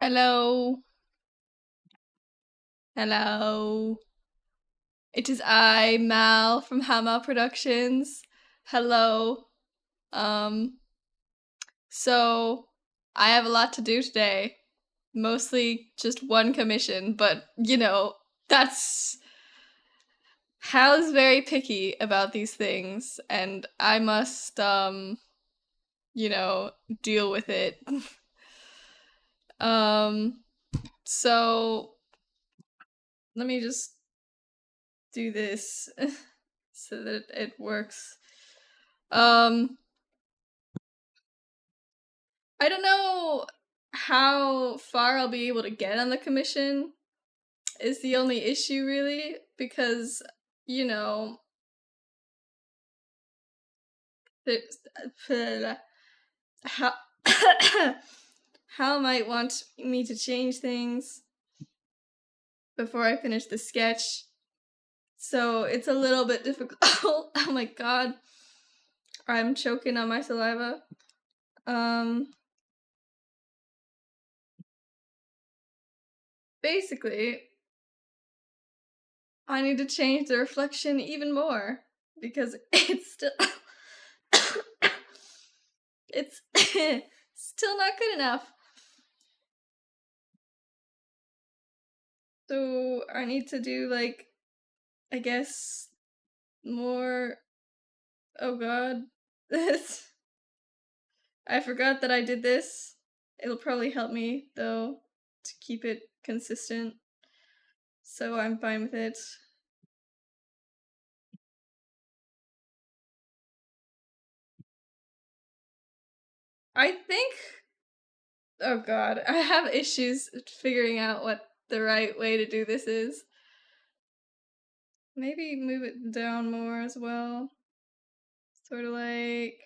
Hello. Hello. It is I, Mal from Hamal Productions. Hello. Um, so I have a lot to do today. Mostly just one commission, but that's Hal's very picky about these things, and I must you know, deal with it. um, so let me just do this so that it works. Um, I don't know how far I'll be able to get on the commission is the only issue really because you know there's how Hal might want me to change things before I finish the sketch. So it's a little bit difficult. Oh my god. I'm choking on my saliva. Basically, I need to change the reflection even more because it's still it's still not good enough. So I need to do like I guess more. Oh god. This I forgot that I did this. It'll probably help me though to keep it consistent. So I'm fine with it. I think oh god, I have issues figuring out what the right way to do this is. Maybe move it down more as well. Sort of like.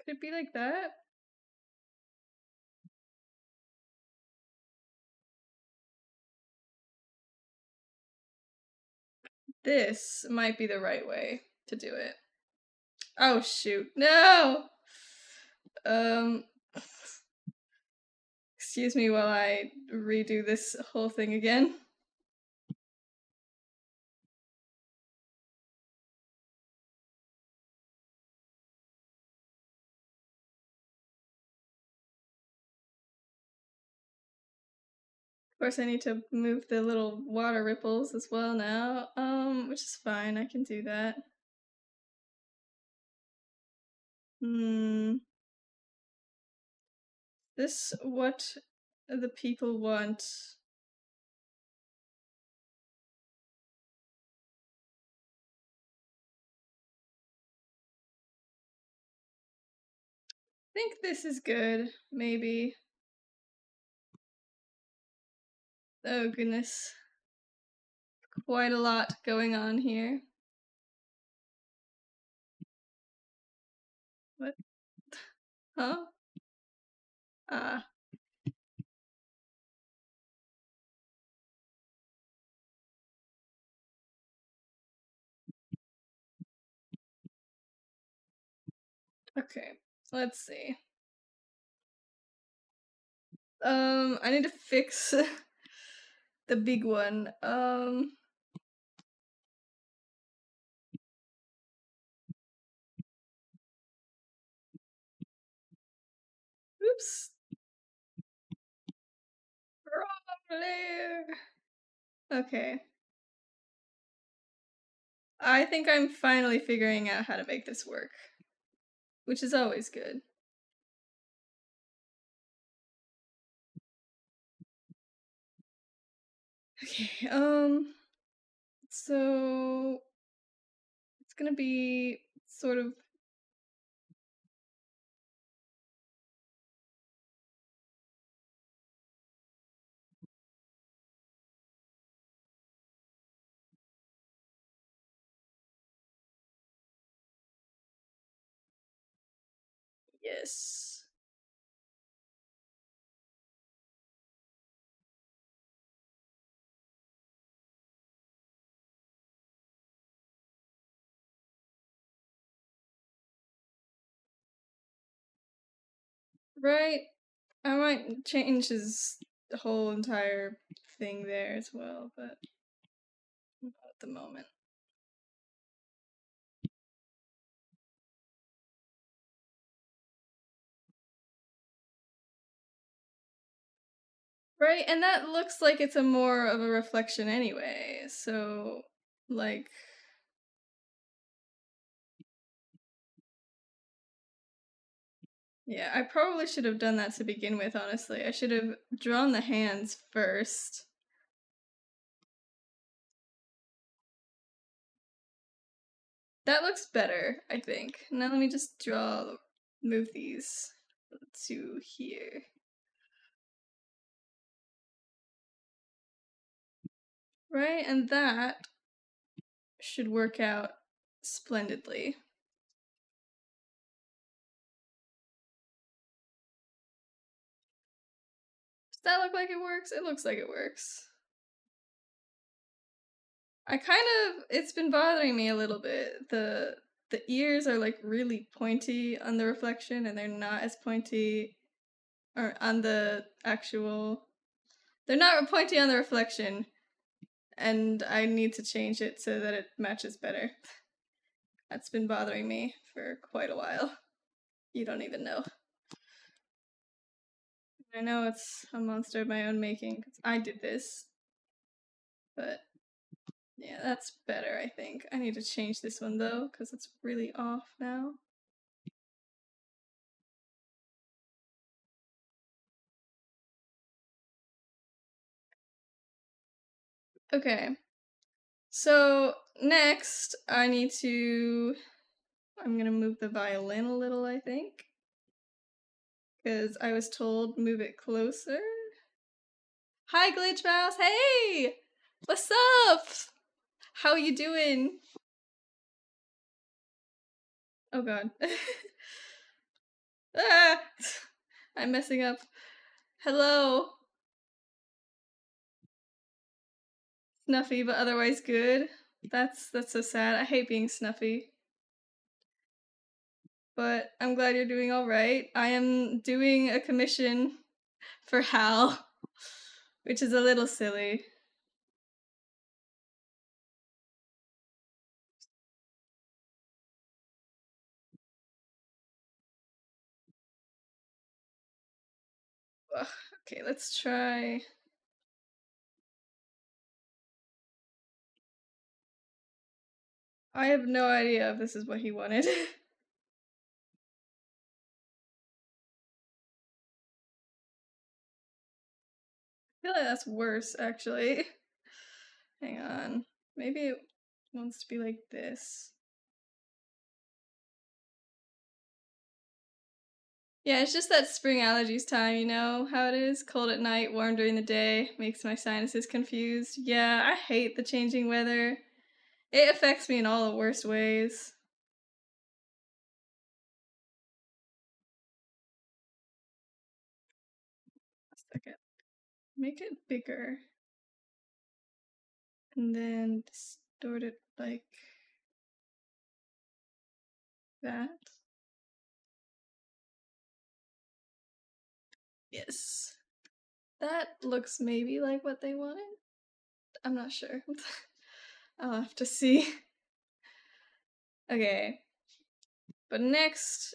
Could it be like that? This might be the right way to do it. Oh shoot. No! Um. Excuse me while I redo this whole thing again. Of course, I need to move the little water ripples as well now, which is fine, I can do that. This what the people want. I think this is good, maybe. Oh goodness. Quite a lot going on here. What? Huh? Ah. Okay. Let's see. I need to fix the big one. Oops. Wrong layer. Okay. I think I'm finally figuring out how to make this work, which is always good. Okay, so it's gonna be sort of yes. Right? I might change his whole entire thing there as well, but not at the moment. Right, and that looks like it's a more of a reflection anyway, so, like... Yeah, I probably should have done that to begin with, honestly. I should have drawn the hands first. That looks better, I think. Now let me just move these to here. Right, and that should work out splendidly. Does that look like it works? It looks like it works. It's been bothering me a little bit. The ears are like really pointy on the reflection and they're not as pointy or on the actual... They're not pointy on the reflection, and I need to change it so that it matches better. That's been bothering me for quite a while. You don't even know. I know it's a monster of my own making, because I did this. But, yeah, that's better, I think. I need to change this one, though, because it's really off now. Okay. So, next, I'm gonna move the violin a little, I think. Because I was told move it closer. Hi, Glitch Mouse! Hey! What's up? How you doing? Oh god. Ah! I'm messing up. Hello. Snuffy, but otherwise good. That's so sad. I hate being snuffy. But I'm glad you're doing alright. I am doing a commission for Hal, which is a little silly. Ugh, okay, let's try. I have no idea if this is what he wanted. I feel like that's worse, actually. Hang on. Maybe it wants to be like this. Yeah, it's just that spring allergies time, you know how it is? Cold at night, warm during the day, makes my sinuses confused. Yeah, I hate the changing weather. It affects me in all the worst ways. A second. Make it bigger. And then distort it like that. Yes. That looks maybe like what they wanted. I'm not sure. I'll have to see. Okay. But next,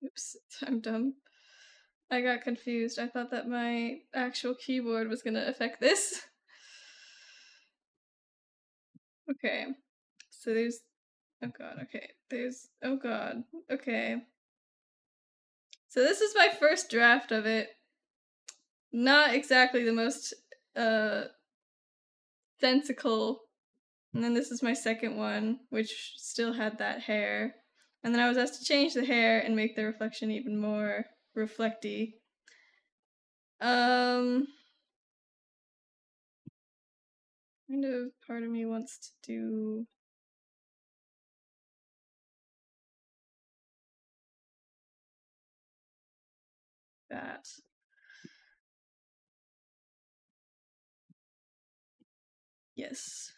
oops, I'm dumb. I got confused. I thought that my actual keyboard was gonna affect this. Okay. So there's... Oh god, okay. Oh god. Okay. So this is my first draft of it. Not exactly the most, sensical. And then this is my second one, which still had that hair. And then I was asked to change the hair and make the reflection even more reflecty. Kind of part of me wants to do that. Yes.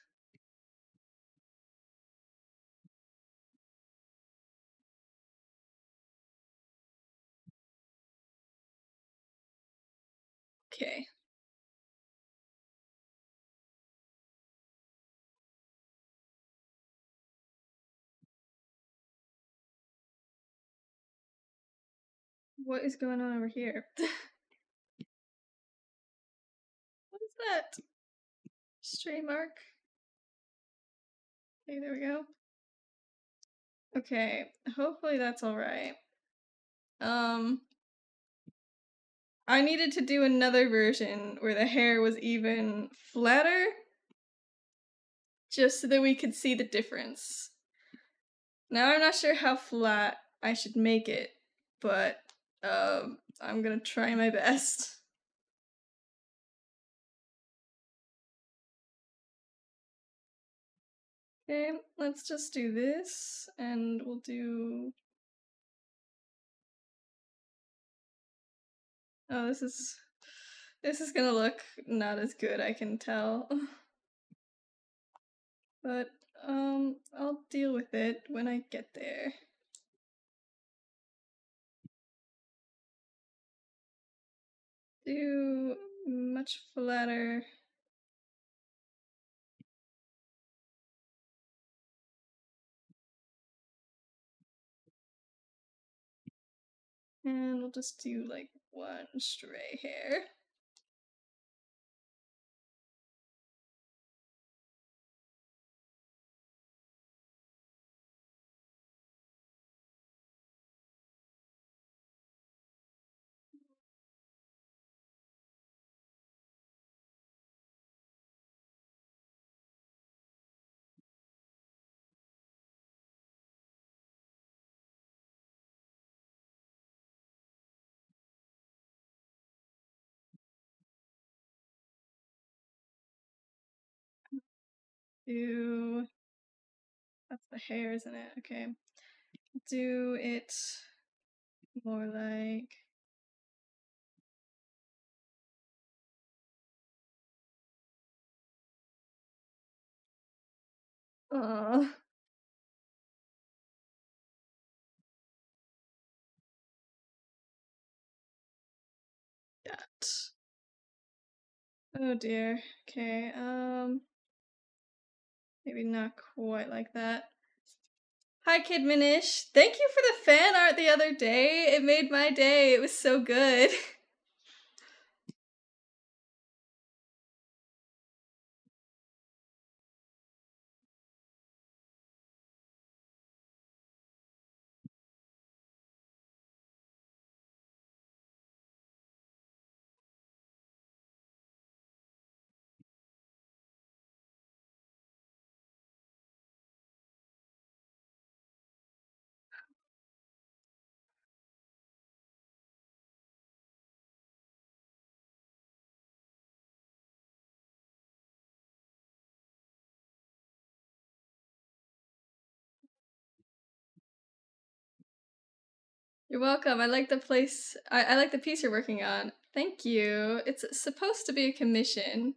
Okay. What is going on over here? What is that? Stray mark? Okay, there we go. Okay, hopefully that's alright. I needed to do another version where the hair was even flatter, just so that we could see the difference. Now I'm not sure how flat I should make it, but I'm gonna try my best. Okay, let's just do this, and we'll do... Oh, this is gonna look not as good, I can tell. But, I'll deal with it when I get there. Do much flatter. And we'll just do like one stray hair. Do... That's the hair, isn't it? Okay. Do it more like... Uh, that. Oh dear. Okay, maybe not quite like that. Hi, Kid Minish. Thank you for the fan art the other day. It made my day. It was so good. You're welcome. I like the place. I like the piece you're working on. Thank you. It's supposed to be a commission.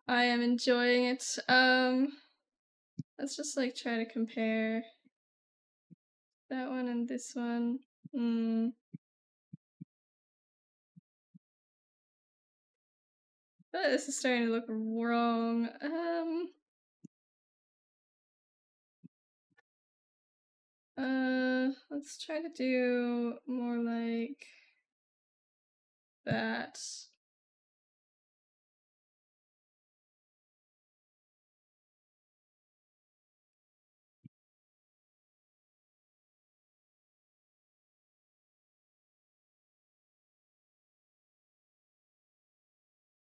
I am enjoying it. Let's just like try to compare that one and this one. Oh, this is starting to look wrong. Let's try to do more like that.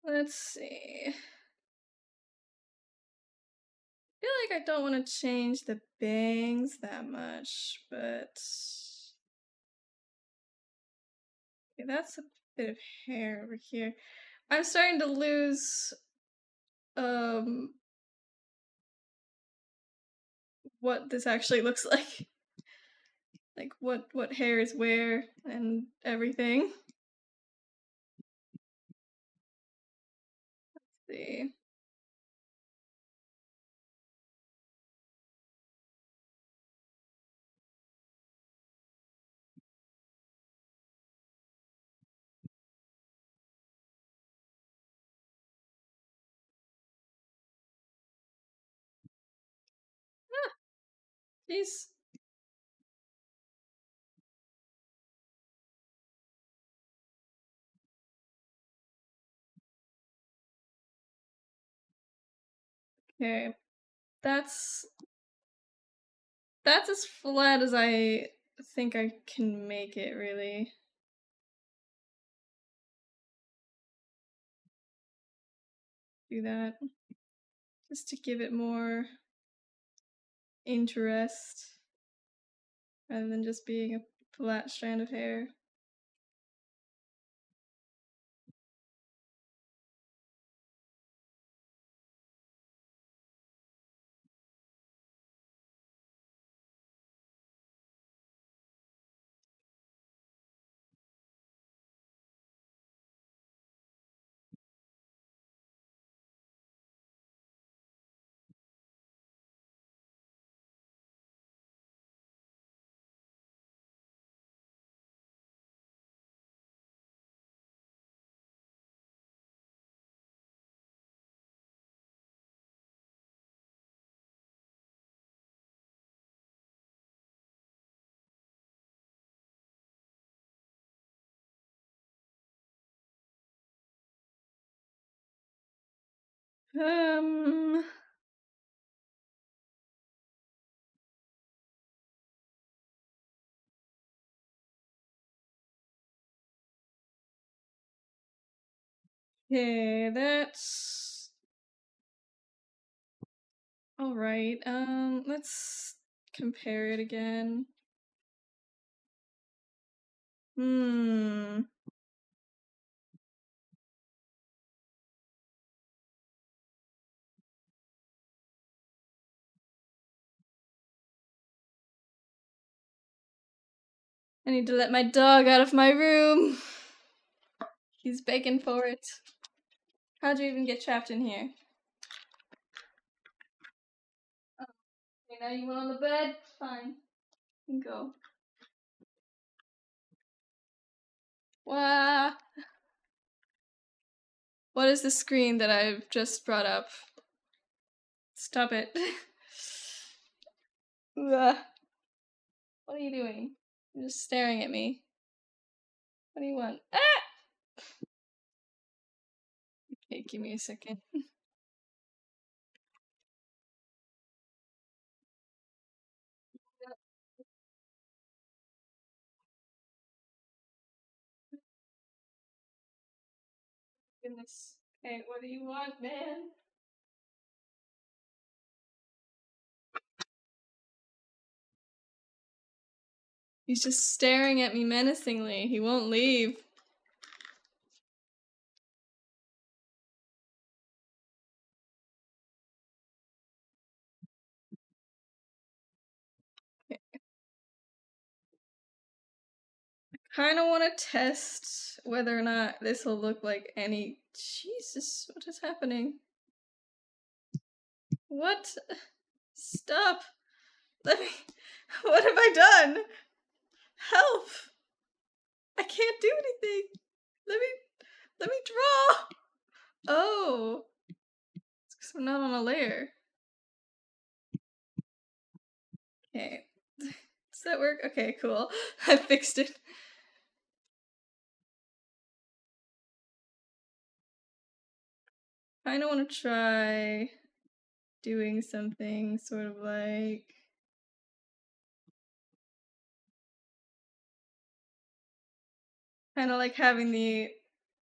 Let's see. I feel like I don't want to change the bangs that much, but okay, that's a bit of hair over here. I'm starting to lose what this actually looks like. Like what hair is where and everything. Let's see. Please. Okay. That's as flat as I think I can make it, really. Do that. Just to give it more interest rather than just being a flat strand of hair. Okay, that's all right. Let's compare it again. Hmm. I need to let my dog out of my room. He's begging for it. How'd you even get trapped in here? Oh, okay, now you want on the bed? Fine. You can go. Wah! What is the screen that I've just brought up? Stop it. Ugh. What are you doing? You're just staring at me. What do you want? Ah! Okay, give me a second. Goodness. Okay, what do you want, man? He's just staring at me menacingly. He won't leave. Kind of want to test whether or not this will look like any. Jesus, what is happening? What? Stop! Let me. What have I done? Help! I can't do anything. Let me draw. Oh, it's 'cause I'm not on a layer. Okay. Does that work? Okay, cool. I fixed it. Kind of want to try doing something sort of like. Kind of like having the.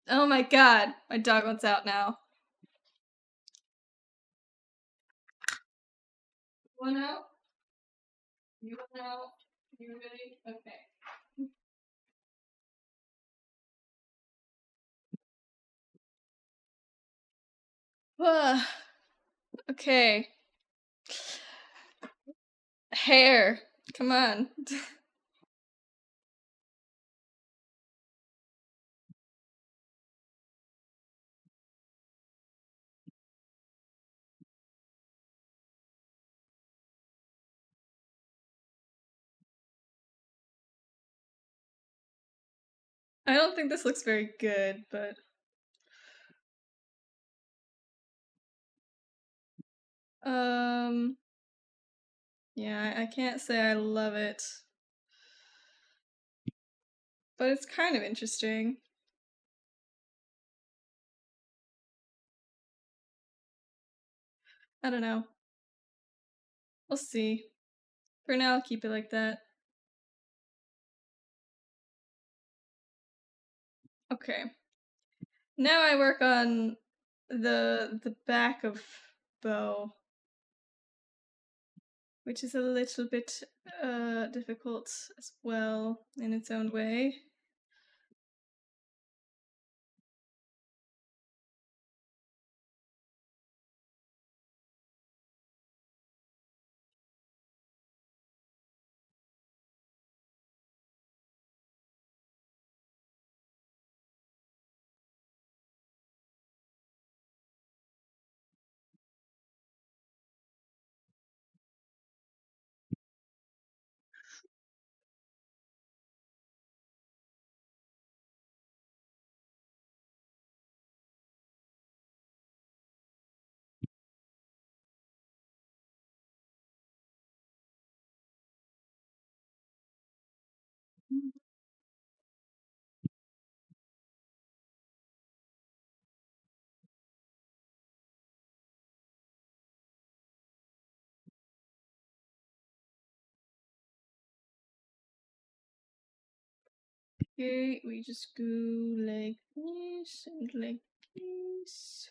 Oh my god, my dog wants out now. One out? You want out? You ready? Okay. Okay. Hair. Come on. I don't think this looks very good, but um Yeah, I can't say I love it. But it's kind of interesting. I don't know. We'll see. For now, I'll keep it like that. Okay. Now I work on the back of bow, which is a little bit difficult as well in its own way. Okay, we just go like this and like this.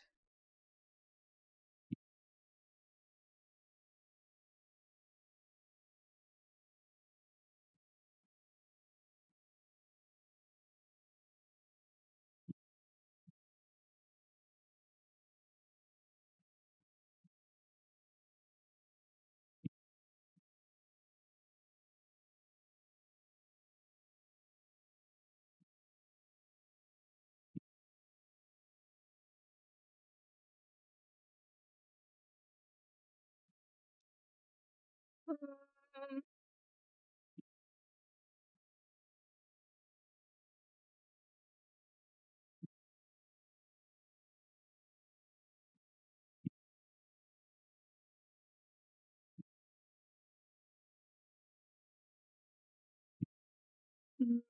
Um,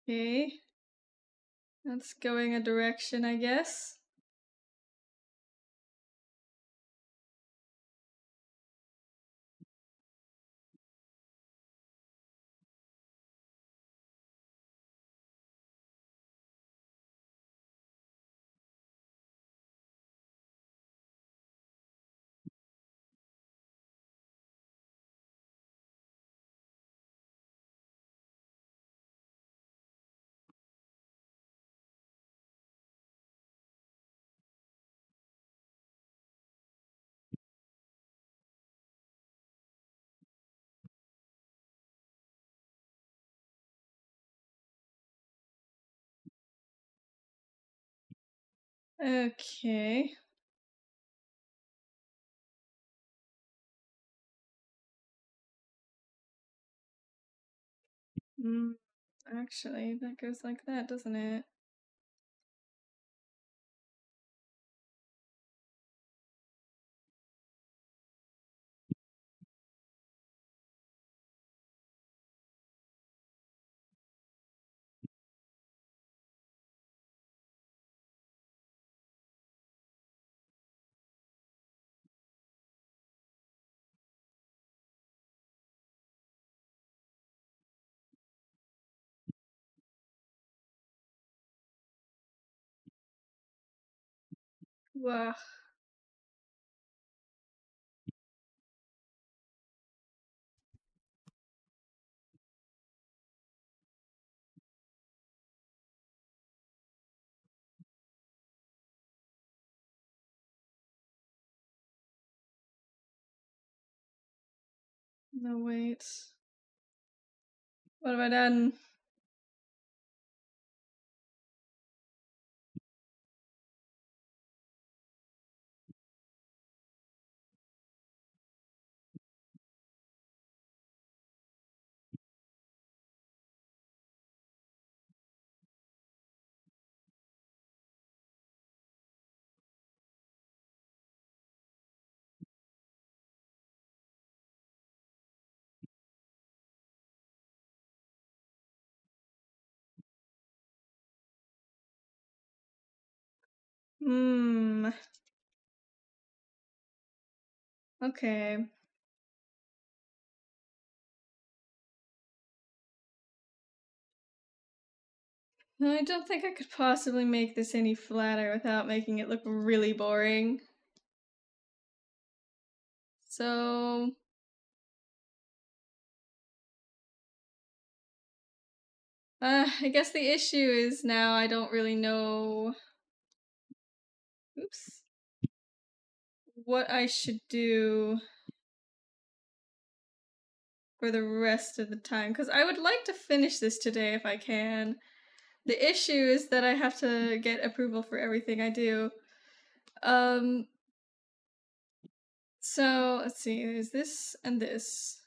Okay, that's going a direction, I guess. Okay. Actually, that goes like that, doesn't it? Wow. No, wait. What have I done? Okay. I don't think I could possibly make this any flatter without making it look really boring. So I guess the issue is now I don't really know oops what I should do for the rest of the time because I would like to finish this today if I can. The issue is that I have to get approval for everything I do. So let's see, there's this and this.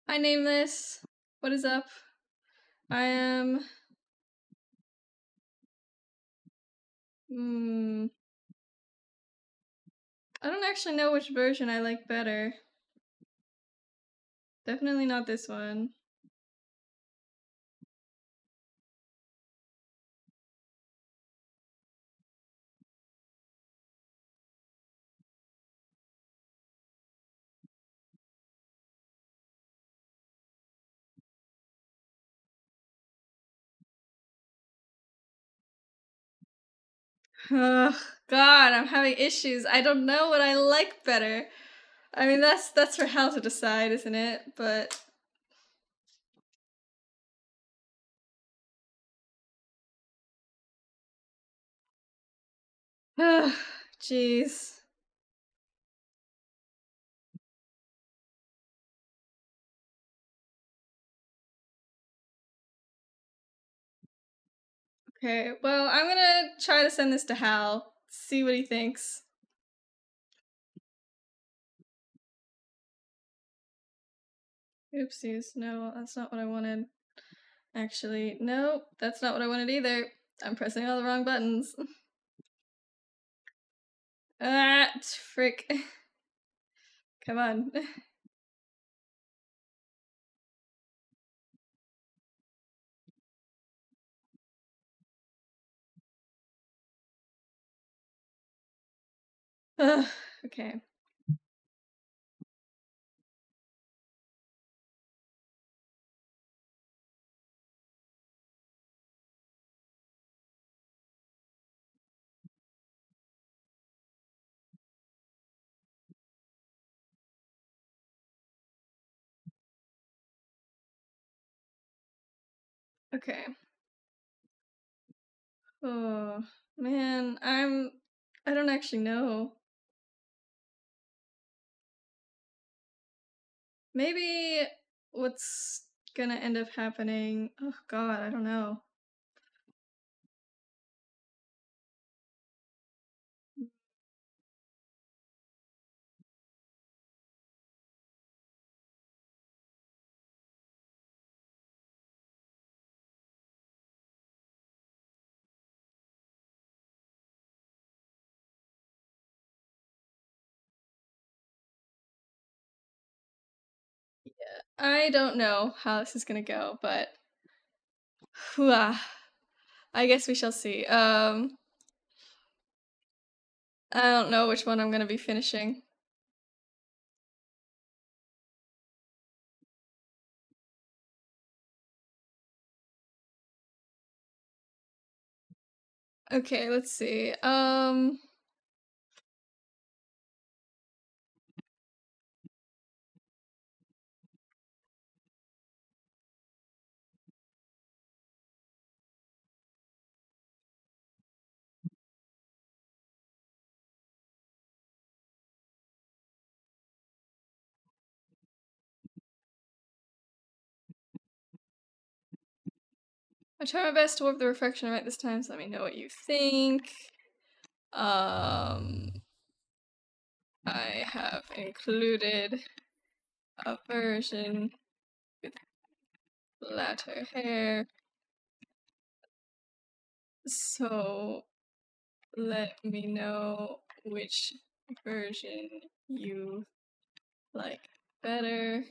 I name this. What is up? I am I don't actually know which version I like better. Definitely not this one. Ugh, God, I'm having issues. I don't know what I like better. I mean, that's for Hal to decide, isn't it? But jeez. Okay, well, I'm gonna try to send this to Hal. See what he thinks. Oopsies. No, that's not what I wanted. Actually, no, that's not what I wanted either. I'm pressing all the wrong buttons. Ah, frick. Come on. Okay. Okay. Oh, man, I don't actually know. Maybe what's gonna end up happening. Oh god, I don't know. I don't know how this is gonna go, but I guess we shall see. I don't know which one I'm gonna be finishing. Okay, let's see. I try my best to warp the reflection right this time, so let me know what you think. I have included a version with flatter hair. So let me know which version you like better.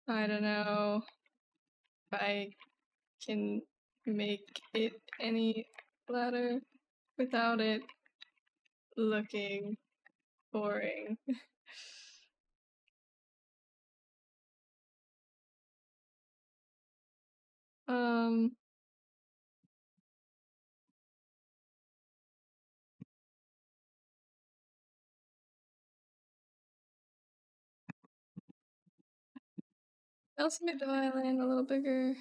I don't know if I can make it any flatter without it looking boring. I also made the violin a little bigger.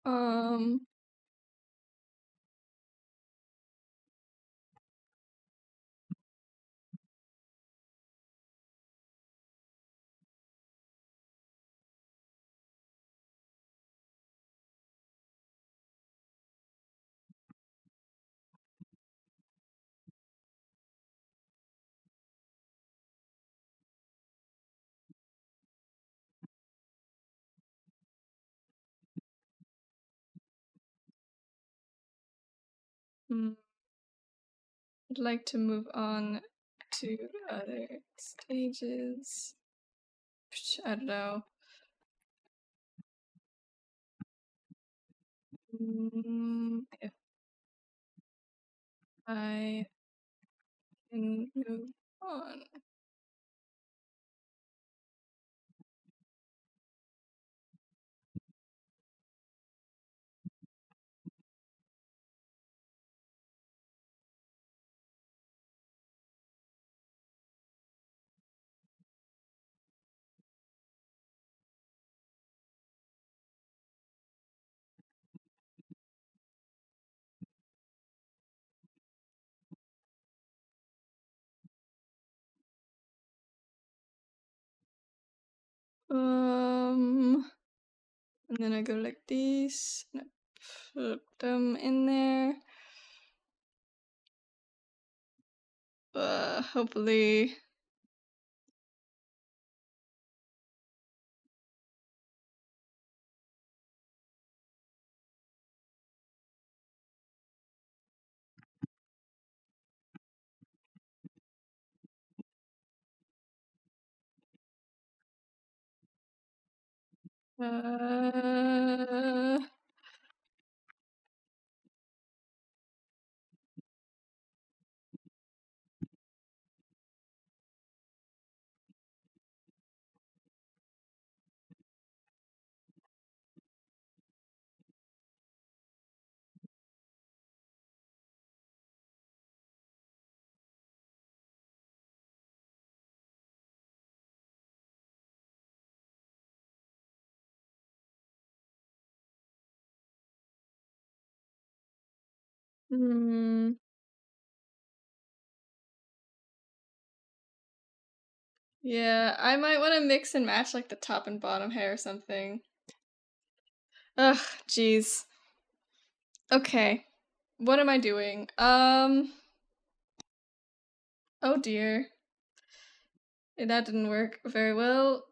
Um, I'd like to move on to other stages. I don't know. If I can move on. And then I go like this, and I put them in there. Hopefully. Uh, hmm. Yeah, I might want to mix and match like the top and bottom hair or something. Ugh, jeez. Okay. What am I doing? Oh dear. That didn't work very well.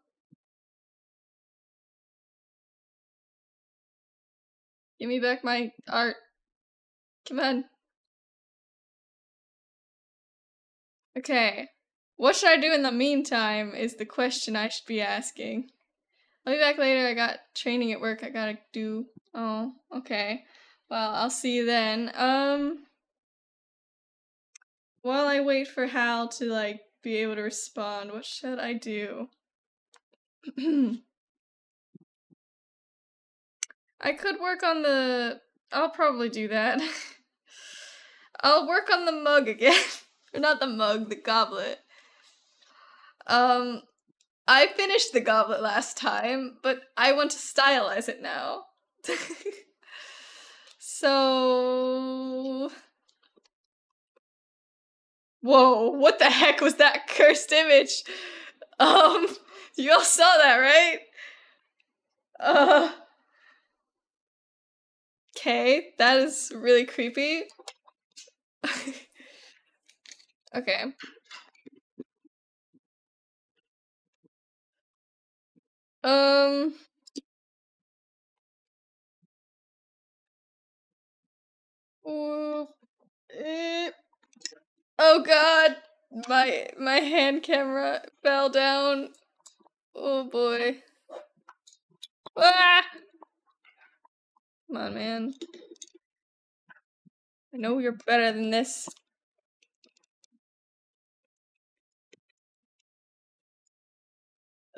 Give me back my art. Come on. Okay. What should I do in the meantime is the question I should be asking. I'll be back later. I got training at work I gotta do. Oh, okay. Well, I'll see you then. While I wait for Hal to like be able to respond, what should I do? I could work on the I'll probably do that. I'll work on the mug again. Or not the mug, the goblet. I finished the goblet last time, but I want to stylize it now. So... Whoa, what the heck was that cursed image? You all saw that, right? Okay, that is really creepy. Okay. Um. ooh, eh, Oh god, my hand camera fell down. Oh boy. Ah! Come on, man. I know you're better than this.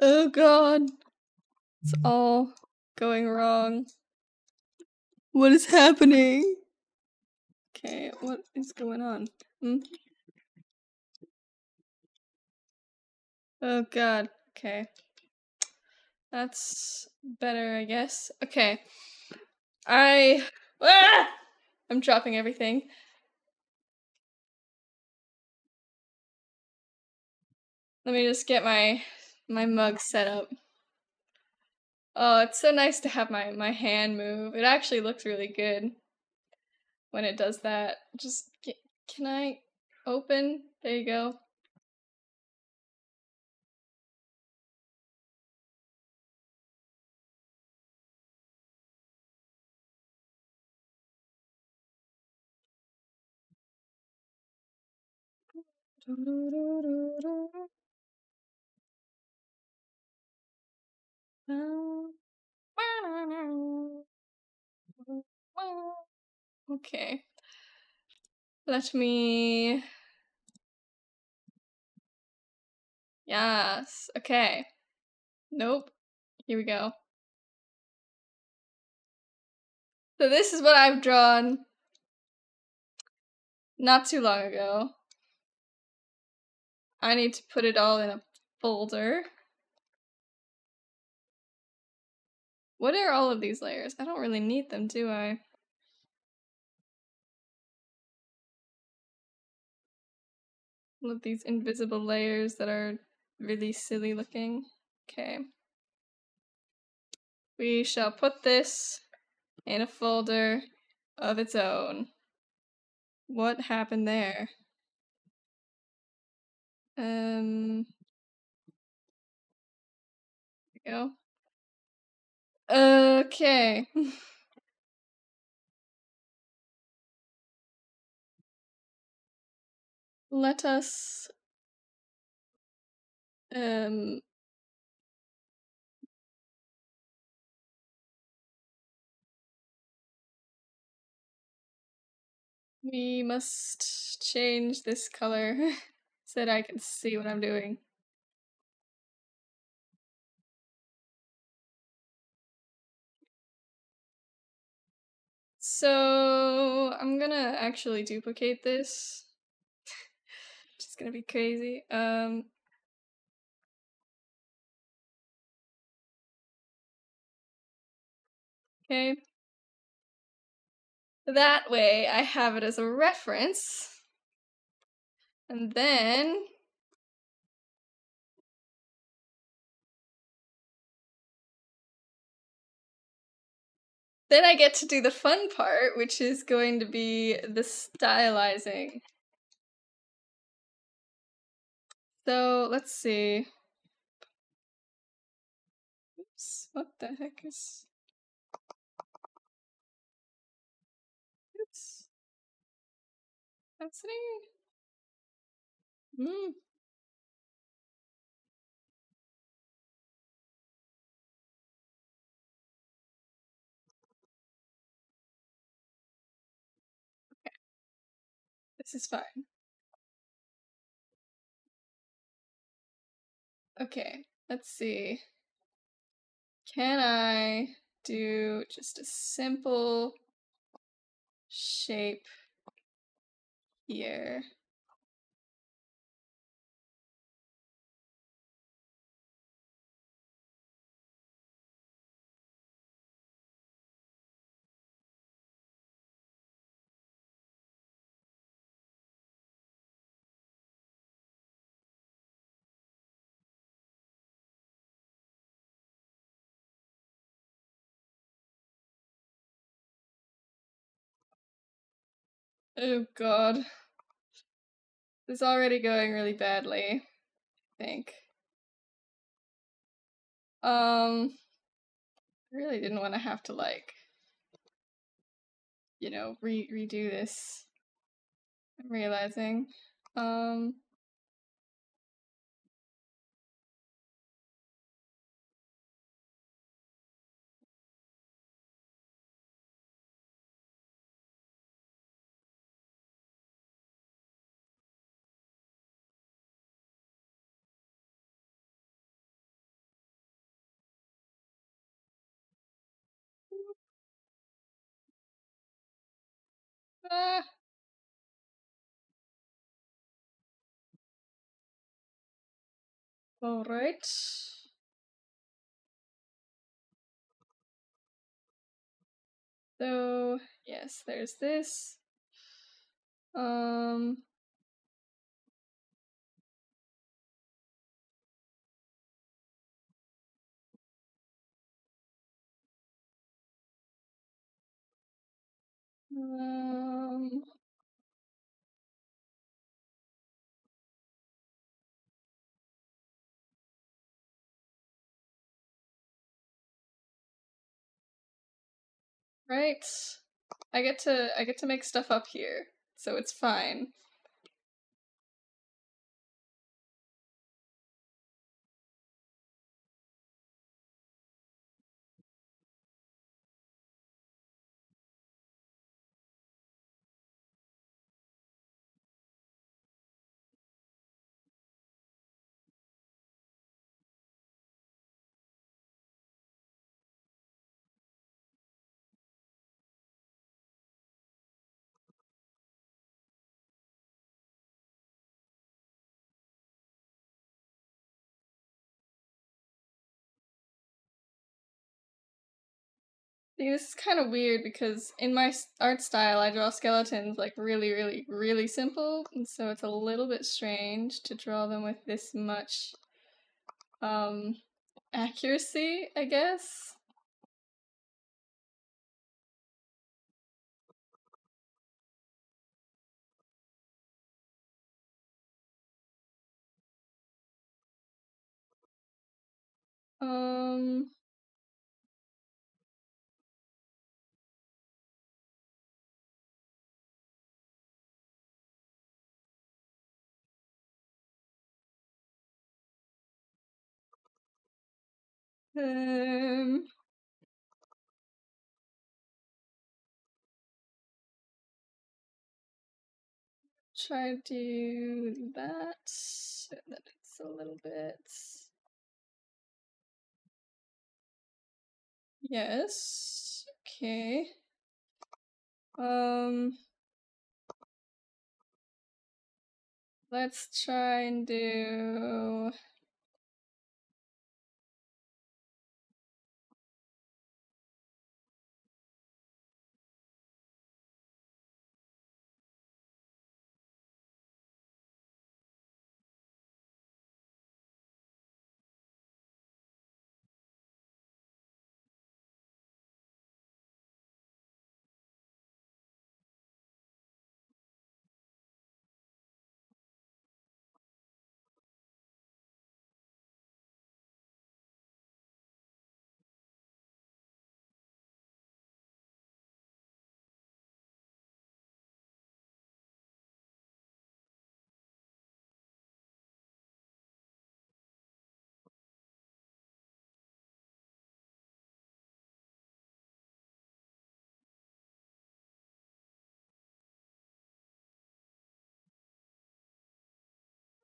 Oh god. It's all going wrong. What is happening? Okay, what is going on? Oh god. Okay. That's better, I guess. Okay. Ah! I'm dropping everything. Let me just get my mug set up. Oh, it's so nice to have my hand move. It actually looks really good when it does that. Can I open? There you go. Okay. Let me. Yes. Okay. Nope. Here we go. So this is what I've drawn not too long ago. I need to put it all in a folder. What are all of these layers? I don't really need them, do I? All of these invisible layers that are really silly looking. Okay. We shall put this in a folder of its own. What happened there? There we go. Okay. Let us we must change this color so that I can see what I'm doing. So I'm gonna actually duplicate this. Which is gonna be crazy. Okay. That way I have it as a reference. And then I get to do the fun part, which is going to be the stylizing. So let's see. Oops, what the heck is... Oops. Opacity? This is fine. Okay, let's see. Can I do just a simple shape here? Oh god. This is already going really badly, I think. I really didn't want to have to like, redo this. I'm realizing. Um ah, all right. So, yes, there's this. Um um right. I get to make stuff up here, so it's fine. See, this is kind of weird because in my art style, I draw skeletons like really, really, really simple, and so it's a little bit strange to draw them with this much um accuracy, I guess. Um, um, try to do that. That is a little bit. Yes. Okay. Um, let's try and do.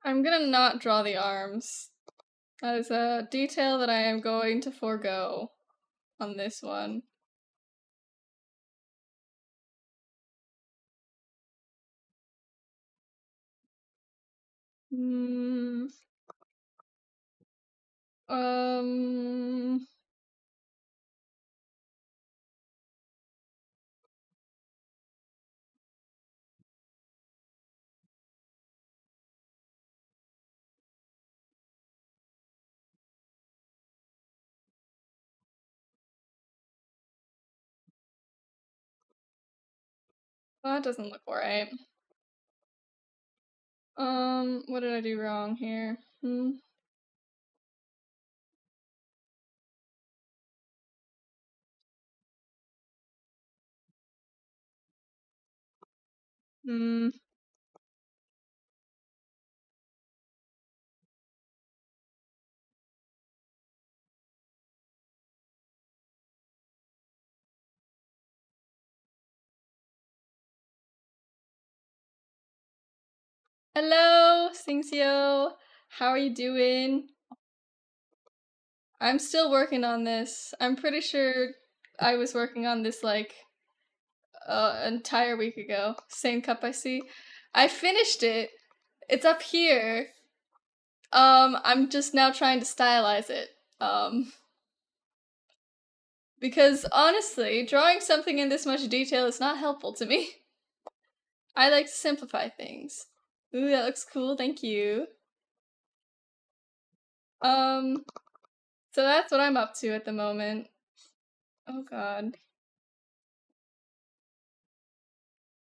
I'm gonna not draw the arms. That is a detail that I am going to forego on this one. Hmm. Um. Well, that doesn't look right. What did I do wrong here? Hmm. Hello, Singxio. How are you doing? I'm still working on this. I'm pretty sure I was working on this like an entire week ago. Same cup I see. I finished it. It's up here. I'm just now trying to stylize it. Because honestly, drawing something in this much detail is not helpful to me. I like to simplify things. Ooh, that looks cool. Thank you. Um, so that's what I'm up to at the moment. Oh god.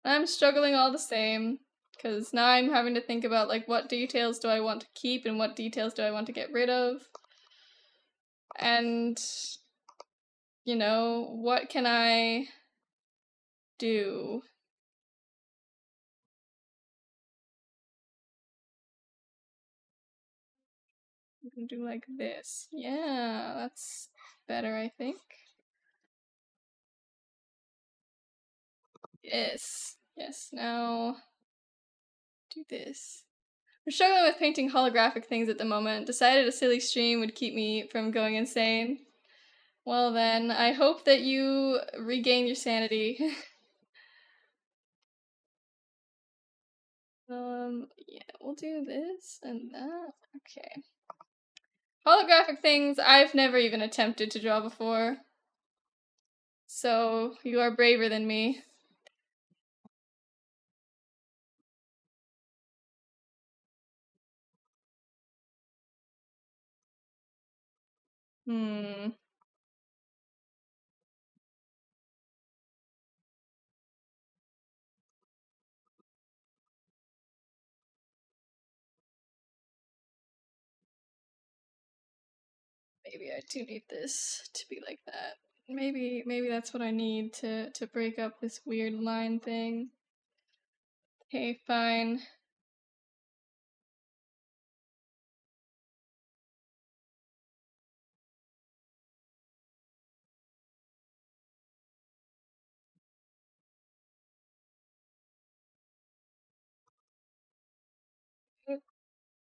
I'm struggling all the same. Because now I'm having to think about, like, what details do I want to keep and what details do I want to get rid of. And, you know, what can I do? You can do like this. Yeah, that's better, I think. Yes. Yes, now do this. I'm struggling with painting holographic things at the moment. Decided a silly stream would keep me from going insane. Well then, I hope that you regain your sanity. Yeah, we'll do this and that. Okay. Holographic things I've never even attempted to draw before. So, you are braver than me. Hmm. Maybe I do need this to be like that. Maybe that's what I need to break up this weird line thing. Okay, fine.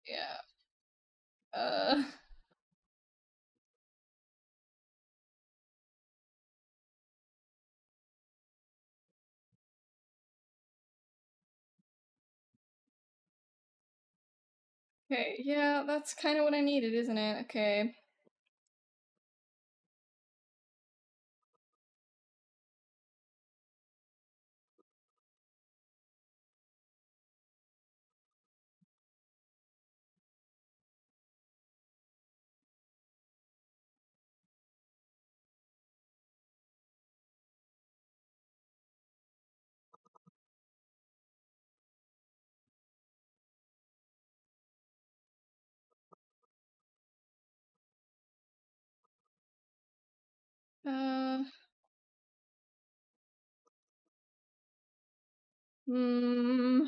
Yeah. Uh Okay, yeah, that's kind of what I needed, isn't it? Okay. Uh hmm.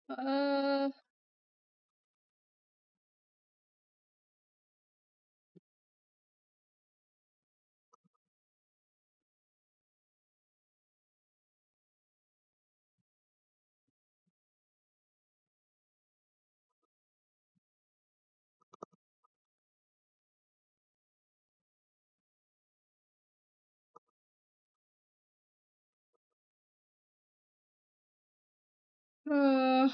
Uh uh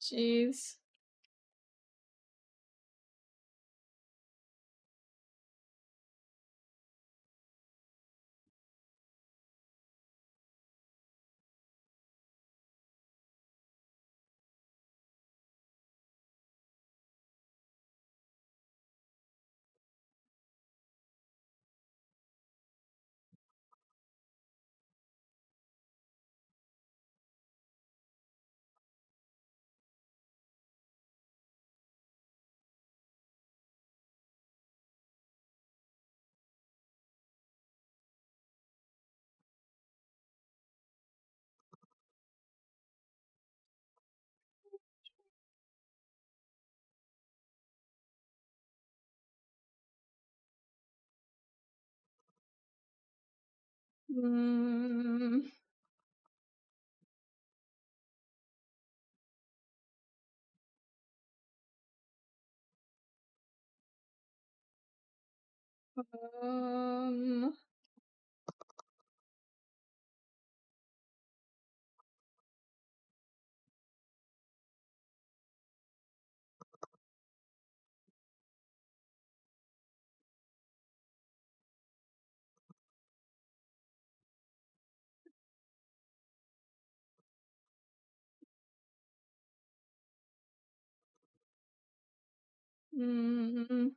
jeez. Mm. Um. Mm.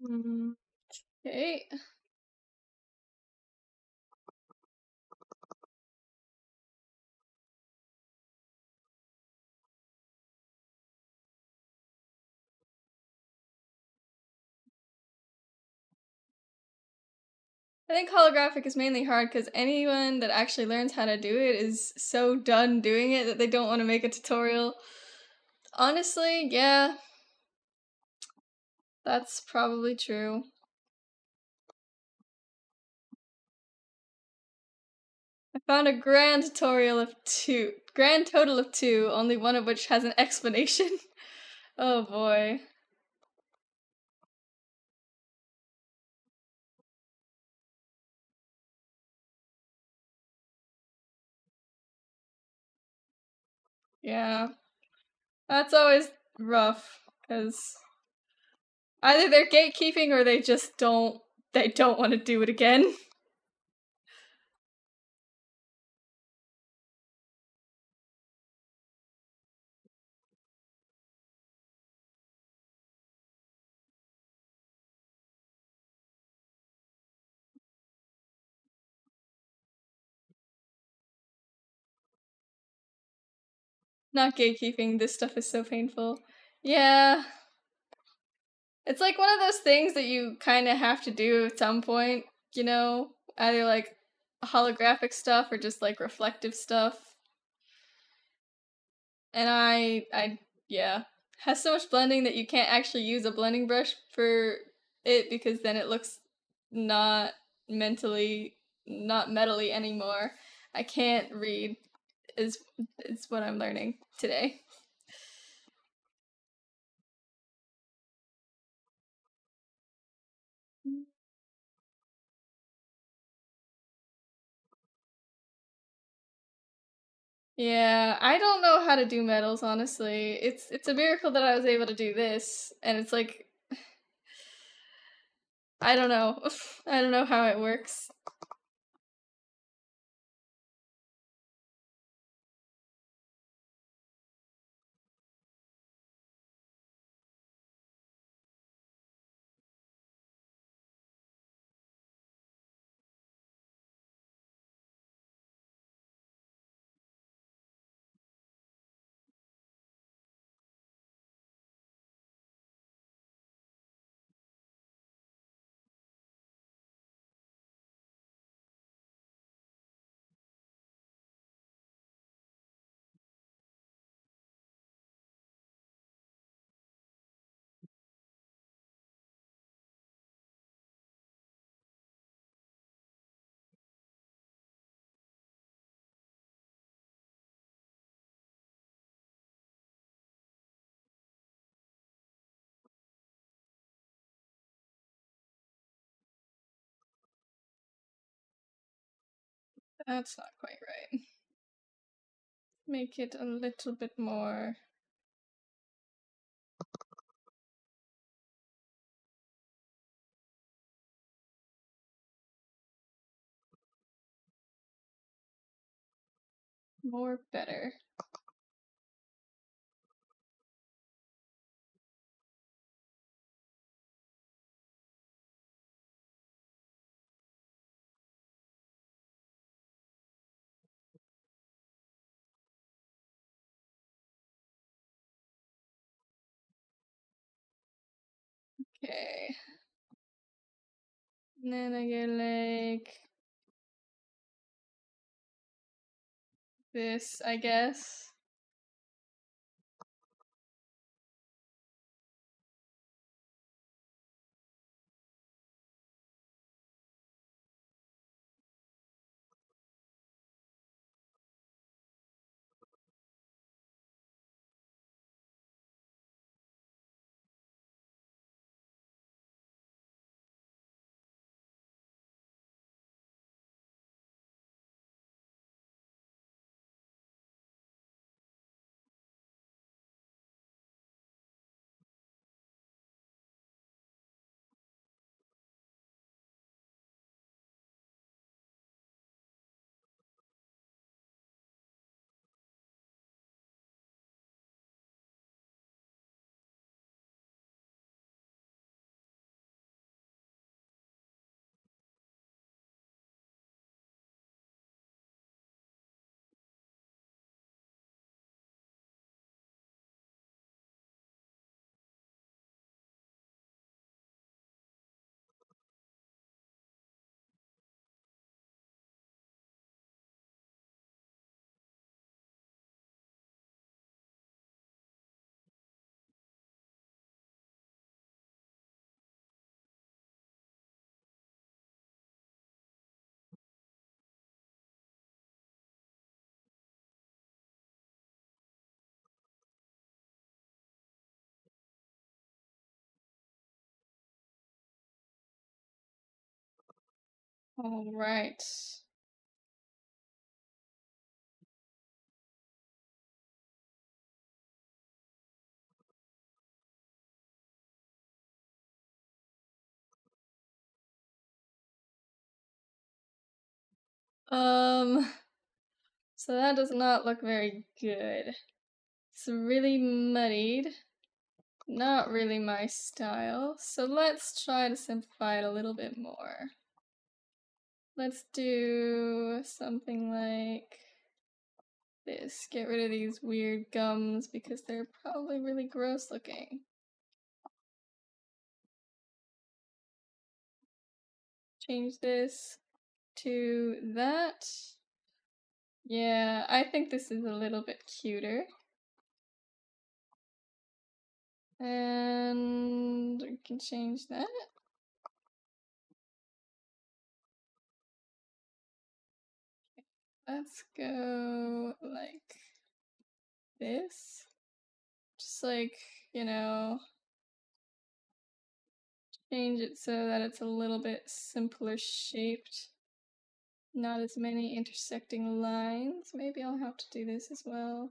Mm. Okay. I think holographic is mainly hard because anyone that actually learns how to do it is so done doing it that they don't want to make a tutorial. Honestly, yeah, that's probably true. I found a grand total of two, only one of which has an explanation. Oh boy. Yeah, that's always rough because either they're gatekeeping or they don't want to do it again. Not gatekeeping, this stuff is so painful. Yeah. It's like one of those things that you kind of have to do at some point, either like holographic stuff or just like reflective stuff. And yeah, has so much blending that you can't actually use a blending brush for it because then it looks not mentally, not metally anymore. I can't read is what I'm learning today. Yeah, I don't know how to do metals, honestly. It's a miracle that I was able to do this, and it's like I don't know. I don't know how it works. That's not quite right. Make it a little bit more. More better. Okay. And then I go like this, I guess. All right. So that does not look very good. It's really muddied. Not really my style. So let's try to simplify it a little bit more. Let's do something like this. Get rid of these weird gums because they're probably really gross looking. Change this to that. Yeah, I think this is a little bit cuter. And we can change that. Let's go like this. Just like, you know, change it so that it's a little bit simpler shaped. Not as many intersecting lines. Maybe I'll have to do this as well.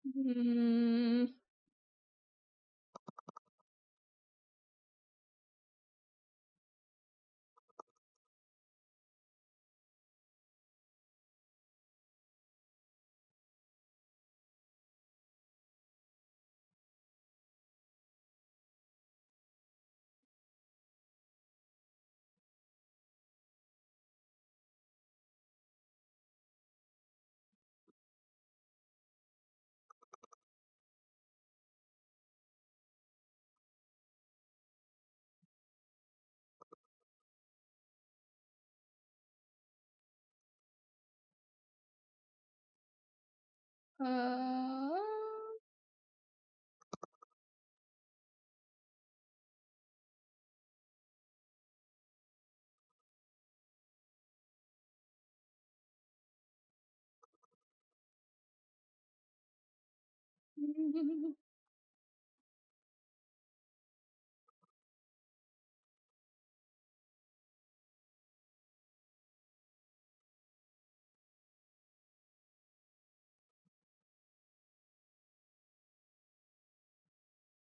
Hmm. Uh,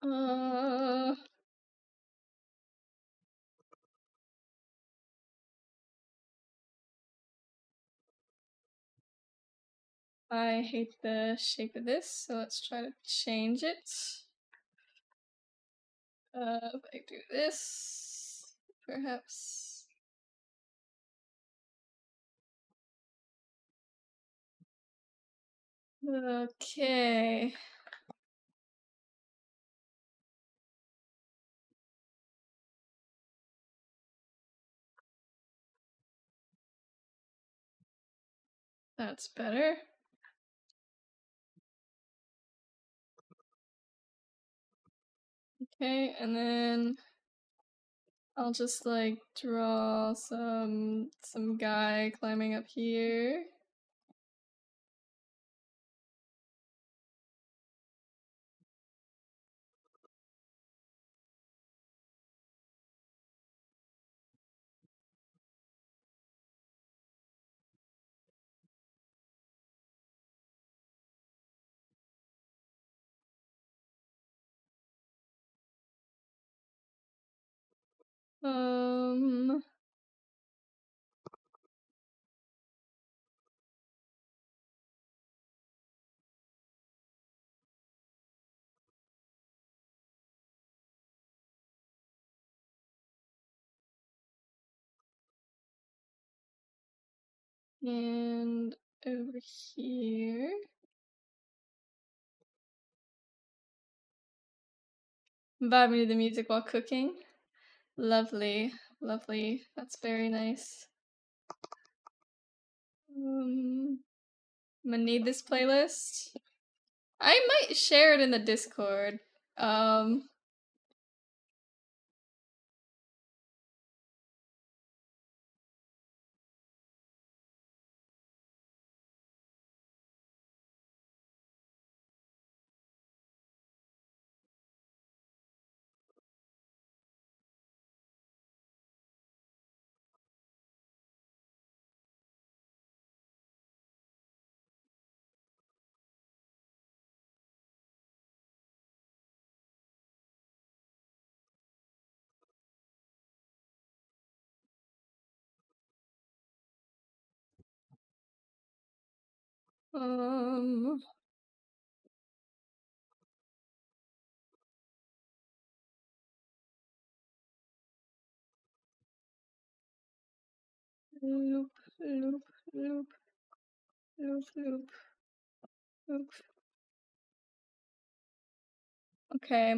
uh, I hate the shape of this, so let's try to change it. If I do this, perhaps. Okay. That's better. Okay, and then I'll just like draw some guy climbing up here. Um and over here. Vibing to the music while cooking. Lovely, lovely. That's very nice. I'm gonna need this playlist. I might share it in the Discord. Um, um, loop, loop, loop, loop, loop, loop. Okay.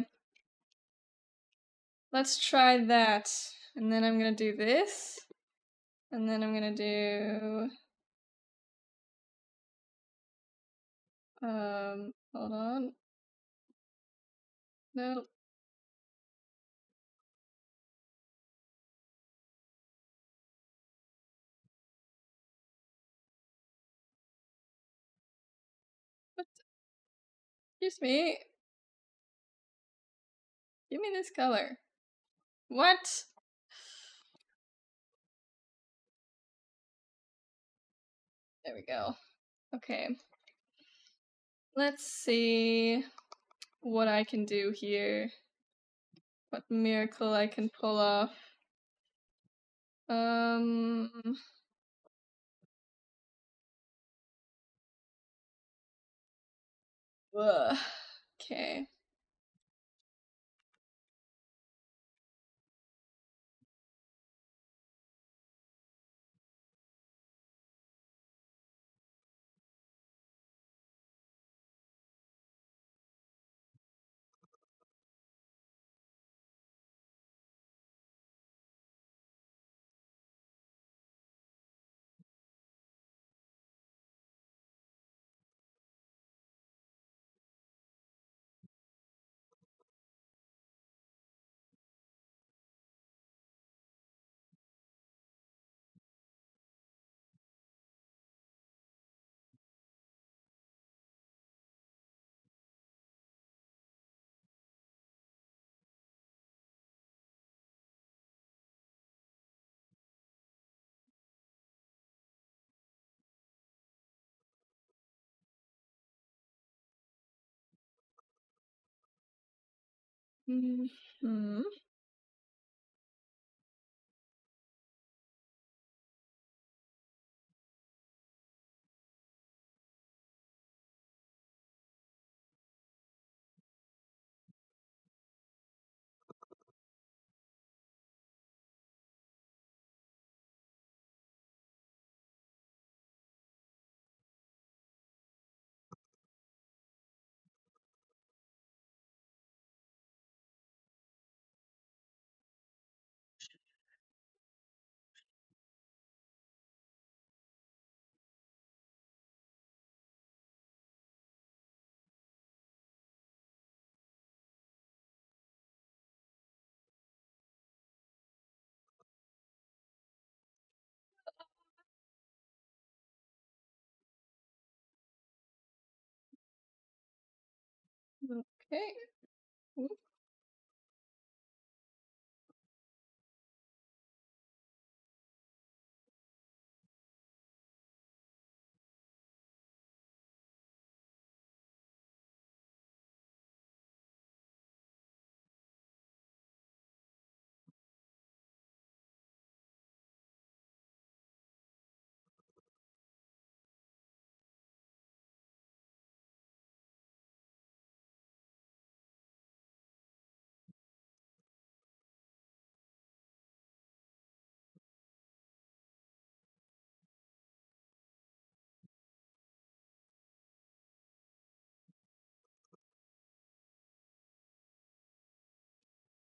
Let's try that. And then I'm gonna do this. And then I'm gonna do hold on. No. What? Excuse me. Give me this color. What? There we go. Okay. Let's see what I can do here. What miracle I can pull off. Um. Ugh. Okay. Hmm. Okay. Oop.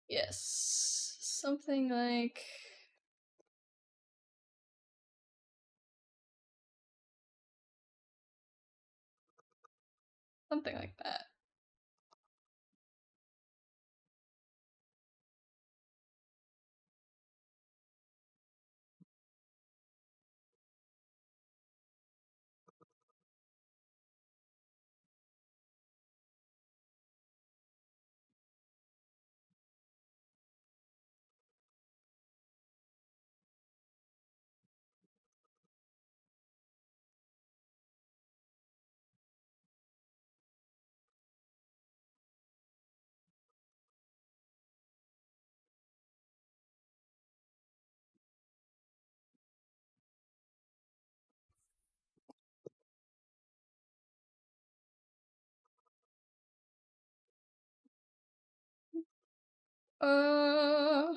Yes. Something like. Something like that. Uh.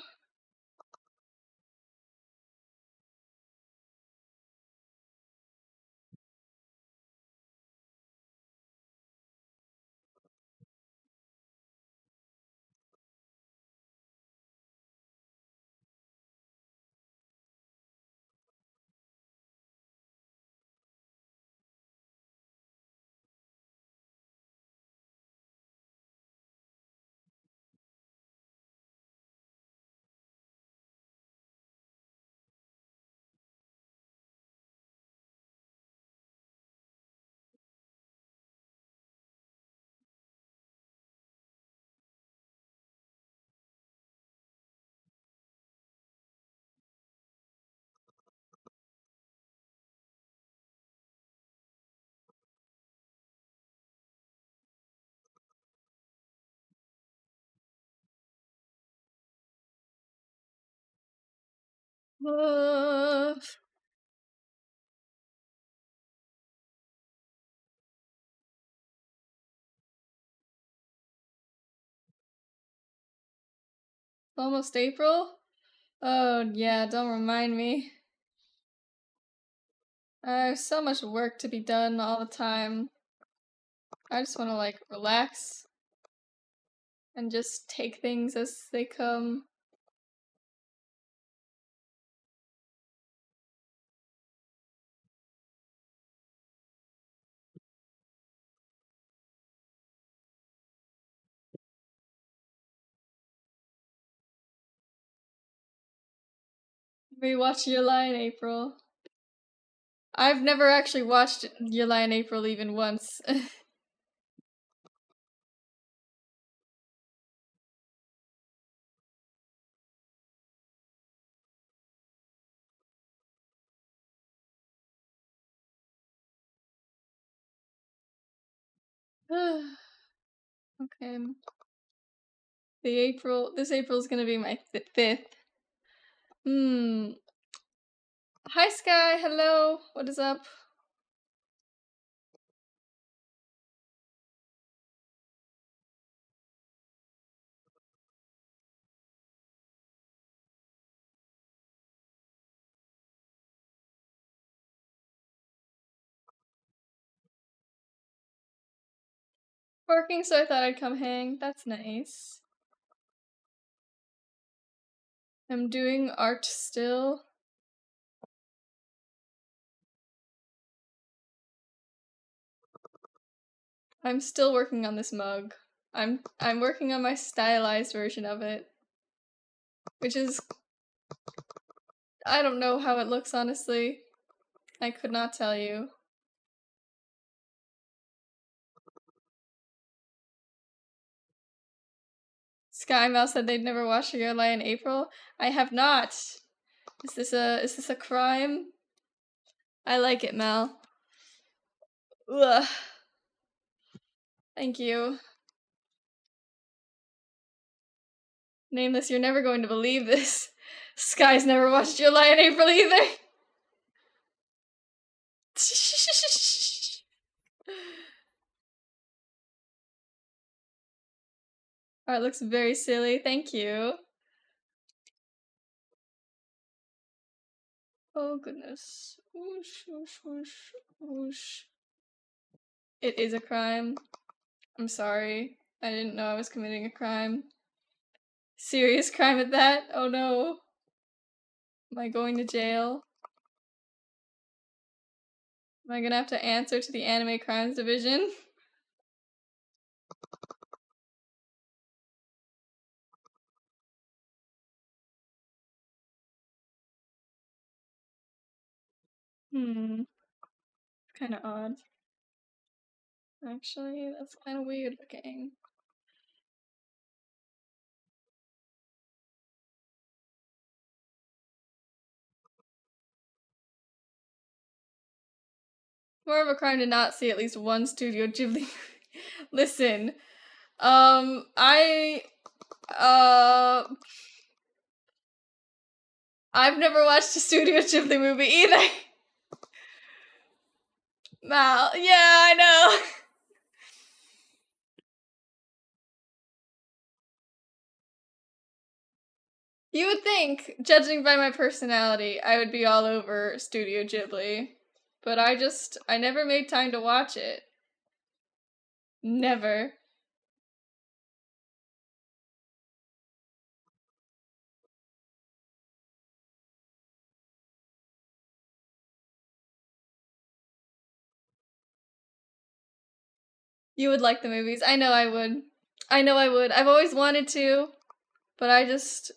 Uh. Almost April? Oh, yeah, don't remind me. I have so much work to be done all the time. I just want to, like, relax and just take things as they come. Rewatch Your Lie in April. I've never actually watched Your Lie in April even once. Okay. This April's gonna be my fifth. Hi Sky, hello, what is up? Working, so I thought I'd come hang. That's nice. I'm doing art still. I'm still working on this mug. I'm working on my stylized version of it. Which is, I don't know how it looks, honestly. I could not tell you. Sky Mouse said they'd never watched Your Lie in April. I have not. Is this a crime? I like it, Mel. Ugh. Thank you. Nameless, you're never going to believe this. Sky's never watched Your Lie in April either. Art looks very silly. Thank you. Oh goodness. Whoosh, whoosh, whoosh, whoosh. It is a crime. I'm sorry. I didn't know I was committing a crime. Serious crime at that? Oh no. Am I going to jail? Am I gonna have to answer to the Anime Crimes Division? Kinda odd. Actually, that's kinda weird looking. More of a crime to not see at least one Studio Ghibli. Listen, I've never watched a Studio Ghibli movie either. Mal, yeah, I know. You would think, judging by my personality, I would be all over Studio Ghibli. But I never made time to watch it. Never. You would like the movies. I know I would. I know I would. I've always wanted to, but I just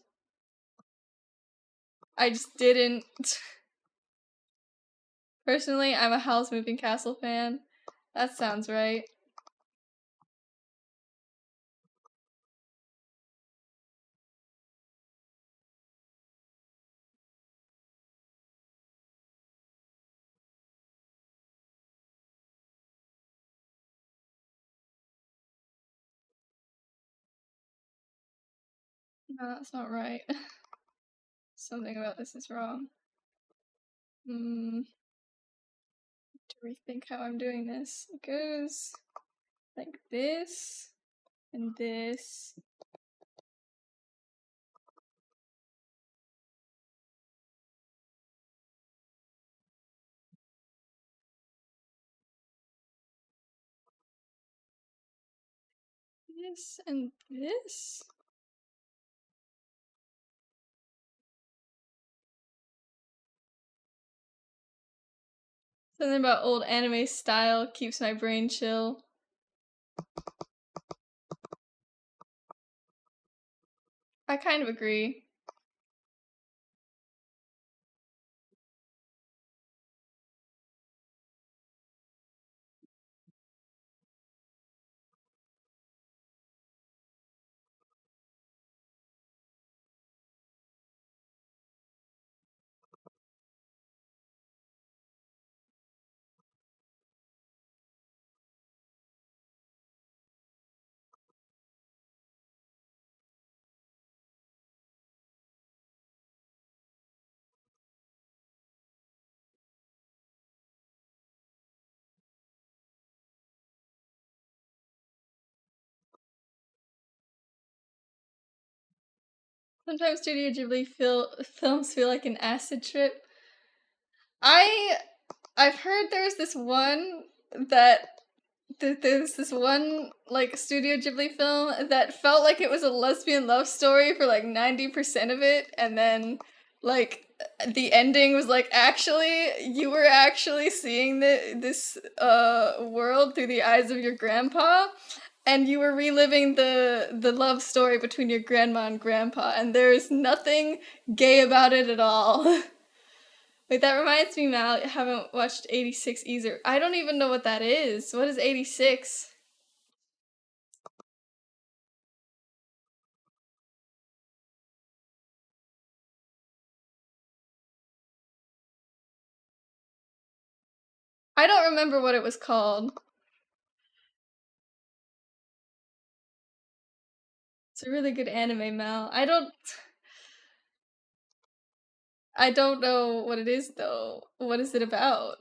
didn't. Personally, I'm a Howl's Moving Castle fan. That sounds right. No, that's not right. Something about this is wrong. To rethink how I'm doing this. It goes like this and this. This and this. Something about old anime style keeps my brain chill. I kind of agree. Sometimes Studio Ghibli films feel like an acid trip. I've heard there's this one that there's this one like Studio Ghibli film that felt like it was a lesbian love story for like 90% of it, and then like the ending was like actually you were actually seeing this world through the eyes of your grandpa, and you were reliving the love story between your grandma and grandpa, and there's nothing gay about it at all. Wait, that reminds me, Mal, I haven't watched 86 either. I don't even know what that is. What is 86? I don't remember what it was called. It's a really good anime, Mal. I don't know what it is though. What is it about?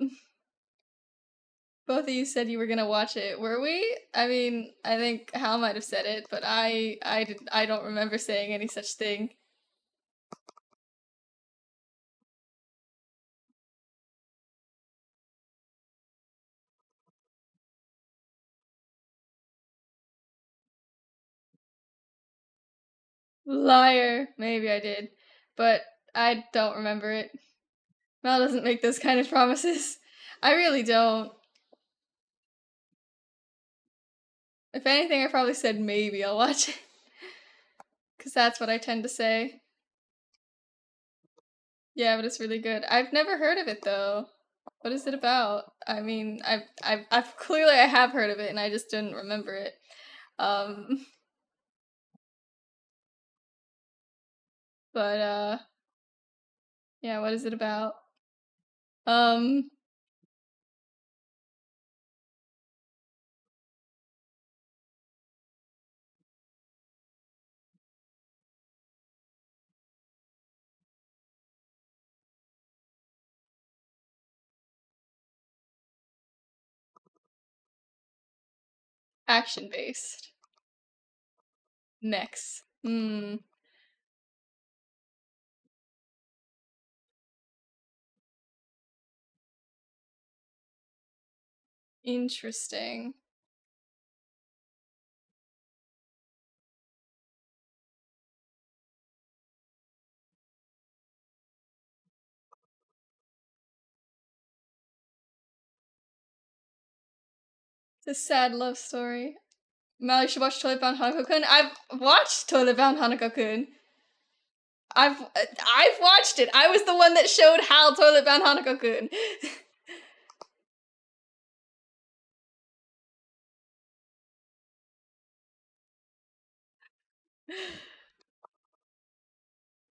Both of you said you were gonna watch it. Were we? I mean, I think Hal might have said it, but I don't remember saying any such thing. Liar. Maybe I did, but I don't remember it. Mal doesn't make those kind of promises. I really don't. If anything, I probably said maybe I'll watch it. Because that's what I tend to say. Yeah, but it's really good. I've never heard of it though. What is it about? I mean, I've clearly I have heard of it and I just didn't remember it. Um, but yeah, what is it about? Um, Action based. Mechs. Hmm. Interesting. It's a sad love story. Mal, you should watch Toilet Bound Hanako-kun. I've watched Toilet Bound Hanako-kun. I've watched it. I was the one that showed Hal Toilet Bound Hanako-kun.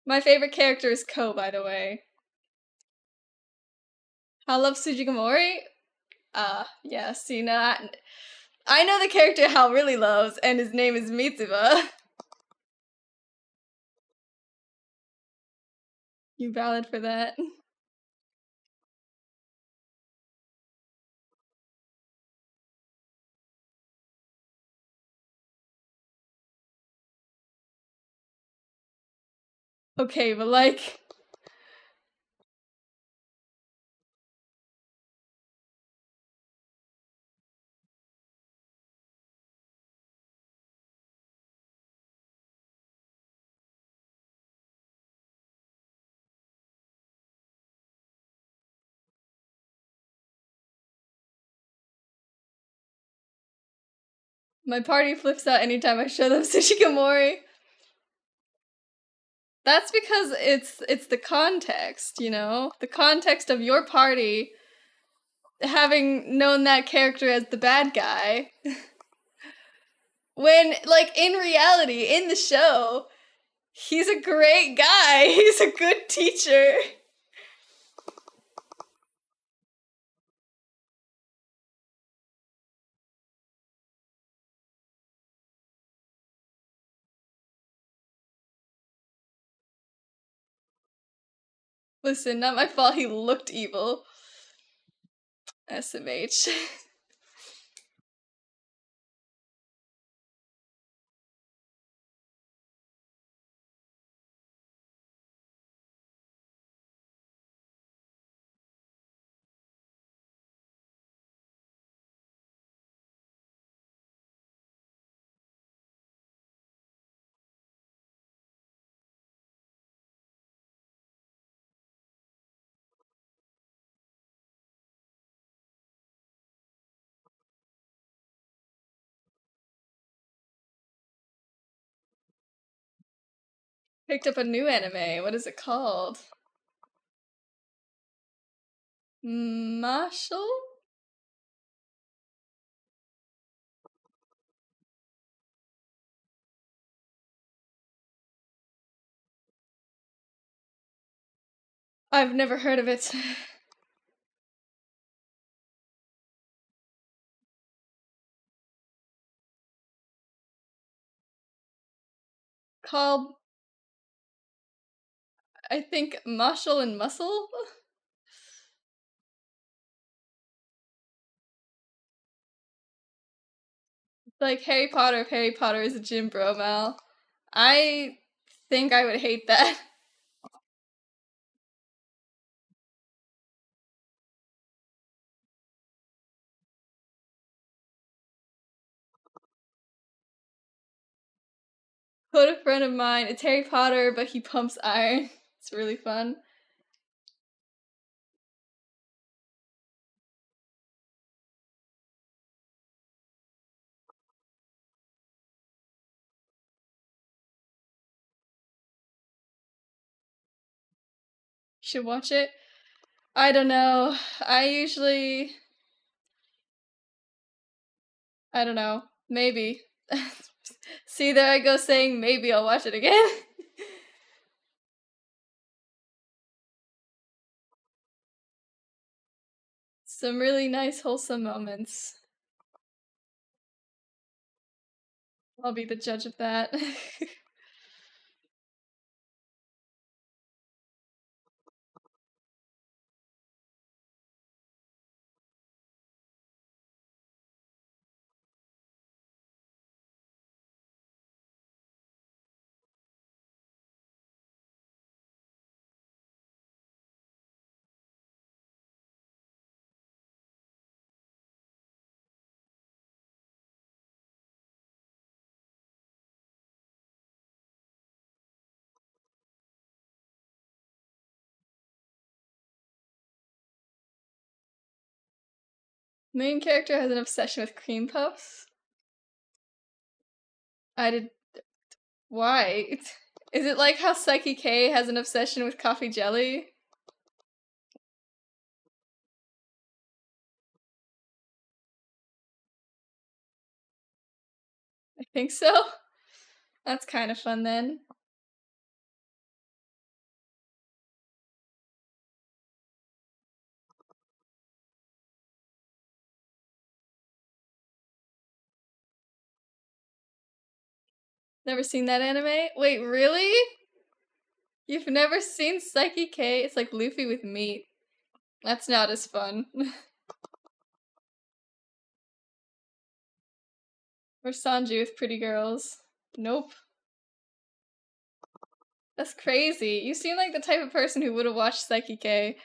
My favorite character is Ko, by the way. Hal loves Tsujigamori? Yeah, see, no, I know the character Hal really loves, and his name is Mitsuba. You valid for that. Okay, but like, my party flips out anytime I show them Tsujigamori. That's because it's the context, you know? The context of your party having known that character as the bad guy. When, like, in reality, in the show, he's a great guy. He's a good teacher. Listen, not my fault he looked evil. SMH. Picked up a new anime. What is it called? Marshall? I've never heard of it. Called, I think, Marshall and Muscle? Like Harry Potter if Harry Potter is a gym bro, Mal. I think I would hate that. Quote a friend of mine, it's Harry Potter, but he pumps iron. It's really fun. You should watch it. I don't know. I don't know. Maybe. See, there I go saying maybe I'll watch it again. Some really nice, wholesome moments. I'll be the judge of that. Main character has an obsession with cream puffs. I did. Why? Is it like how Psyche K has an obsession with coffee jelly? I think so. That's kind of fun then. Never seen that anime? Wait, really? You've never seen Psyche K? It's like Luffy with meat. That's not as fun. Or Sanji with pretty girls. Nope. That's crazy. You seem like the type of person who would have watched Psyche K.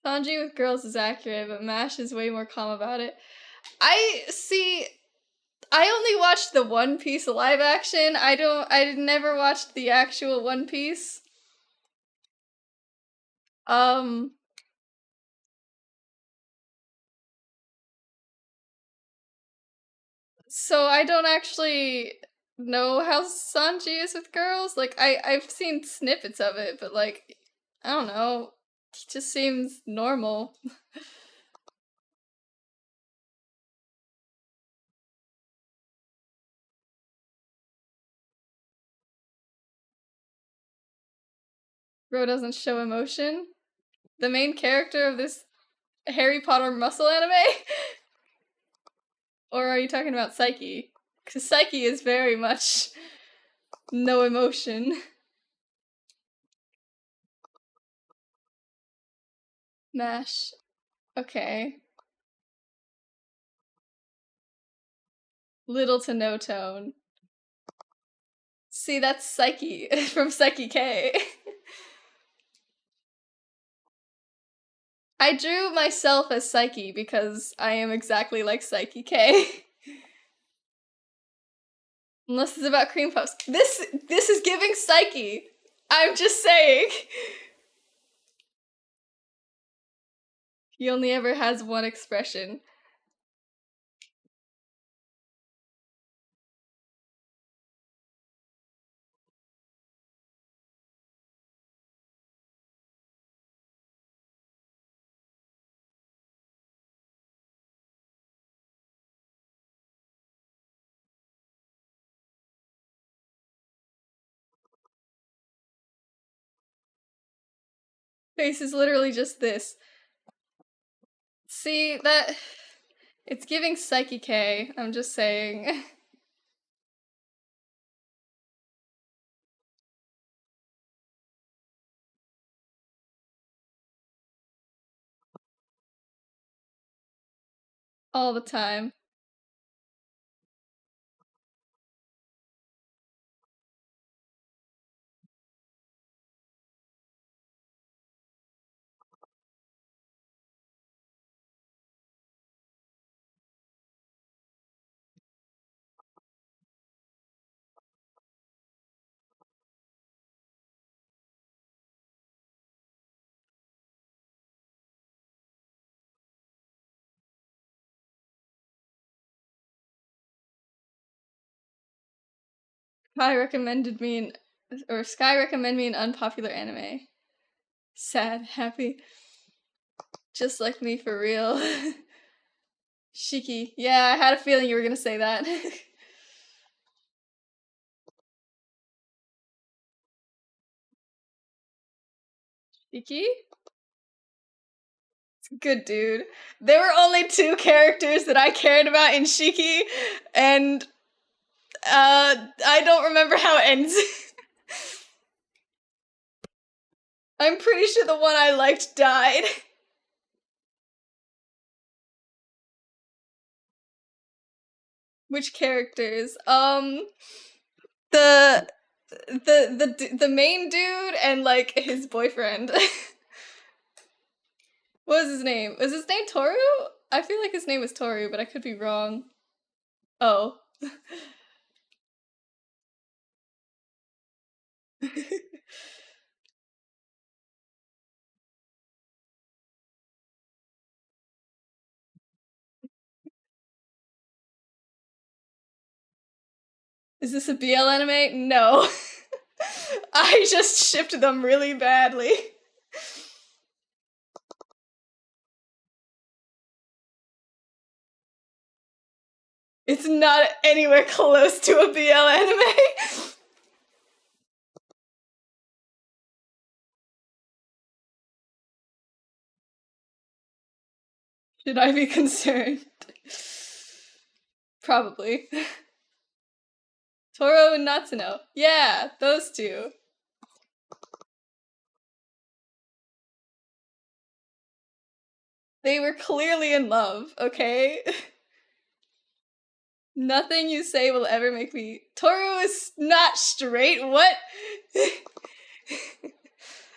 Sanji with girls is accurate, but MASH is way more calm about it. I see. I only watched the One Piece live action. I never watched the actual One Piece. So I don't actually know how Sanji is with girls. Like I've seen snippets of it, but like I don't know. He just seems normal. Bro doesn't show emotion. The main character of this Harry Potter muscle anime? Or are you talking about Psyche? Because Psyche is very much no emotion. Mash. Okay. Little to no tone. See, that's Psyche from Psyche K. I drew myself as Psyche because I am exactly like Psyche K. Unless it's about cream puffs. This is giving Psyche. I'm just saying. He only ever has one expression. Face is literally just this. See, that... It's giving Psyche K, I'm just saying. All the time. Sky recommended me an unpopular anime. Sad, happy. Just like me for real. Shiki. Yeah, I had a feeling you were gonna say that. Shiki? Good dude. There were only 2 characters that I cared about in Shiki, and I don't remember how it ends. I'm pretty sure the one I liked died. Which characters? The main dude and like his boyfriend. What was his name? Was his name Toru? I feel like his name was Toru, but I could be wrong. Oh. Is this a BL anime? No. I just shipped them really badly. It's not anywhere close to a BL anime. Should I be concerned? Probably. Toro and Natsuno. Yeah, those 2. They were clearly in love, okay? Nothing you say will ever make me... Toru is not straight, what?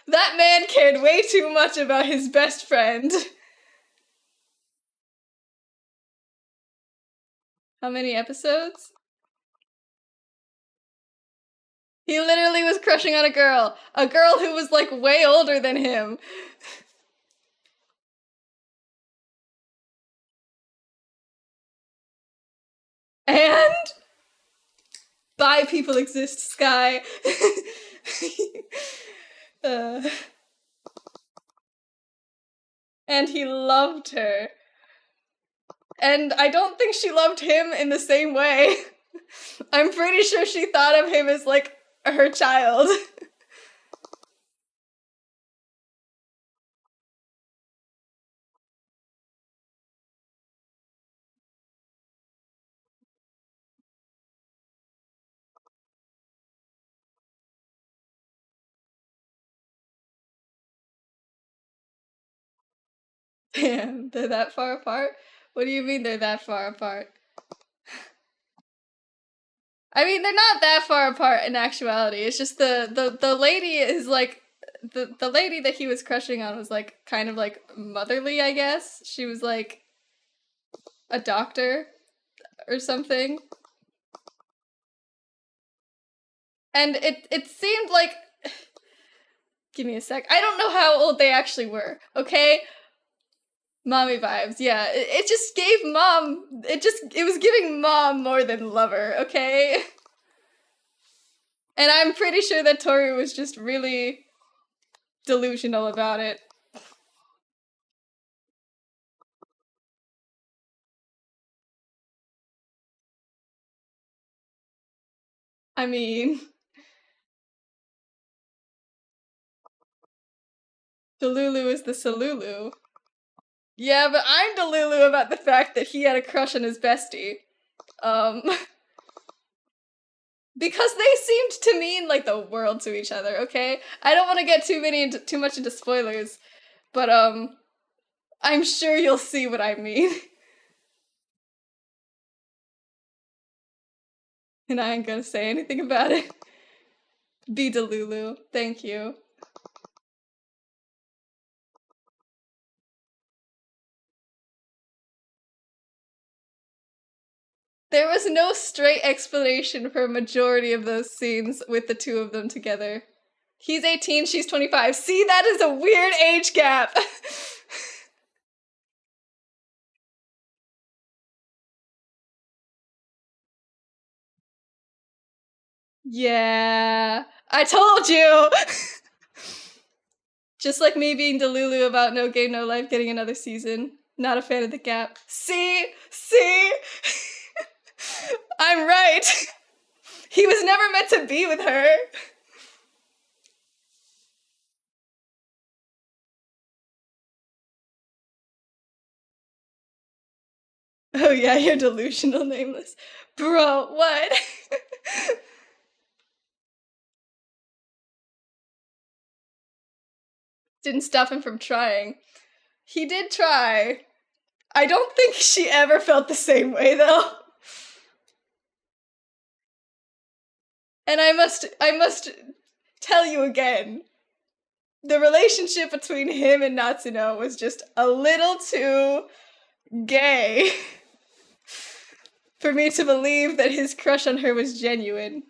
That man cared way too much about his best friend. How many episodes? He literally was crushing on a girl who was like way older than him. And bi people exist, Sky. And he loved her. And I don't think she loved him in the same way. I'm pretty sure she thought of him as like her child. Damn, they're that far apart? What do you mean they're that far apart? I mean, they're not that far apart in actuality. It's just the lady is like the lady that he was crushing on was like kind of like motherly, I guess. She was like a doctor or something. And it seemed like give me a sec. I don't know how old they actually were, okay? Mommy vibes, yeah. It just gave mom it was giving mom more than lover, okay? And I'm pretty sure that Tori was just really delusional about it. I mean, Delulu is the Salulu. Yeah, but I'm Delulu about the fact that he had a crush on his bestie. Because they seemed to mean like the world to each other, okay? I don't want to get too much into spoilers, but I'm sure you'll see what I mean. And I ain't gonna say anything about it. Be Delulu. Thank you. There was no straight explanation for a majority of those scenes with the two of them together. He's 18, she's 25. See, that is a weird age gap. Yeah, I told you. Just like me being Delulu about No Game No Life getting another season. Not a fan of the gap. See? I'm right. He was never meant to be with her. Oh yeah, you're delusional, nameless. Bro, what? Didn't stop him from trying. He did try. I don't think she ever felt the same way though. And I must tell you again, the relationship between him and Natsuno was just a little too gay for me to believe that his crush on her was genuine.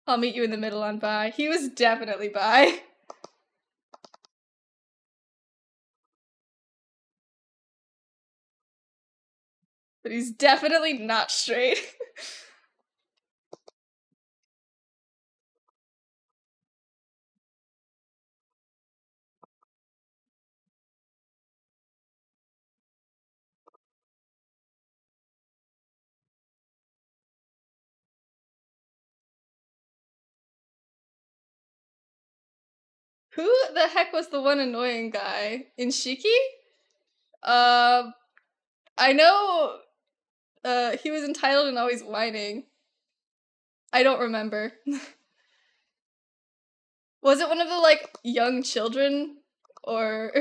I'll meet you in the middle on bi. He was definitely bi. But he's definitely not straight. Who the heck was the one annoying guy? In Shiki? Uh, I know he was entitled and always whining. I don't remember. Was it one of the, like, young children? Or...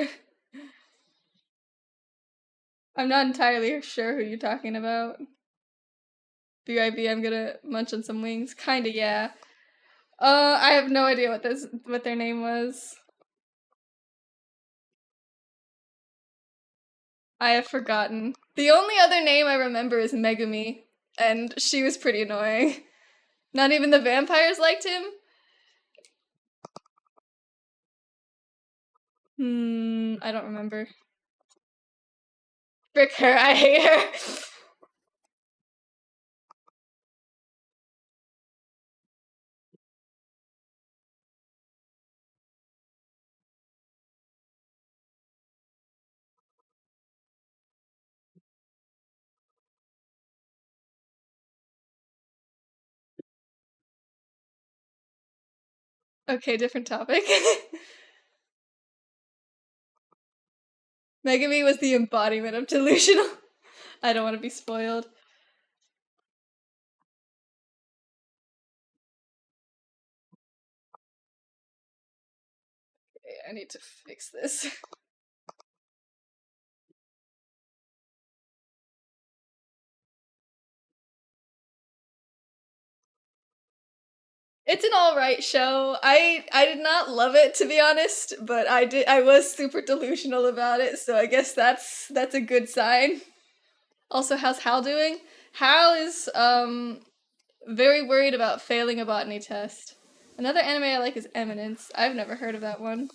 I'm not entirely sure who you're talking about. BIB, I'm gonna munch on some wings. Kinda, yeah. I have no idea what their name was. I have forgotten. The only other name I remember is Megumi, and she was pretty annoying. Not even the vampires liked him? I don't remember. Frick her, I hate her. Okay, different topic. Megami was the embodiment of delusional. I don't want to be spoiled. Okay, I need to fix this. It's an alright show. I did not love it, to be honest, but I was super delusional about it, so I guess that's a good sign. Also, how's Hal doing? Hal is very worried about failing a botany test. Another anime I like is Eminence. I've never heard of that one.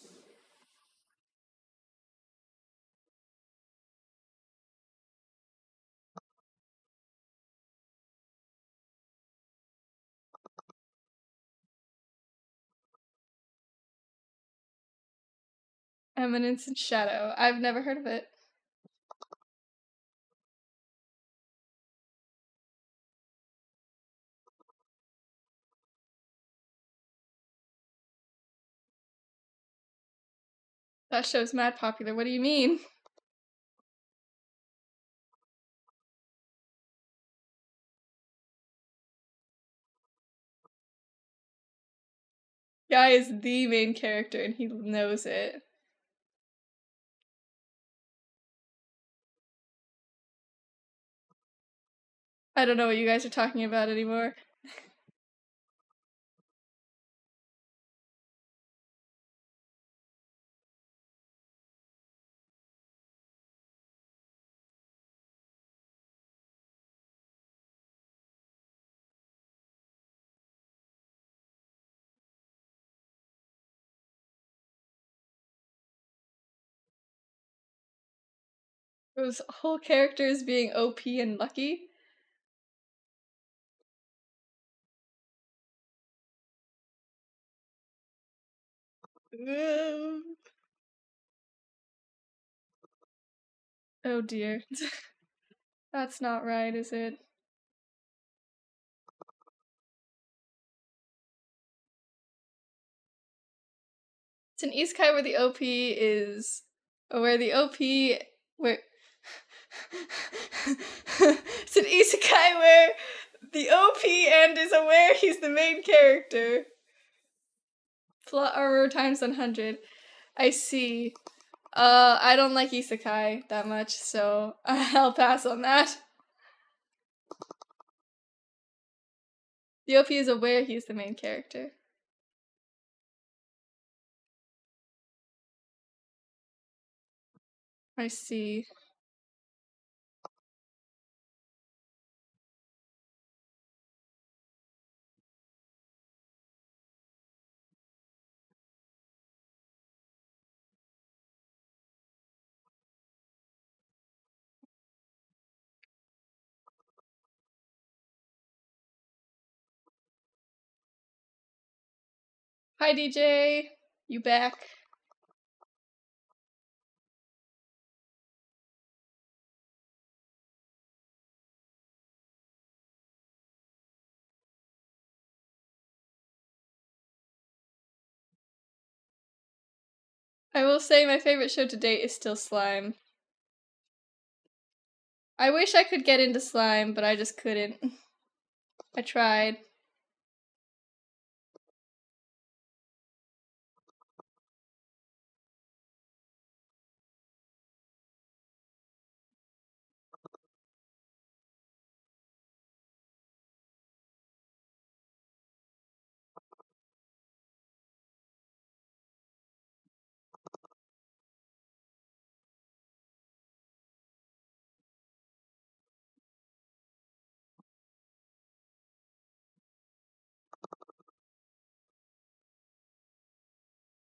Eminence and Shadow. I've never heard of it. That show's mad popular. What do you mean? Guy is the main character and he knows it. I don't know what you guys are talking about anymore. Those whole characters being OP and lucky. Ugh. Oh dear. That's not right, is it? It's an isekai where the OP is. Where the OP. Where. It's an isekai where the OP end is aware he's the main character. Plot armor times 100. I see. I don't like isekai that much, so I'll pass on that. The OP is aware he's the main character. I see. Hi DJ, you back? I will say my favorite show to date is still Slime. I wish I could get into Slime, but I just couldn't. I tried.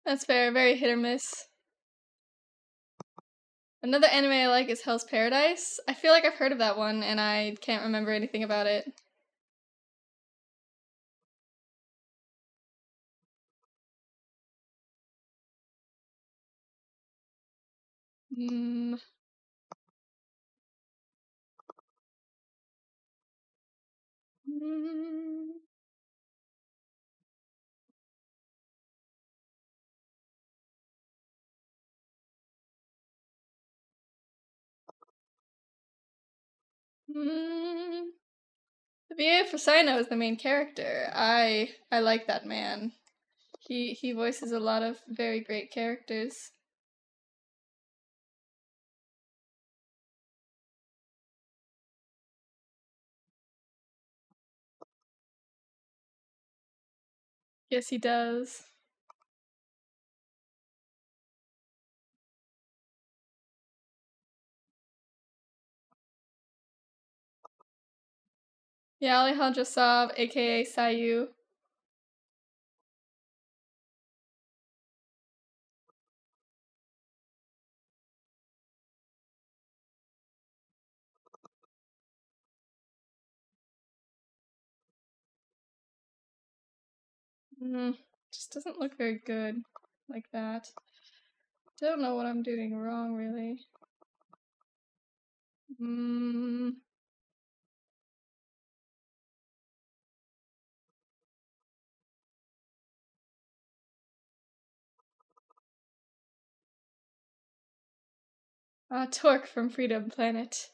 That's fair, very hit or miss. Another anime I like is Hell's Paradise. I feel like I've heard of that one and I can't remember anything about it. Mm. Mm. Mm. The VA for Sino is the main character. I like that man. He voices a lot of very great characters. Yes, he does. Yeah, Alejandro Saab, aka Sayu. Just doesn't look very good like that. Don't know what I'm doing wrong, really. Mm. Torque from Freedom Planet.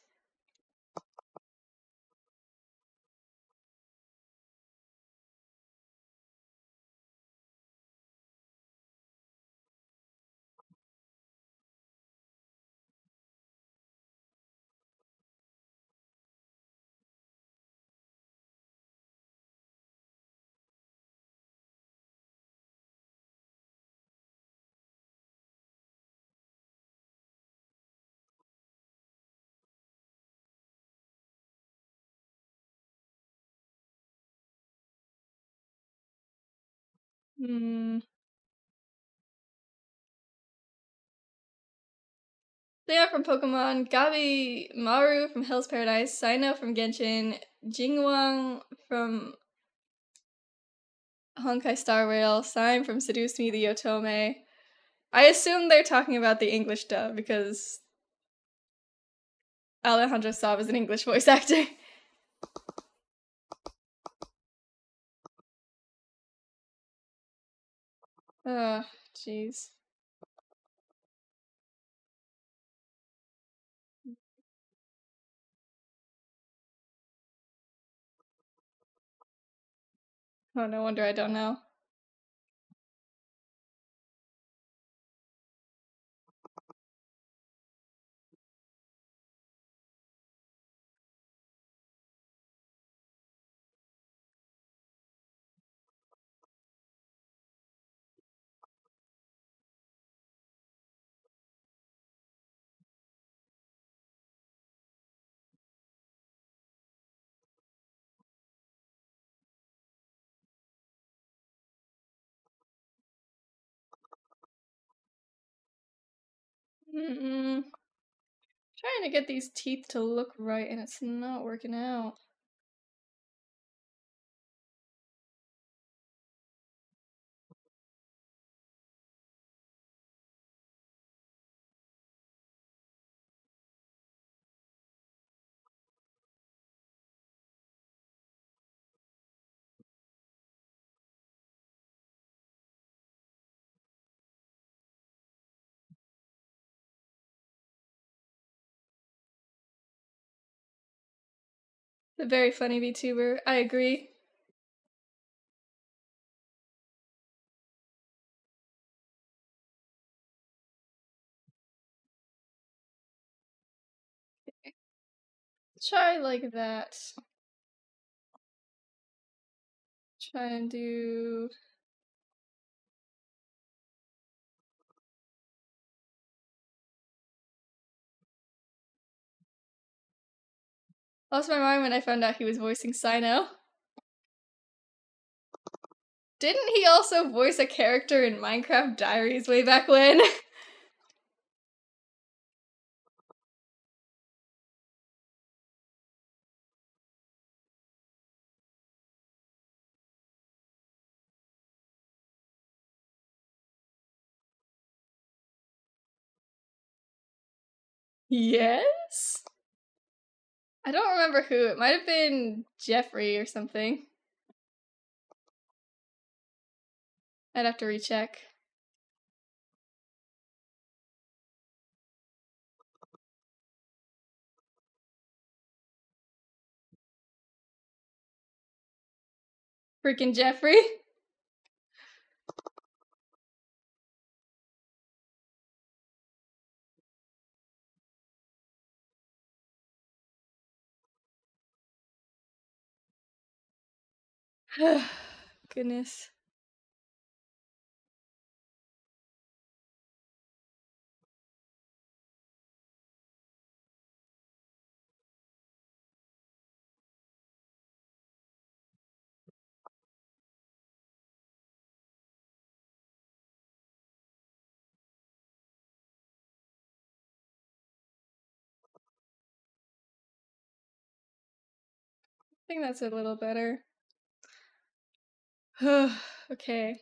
Hmm. Leon from Pokemon, Gabi Maru from Hell's Paradise, Sino from Genshin, Jingwang from Honkai Star Rail, Sime from Seduce Me the Otome. I assume they're talking about the English dub because Alejandro Saab is an English voice actor. Oh, jeez. Oh, no wonder I don't know. Mm-mm. Trying to get these teeth to look right and it's not working out. A very funny VTuber. I agree. Try like that. Try and do. Lost my mind when I found out he was voicing Sino. Didn't he also voice a character in Minecraft Diaries way back when? Yes? I don't remember who. It might have been Jeffrey or something. I'd have to recheck. Freaking Jeffrey. Goodness. I think that's a little better. Okay.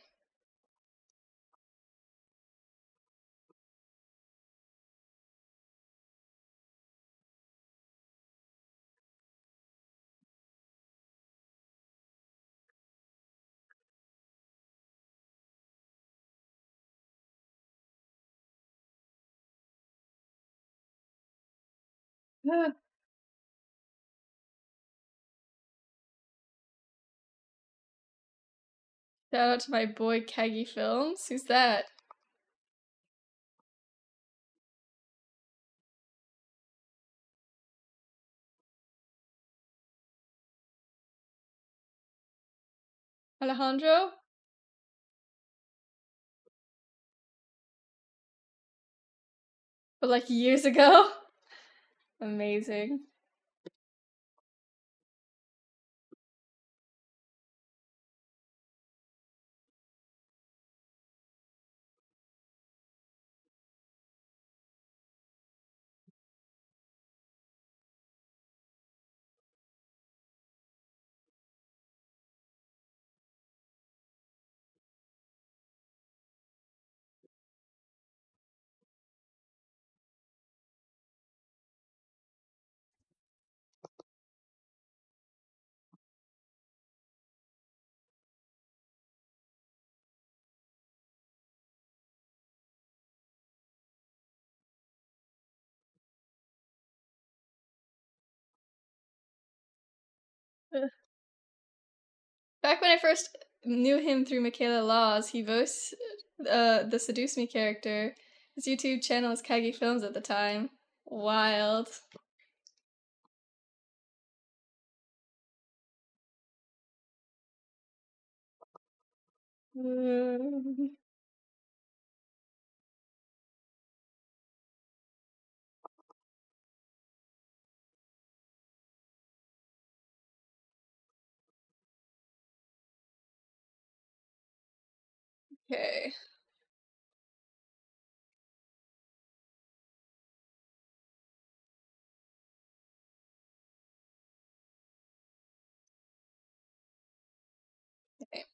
Shout out to my boy Kagi Films. Who's that? Alejandro? But like years ago? Amazing. Back when I first knew him through Michaela Laws, he voiced the Seduce Me character. His YouTube channel was Kagi Films at the time. Wild. Okay. Okay.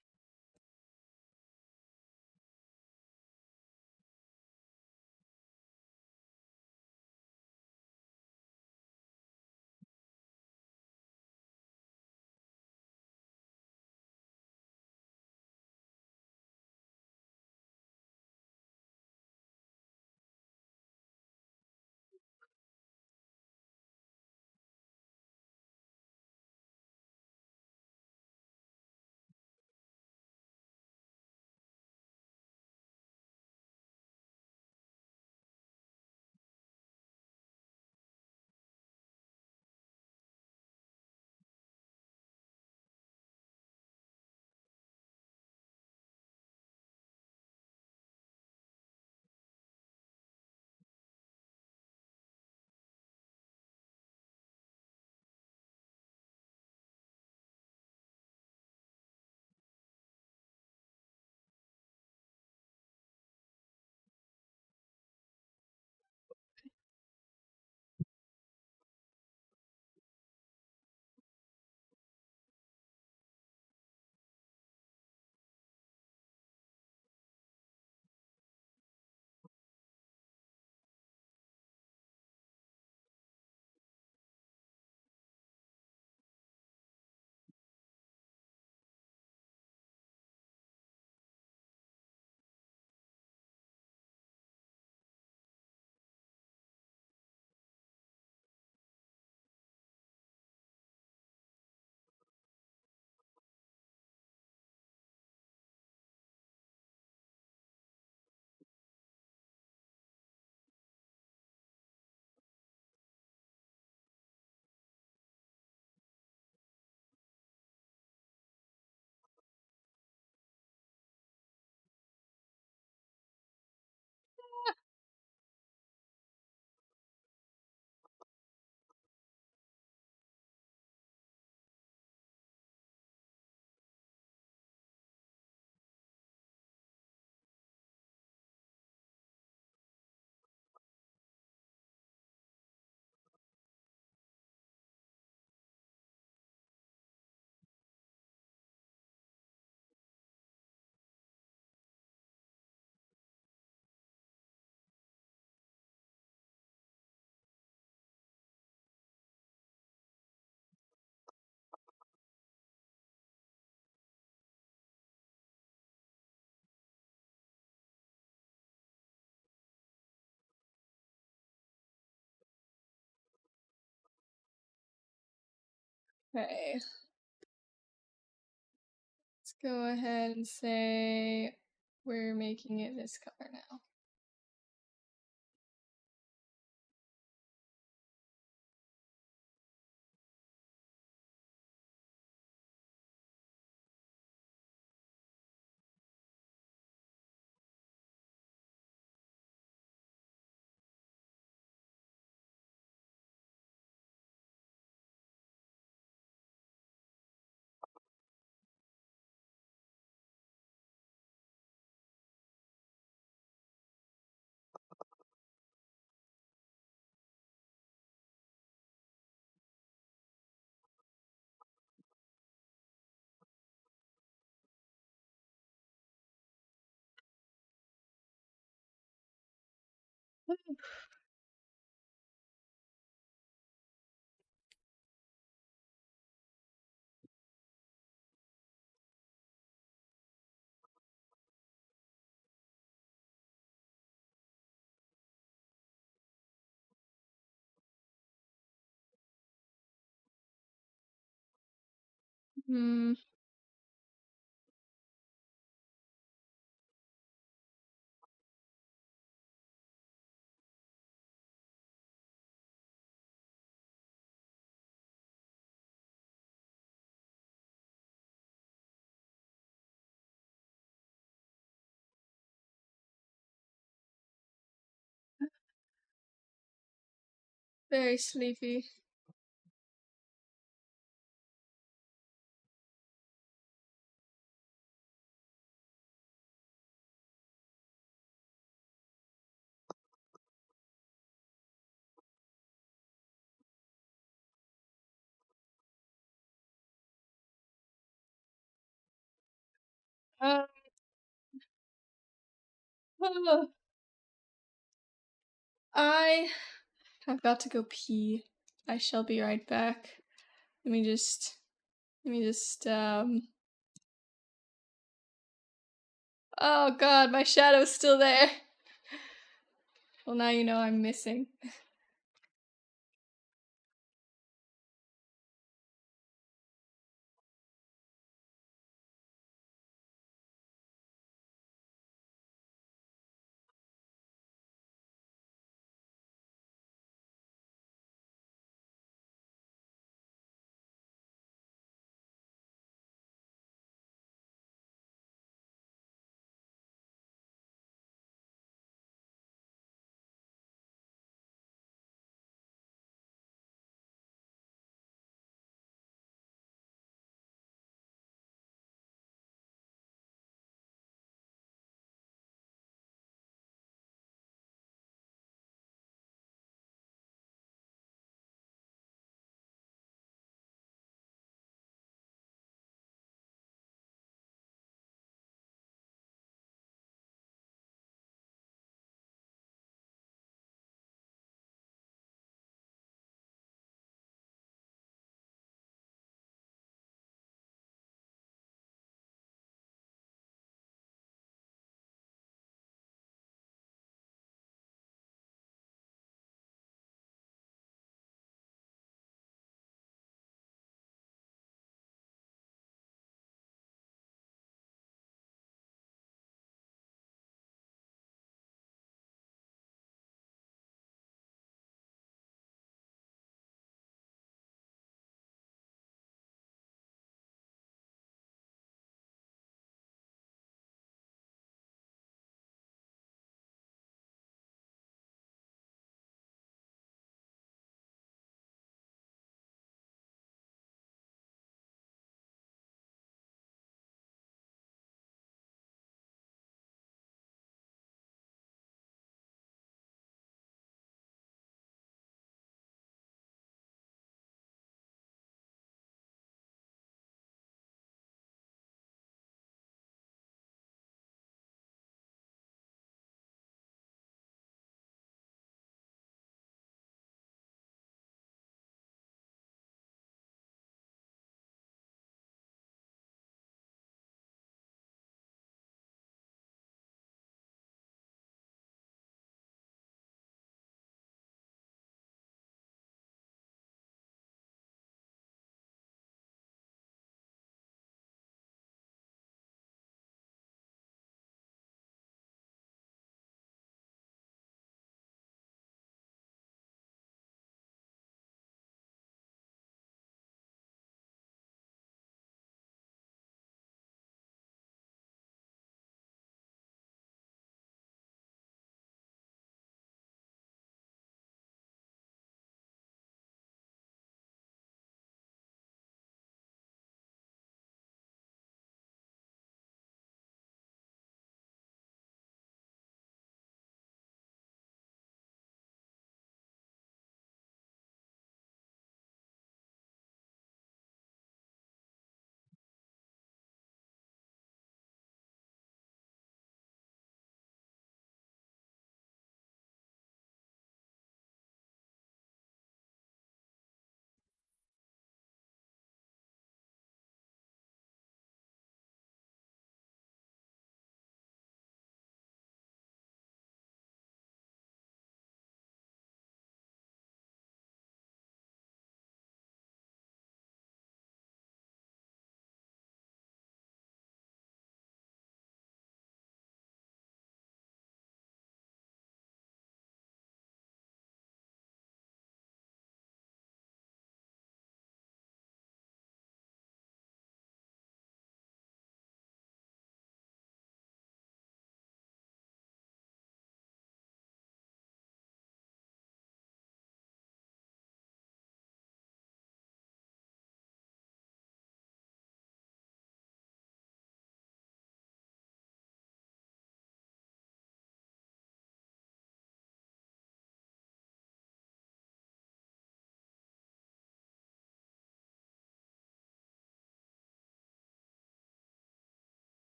Okay. Let's go ahead and say we're making it this color now. Hmm. Very sleepy. Uh, I have got to go pee. I shall be right back. Let me just oh god, my shadow's still there. Well, now you know I'm missing.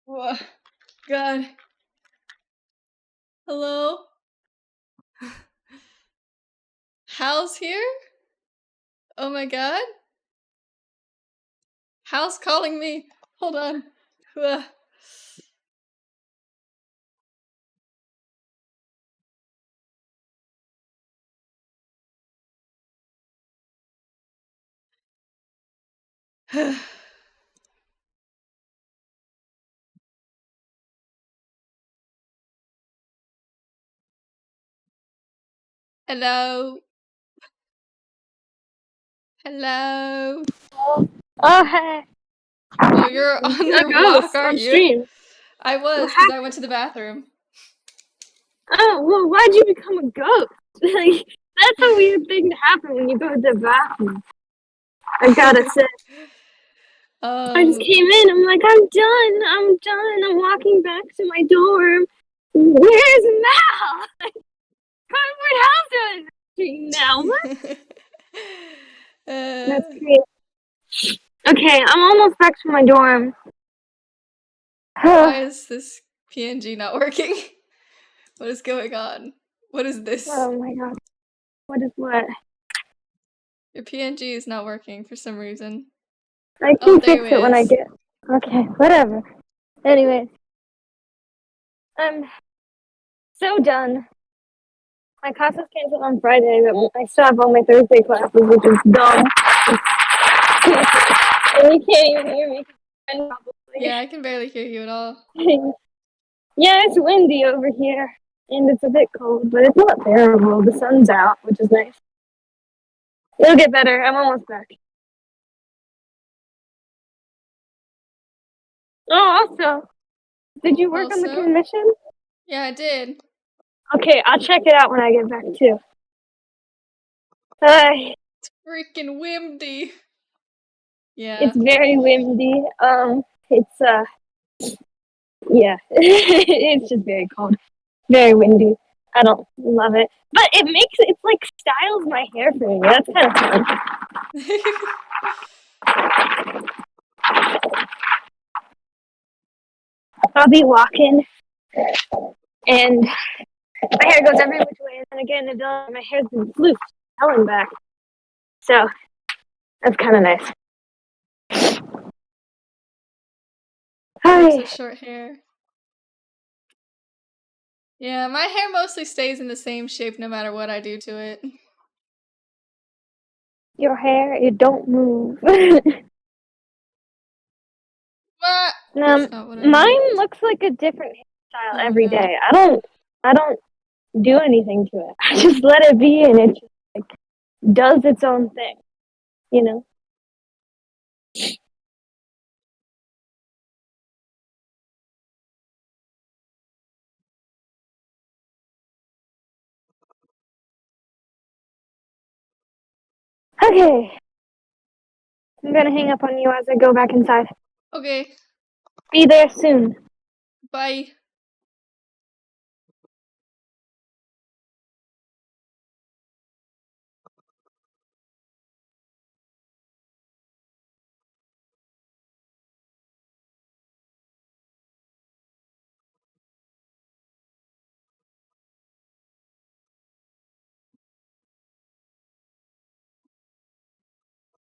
Whoa. God. Hello? Hal's here? Oh my god. Hal's calling me. Hold on. Ugh. Hello? Hello? Oh, hey. Oh, you're on A your walk, ghost aren't on you? stream. I What was, because I happened? went to the bathroom. Oh, well, why'd you become a ghost? Like, that's a weird thing to happen when you go to the bathroom. I gotta say. I just um, came in, I'm like, I'm done, I'm walking back to my dorm. Where's Mal? Cardboard House on stream now. What? That's great. Okay, I'm almost back to my dorm. why Oh is this PNG not working? What is going on? What is this? my god. What is what? Your PNG is not working for some reason. I Oh, can there fix it it when I is. get. Okay, whatever. Anyway, I'm so done. My class was canceled on Friday, but I still have all my Thursday classes, which is dumb. And you can't even hear me. Yeah, Probably. I can barely hear you at all. Yeah, it's windy over here, and it's a bit cold, but it's not terrible. The sun's out, which is nice. It'll get better. I'm almost back. Oh, also, did you work on the Also, commission? yeah, I did. Okay, I'll check it out when I get back too. Uh, Freaking windy. Yeah. it's very windy. It's yeah, it's just very cold, very windy. I don't love it, but it's like styles my hair for me. That's kind of fun. I'll be walking, and my hair goes every which way, and then again, my hair's been floofed, hell back. So that's kind of nice. You have Hi, such short hair. Yeah, my hair mostly stays in the same shape no matter what I do to it. your hair, it don't move. What? That's not what I meant. Mine looks like a different hairstyle Oh every no. day. I don't do anything to it. I just let it be, and it just like does its own thing. You know. Okay, I'm gonna hang up on you as I go back inside. Okay, Be there soon. bye.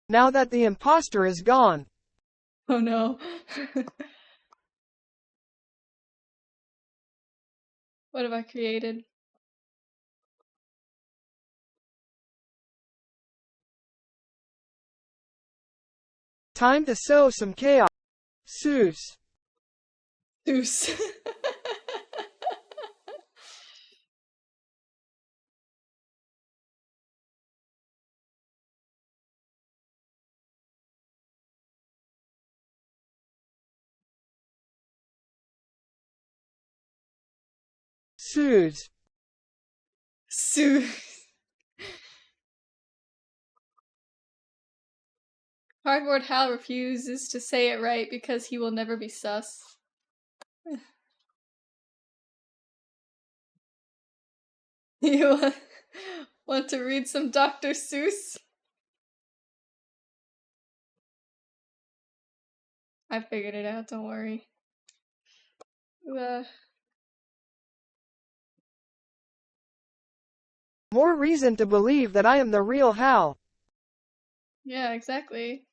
Now that the imposter is gone, Oh no. What have I created? time to sow some chaos. Seuss. Goose. Seuss. Sue. Cardboard Hal refuses to say it right because he will never be sus. You want to read some Dr. Seuss? I figured it out, don't worry. Ugh. More reason to believe that I am the real Hal. Yeah, exactly.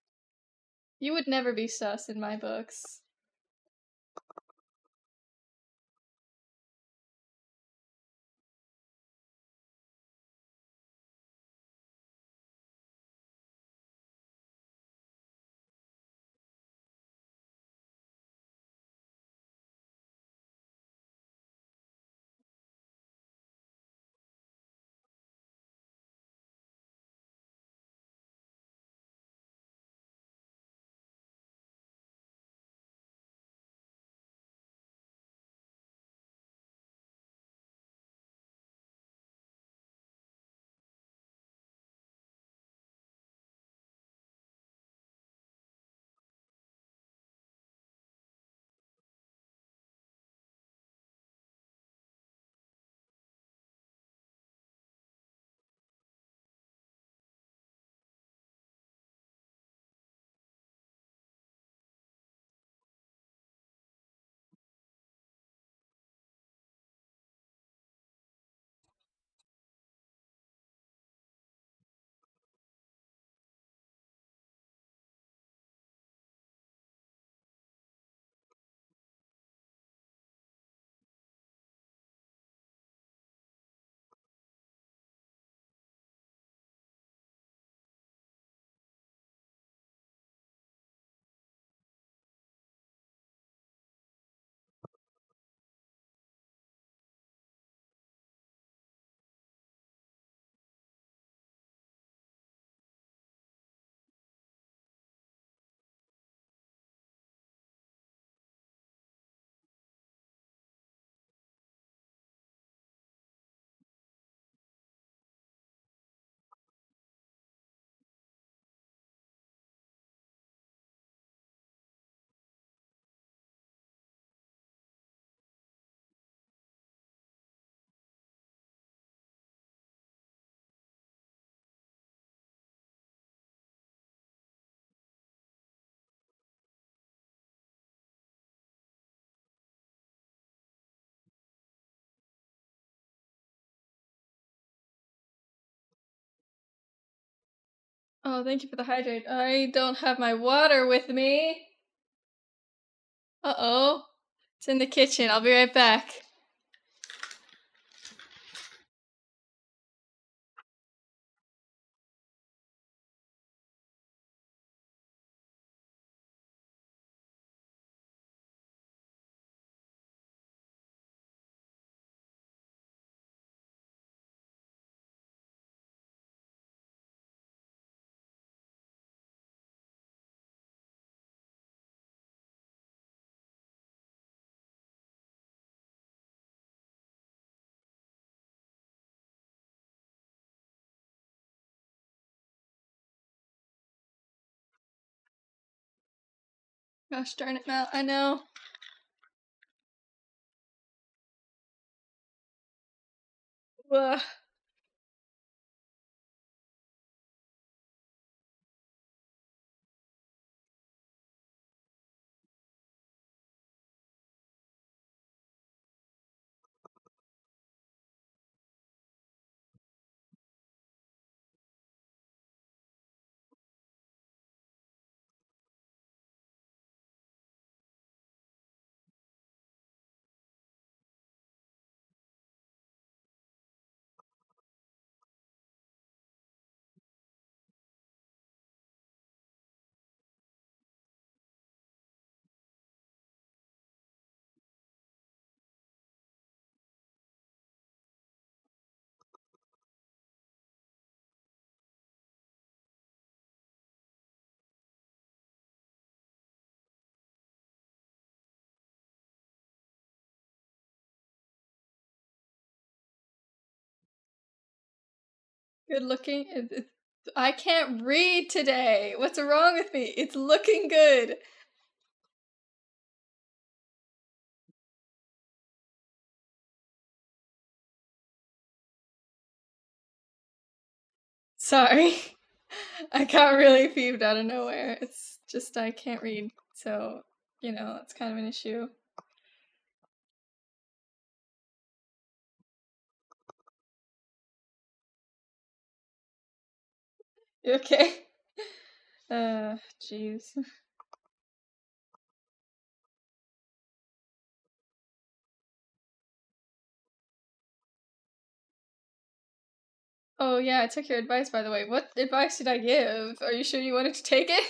You would never be sus in my books. Oh, thank you for the hydrate. I don't have my water with me. Uh-oh. It's in the kitchen. I'll be right back. Gosh darn it, Mal. I know. Ugh. Good looking. I can't read today. What's wrong with me? It's looking good. Sorry. I got really peeved out of nowhere. It's just I can't read. So, it's kind of an issue. You okay? Jeez. Oh yeah, I took your advice, by the way. What advice did I give? Are you sure you wanted to take it?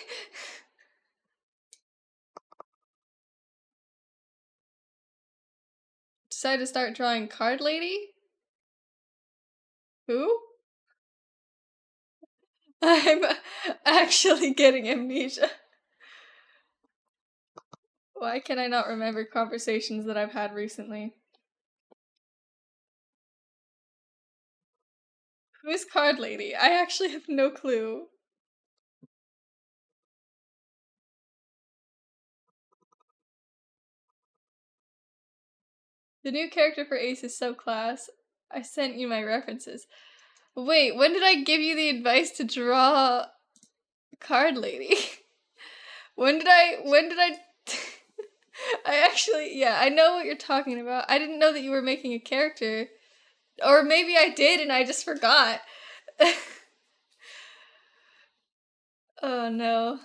Decided to start drawing Card Lady? Who? I'm actually getting amnesia. Why can I not remember conversations that I've had recently? Who's Card Lady? I actually have no clue. The new character for Ace is so class. I sent you my references. Wait, when did I give you the advice to draw Card Lady? when did I I actually, yeah, I know what you're talking about. I didn't know that you were making a character. Or maybe I did and I just forgot. Oh no.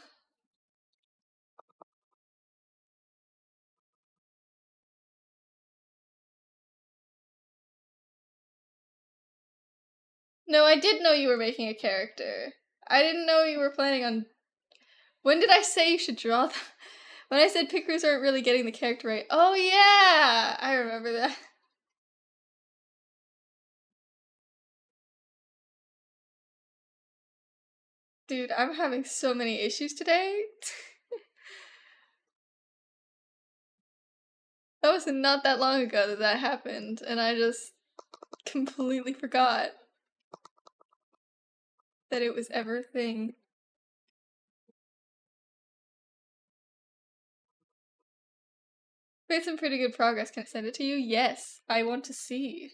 No, I did know you were making a character. I didn't know you were planning on... When did I say you should draw that? When I said pickers aren't really getting the character right. Oh yeah! I remember that. Dude, I'm having so many issues today. That was not that long ago that that happened, and I just completely forgot that it was ever a thing. Made some pretty good progress. Can I send it to you? Yes, I want to see.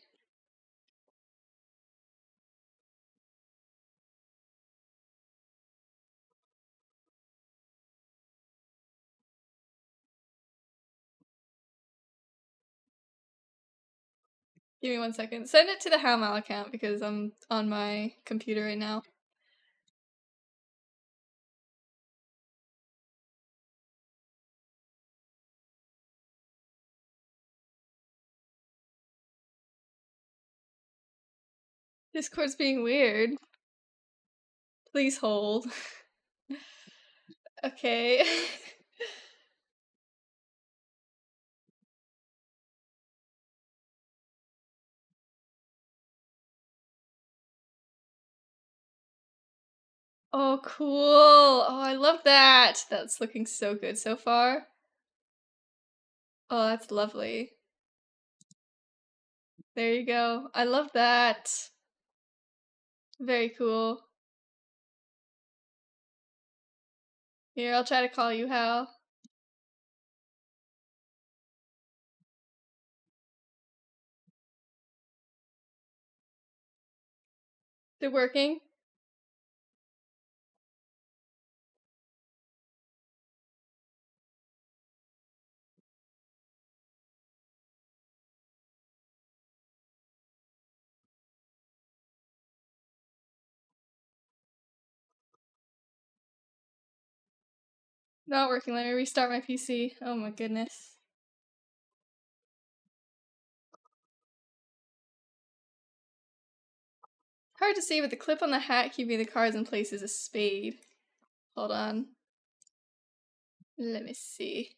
Give me 1 second. Send it to the Howmal account because I'm on my computer right now. Discord's being weird. Please hold. Okay. Oh, cool. Oh, I love that. That's looking so good so far. Oh, that's lovely. There you go. I love that. Very cool. Here, I'll try to call you Hal. Is it working? Not working. Let me restart my PC. Oh my goodness. Hard to see, but the clip on the hat keeping the cards in place is a spade. Hold on. Let me see.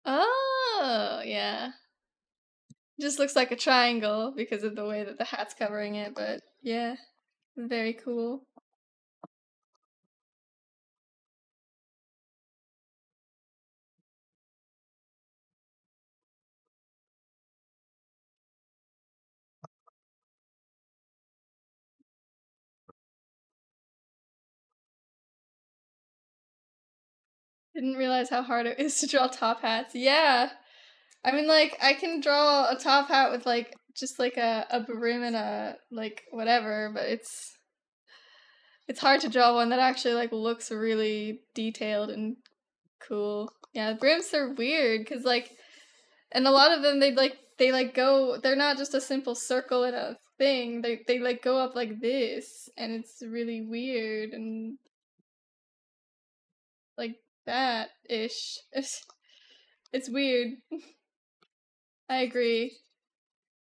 Oh, yeah. Just looks like a triangle because of the way that the hat's covering it, but yeah. Very cool. Didn't realize how hard it is to draw top hats. Yeah. I mean, like, I can draw a top hat with, like, just, like, a brim and a, like, whatever, but it's hard to draw one that actually, like, looks really detailed and cool. Yeah, brims are weird, because, like, and a lot of them, they go, they're not just a simple circle and a thing. They like go up like this, and it's really weird and like that ish. It's weird. I agree.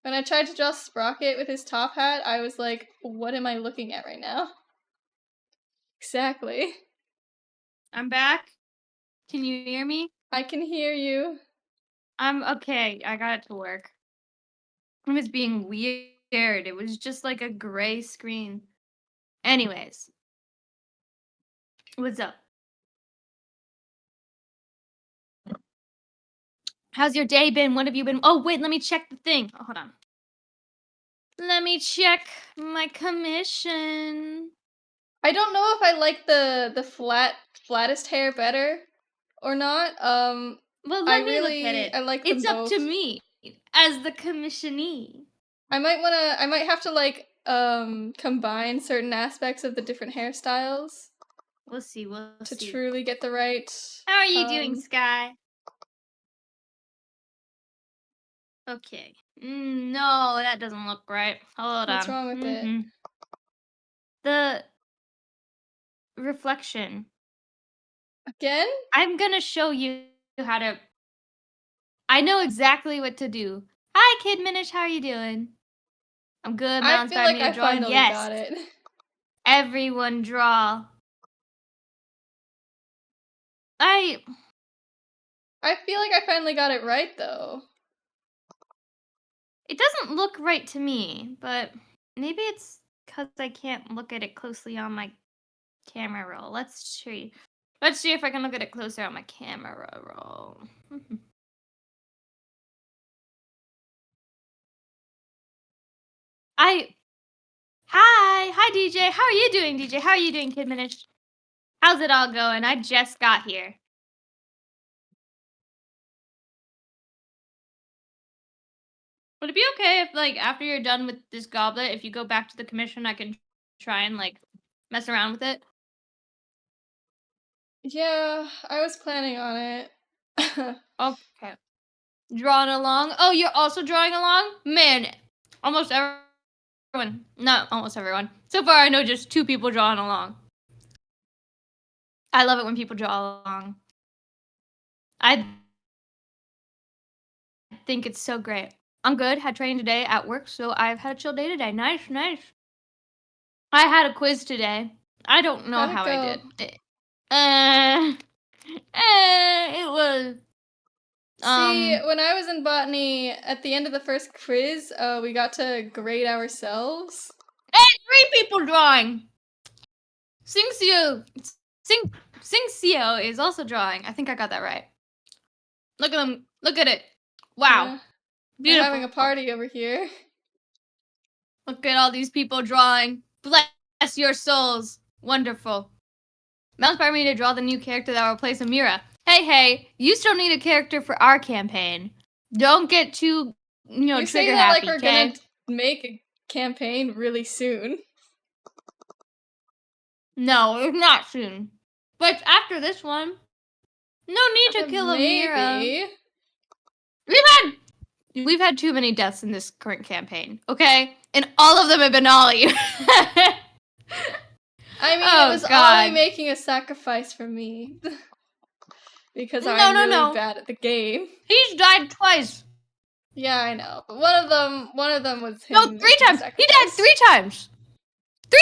When I tried to draw Sprocket with his top hat, I was like, what am I looking at right now? Exactly. I'm back. Can you hear me? I can hear you. I'm okay. I got it to work. It was being weird. It was just like a gray screen. Anyways, what's up? How's your day been? What have you been? Oh, wait, let me check the thing. Oh, hold on. Let me check my commission. I don't know if I like the flattest hair better or not. Well, I let me look at it. I like them It's up both. to me as the commissionee. I might have to like combine certain aspects of the different hairstyles We'll see. We'll to see. truly get the right How are you doing, Sky? Okay. No, that doesn't look right. Hold what's on. wrong with it? The reflection. Again? I'm gonna show you how to. I know exactly what to do. Hi, Kid Minish. How are you doing? I'm good. Mel I feel inspired like me to I draw. And finally yes, got it. everyone draw. I feel like I finally got it right though. It doesn't look right to me, but maybe it's because I can't look at it closely on my camera roll. Let's see. Let's see if I can look at it closer on my camera roll. Hi DJ. How are you doing, DJ? How are you doing, Kid Minish? How's it all going? I just got here. Would it be okay if, like, after you're done with this goblet, if you go back to the commission, I can try and, like, mess around with it? Yeah, I was planning on it. Okay. Drawing along. Oh, you're also drawing along? Man, almost everyone. Not almost everyone. So far, I know just 2 people drawing along. I love it when people draw along. I think it's so great. I'm good. Had training today at work, so I've had a chill day today. Nice, nice. I had a quiz today. I don't know How'd it how I go? did. It was See, when I was in botany, at the end of the first quiz, we got to grade ourselves. Hey, 3 people drawing. Singxio is also drawing. I think I got that right. Look at them. Look at it. Wow. Yeah. We're Beautiful. having a party over here. Look at all these people drawing. Bless your souls. Wonderful. Mel inspired me to draw the new character that will replace Amira. Hey, you still need a character for our campaign. Don't get too, You say trigger that like happy, we're okay? gonna make a campaign really soon. No, it's not soon. But after this one, no need to kill Amira. Maybe. We've had too many deaths in this current campaign, okay? And all of them have been Ollie. I mean, Oh, it was God. Ollie making a sacrifice for me. Because No, I'm no, really no. bad at the game. He's died twice. Yeah, I know. But one of them was him. No, 3 making times. He died sacrifice. 3 times. 3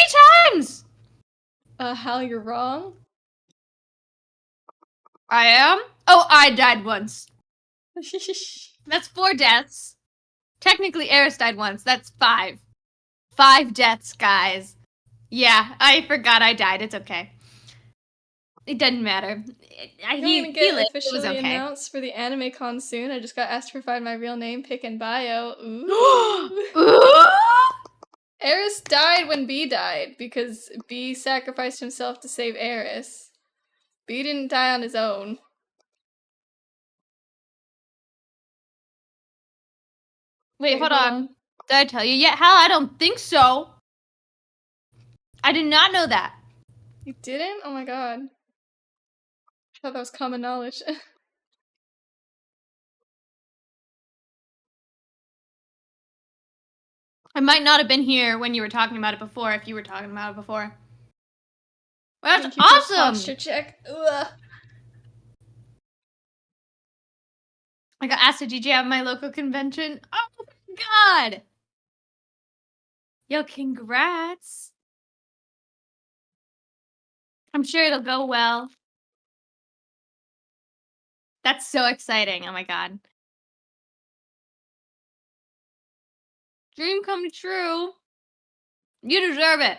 times. Hal, you're wrong. I am? Oh, I died once. That's 4 deaths. Technically, Eris died once. That's 5. 5 deaths, guys. Yeah, I forgot I died. It's okay. It doesn't matter. I'm He gonna get lived. It was officially okay. announced for the anime con soon. I just got asked to provide my real name, pic, and bio. Ooh. Eris died when B died because B sacrificed himself to save Eris. B didn't die on his own. Wait, hold on. Did I tell you yet? Hal, I don't think so. I did not know that. You didn't? Oh my god. I thought that was common knowledge. I might not have been here when you were talking about it before, if you were talking about it before. Well, that's Thank you for awesome! posture check. Ugh. I got asked to DJ at my local convention. Oh my god! Yo, congrats! I'm sure it'll go well. That's so exciting. Oh my god. Dream come true. You deserve it.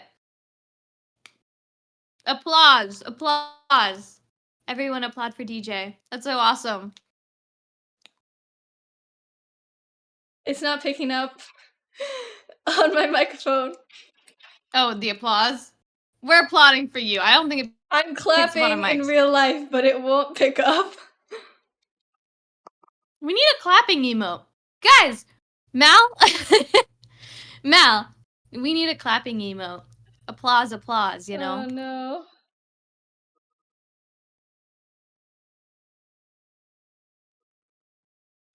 Applause. Applause. Everyone applaud for DJ. That's so awesome. It's not picking up on my microphone. Oh, the applause? We're applauding for you. I don't think it I'm picks up on clapping a in mic. real life, but it won't pick up. We need a clapping emote. Guys! Mal? Mal, we need a clapping emote. Applause, applause, you know? Oh no.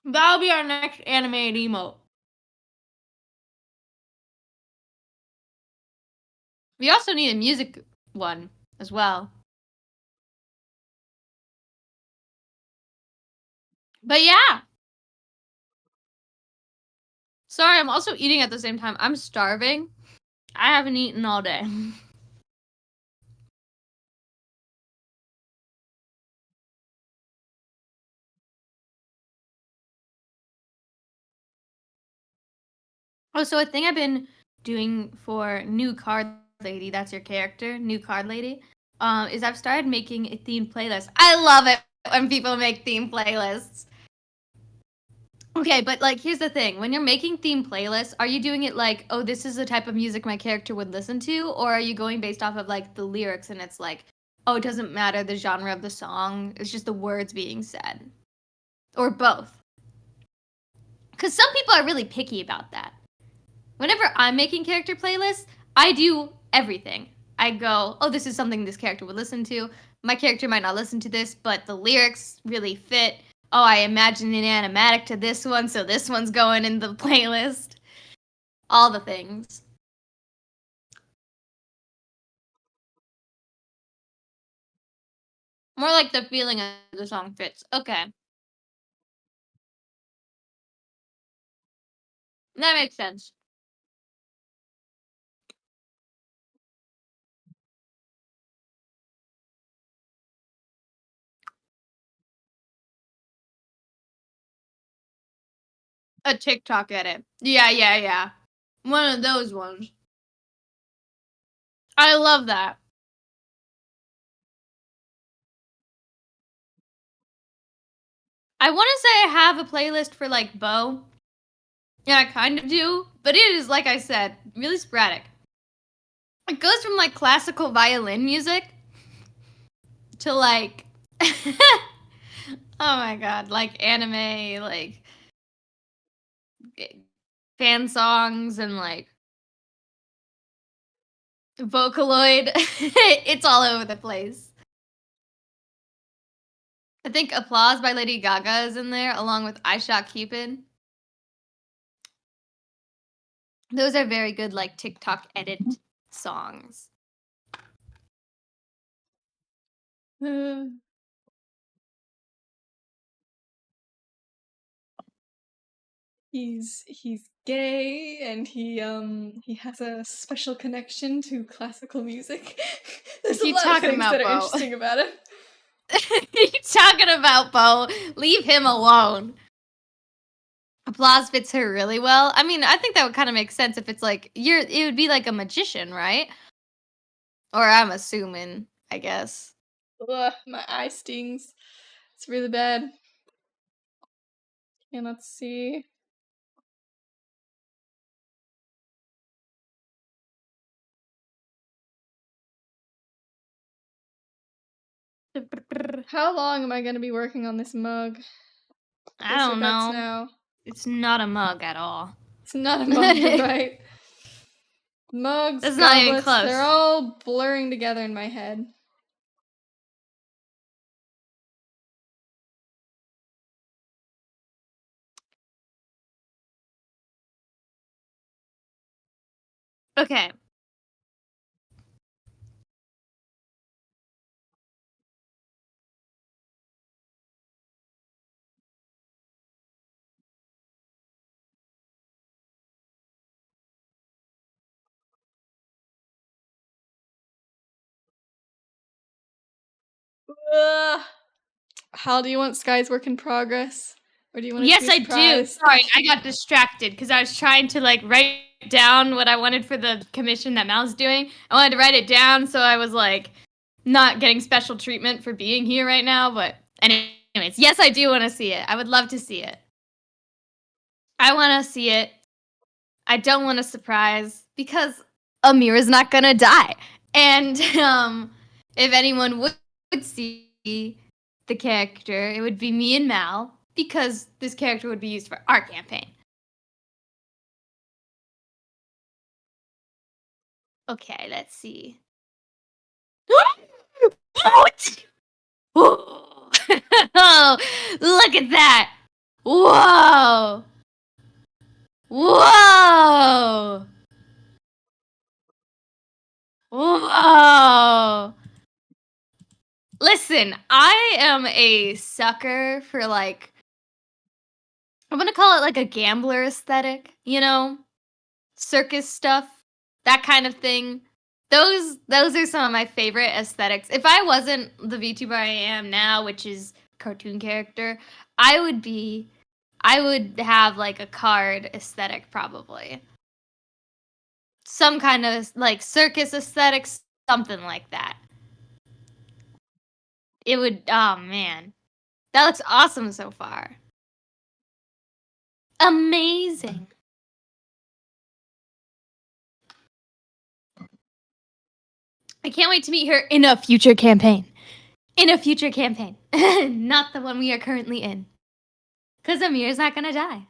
That'll be our next animated emote. We also need a music one as well. But yeah. Sorry, I'm also eating at the same time. I'm starving. I haven't eaten all day. Oh, so a thing I've been doing for New Card Lady, that's your character, New Card Lady, is I've started making a themed playlist. I love it when people make themed playlists. Okay, but like, here's the thing. When you're making themed playlists, are you doing it like, oh, this is the type of music my character would listen to? Or are you going based off of like the lyrics and it's like, oh, it doesn't matter the genre of the song, it's just the words being said? Or both? Because some people are really picky about that. Whenever I'm making character playlists, I do everything. I go, oh, this is something this character would listen to. My character might not listen to this, but the lyrics really fit. Oh, I imagine an animatic to this one, so this one's going in the playlist. All the things. More like the feeling of the song fits. Okay. That makes sense. A TikTok edit. Yeah, yeah, yeah. One of those ones. I love that. I want to say I have a playlist for like Bo. Yeah, I kind of do, but it is, like I said, really sporadic. It goes from like classical violin music to like, oh my god, like anime, like fan songs and like Vocaloid. It's all over the place. I think Applause by Lady Gaga is in there, along with I Shot Cupid. Those are very good, like TikTok edit songs. He's gay and he has a special connection to classical music. There's a You lot of talking things about that are Bo? interesting about it. You talking about Bo? Leave him alone. Applause fits her really well. I mean, I think that would kind of make sense if it's like it would be like a magician, right? Or I'm assuming, I guess. Ugh, my eye stings. It's really bad. Cannot see. How long am I gonna be working on this mug? I This or don't guts know. now. It's not a mug at all. It's not a mug, you're right. Mugs, That's not even goblets, close. they're all blurring together in my head. Okay. Ugh. Hal, do you want Sky's work in progress? Or do you want it to Yes, be a I do. surprise? Sorry, I got distracted because I was trying to like write down what I wanted for the commission that Mal's doing. I wanted to write it down, so I was like not getting special treatment for being here right now. But anyways, yes, I do want to see it. I would love to see it. I want to see it. I don't want a surprise because Amir is not gonna die. And if anyone would see the character, it would be me and Mal because this character would be used for our campaign. Okay, let's see. What? Whoa. Look at that! Whoa! Whoa! Whoa! Listen, I am a sucker for like I'm gonna call it like a gambler aesthetic, you know? Circus stuff, that kind of thing. Those are some of my favorite aesthetics. If I wasn't the VTuber I am now, which is cartoon character, I would have like a card aesthetic probably. Some kind of like circus aesthetics, something like that. It would oh man. That looks awesome so far. Amazing. I can't wait to meet her in a future campaign. In a future campaign. Not the one we are currently in. Because Amir's not gonna die.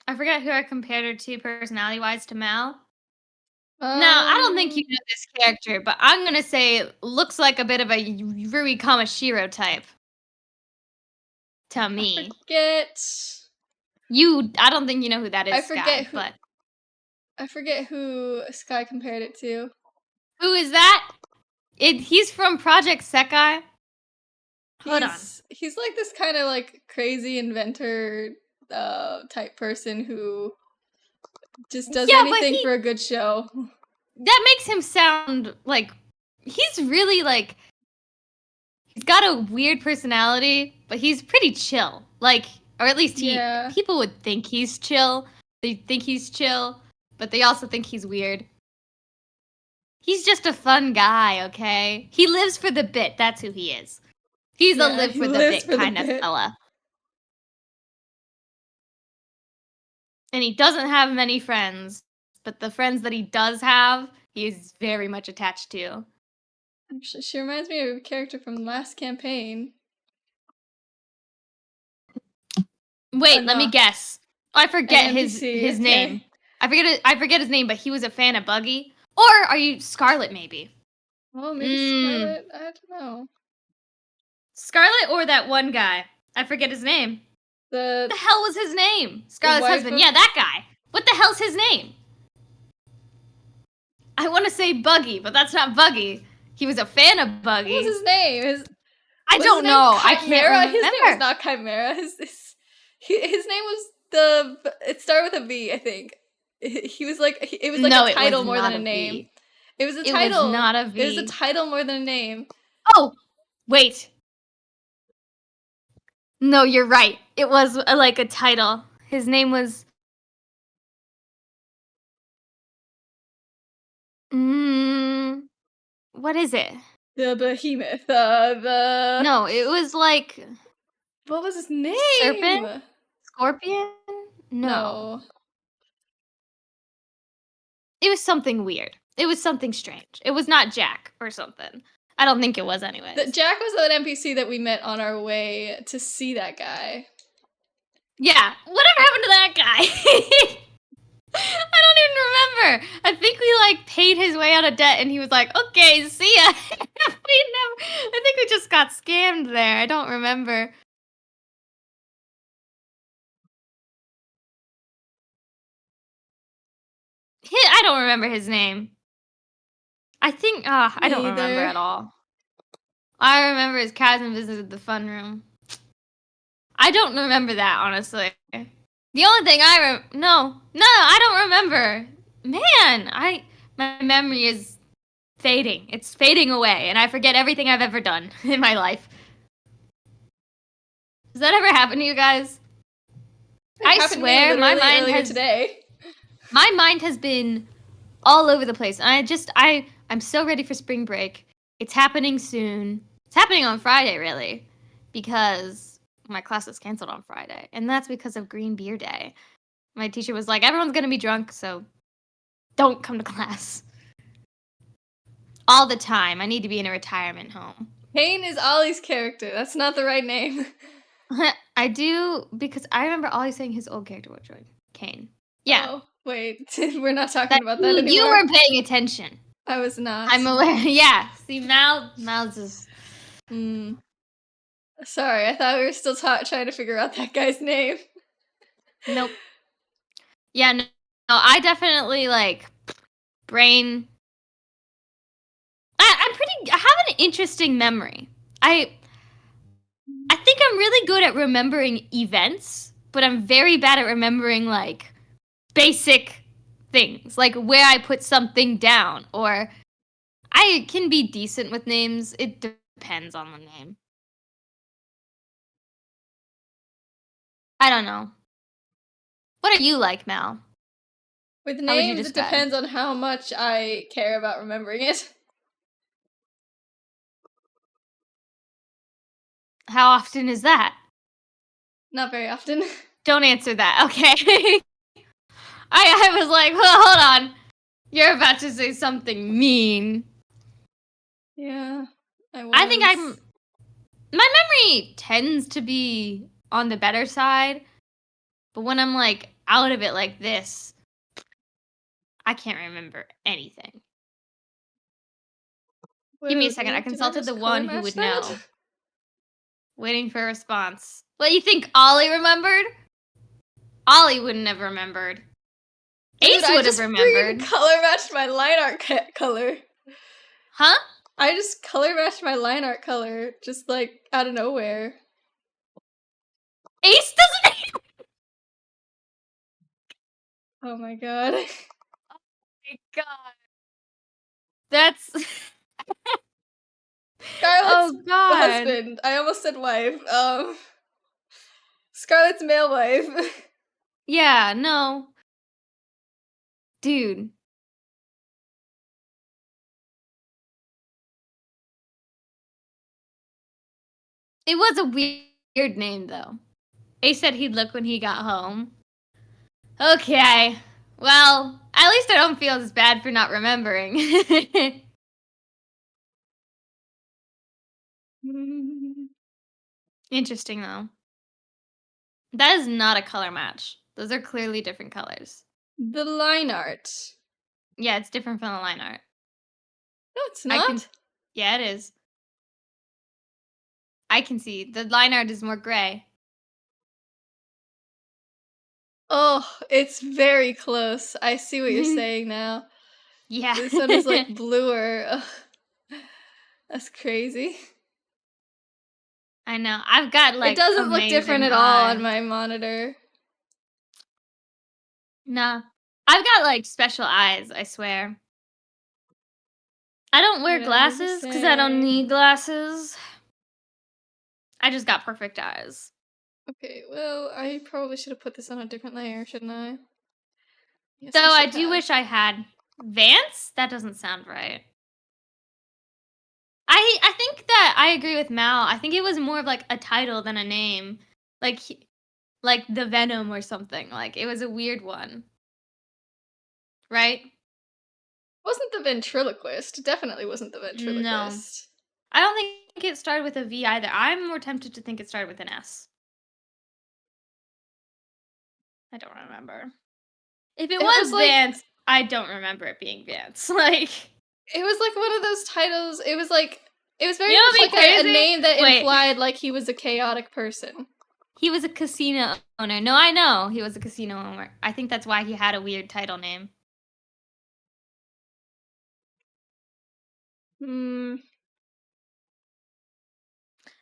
I forget who I compared her to personality-wise to Mal. Now, I don't think you know this character, but I'm gonna say looks like a bit of a Rui Kamashiro type. To me. I don't think you know who that is, Sky, but... I forget who Sky compared it to. Who is that? He's from Project Sekai. Hold on. He's like this kind of like crazy inventor type person who just does anything for a good show. That makes him sound like he's really like he's got a weird personality, but he's pretty chill. Like, or at least people would think he's chill. They think he's chill, but they also think he's weird. He's just a fun guy, okay? He lives for the bit. That's who he is. He's a live for the bit kind of fella. And he doesn't have many friends, but the friends that he does have, he is very much attached to. Actually, she reminds me of a character from the last campaign. Wait, let me guess. I forget his name. I forget his name, but he was a fan of Buggy. Or are you Scarlet, maybe? Oh, maybe Scarlet? I don't know. Scarlet or that one guy? I forget his name. What the hell was his name? Scarlet's husband. Yeah, that guy. What the hell's his name? I want to say Buggy, but that's not Buggy. He was a fan of Buggy. What was his name? I don't know. I can't remember. His name was not Chimera. His name was it started with a V, I think. He was like it was like a title more than a name. It was a title. It was not a V. It was a title more than a name. Oh, wait. No, you're right. It was like a title. His name was... what is it? The Behemoth. No, it was like... What was his name? Serpent? Scorpion? No. It was something weird. It was something strange. It was not Jack or something. I don't think it was anyways. Jack was an NPC that we met on our way to see that guy. Yeah, whatever happened to that guy? I don't even remember. I think we like paid his way out of debt and he was like, okay, see ya. I think we just got scammed there. I don't remember. don't remember his name. I think, I don't remember Neither. at all. I remember his cousin visited the fun room. I don't remember that, honestly. The only thing no, I don't remember. Man, my memory is fading. It's fading away, and I forget everything I've ever done in my life. Does that ever happen to you guys? I swear, my mind has today. My mind has been all over the place. And I'm so ready for spring break. It's happening soon. It's happening on Friday, really, because my class is canceled on Friday, and that's because of Green Beer Day. My teacher was like, everyone's gonna be drunk, so don't come to class. All the time. I need to be in a retirement home. Kane is Ollie's character. That's not the right name. I do, because I remember Ollie saying his old character would join. Kane. Yeah. Oh, wait. We're not talking about that anymore. You were paying attention. I was not. I'm aware. Yeah. See, Mal's just... Sorry, I thought we were still trying to figure out that guy's name. Nope. Yeah, no, I definitely, like, brain... I have an interesting memory. I think I'm really good at remembering events, but I'm very bad at remembering, like, basic things. Like, where I put something down, or... I can be decent with names. It depends on the name. I don't know. What are you like, Mal? With How would you names, it describe? depends on how much I care about remembering it. How often is that? Not very often. Don't answer that, okay? I was like, well, hold on. You're about to say something mean. Yeah, I think my memory tends to be on the better side, but when I'm, like, out of it like this, I can't remember anything. Give me a second. I consulted the one who would know. Waiting for a response. What, you think Ollie remembered? Ollie wouldn't have remembered. Ace would have remembered. Color matched my line art color. Huh? I just color matched my line art color, just like out of nowhere. Ace doesn't. Oh my god. Oh my god. That's. Scarlett's husband. I almost said wife. Scarlett's male wife. Yeah, no. Dude. It was a weird name, though. Ace said he'd look when he got home. Okay. Well, at least I don't feel as bad for not remembering. Interesting, though. That is not a color match. Those are clearly different colors. The line art. Yeah, it's different from the line art. No, it's not. Yeah, it is. I can see. The line art is more gray. Oh, it's very close. I see what you're saying now. Yeah. This one is like bluer. Ugh. That's crazy. I know. I've got like. It doesn't look different at all on my monitor. Nah. I've got like special eyes, I swear. I don't wear glasses because I don't need glasses. I just got perfect eyes. Okay, well, I probably should have put this on a different layer, shouldn't I? Yes, Though I do wish I had. Vance? That doesn't sound right. I think that I agree with Mal. I think it was more of like a title than a name. Like the Venom or something. Like it was a weird one. Right? Wasn't the ventriloquist. Definitely wasn't the ventriloquist. No. I don't think it started with a V either. I'm more tempted to think it started with an S. I don't remember. If it was Vance, I don't remember it being Vance. Like it was like one of those titles. It was like it was very much like a name that implied like he was a chaotic person. He was a casino owner. No, I know he was a casino owner. I think that's why he had a weird title name. Hmm.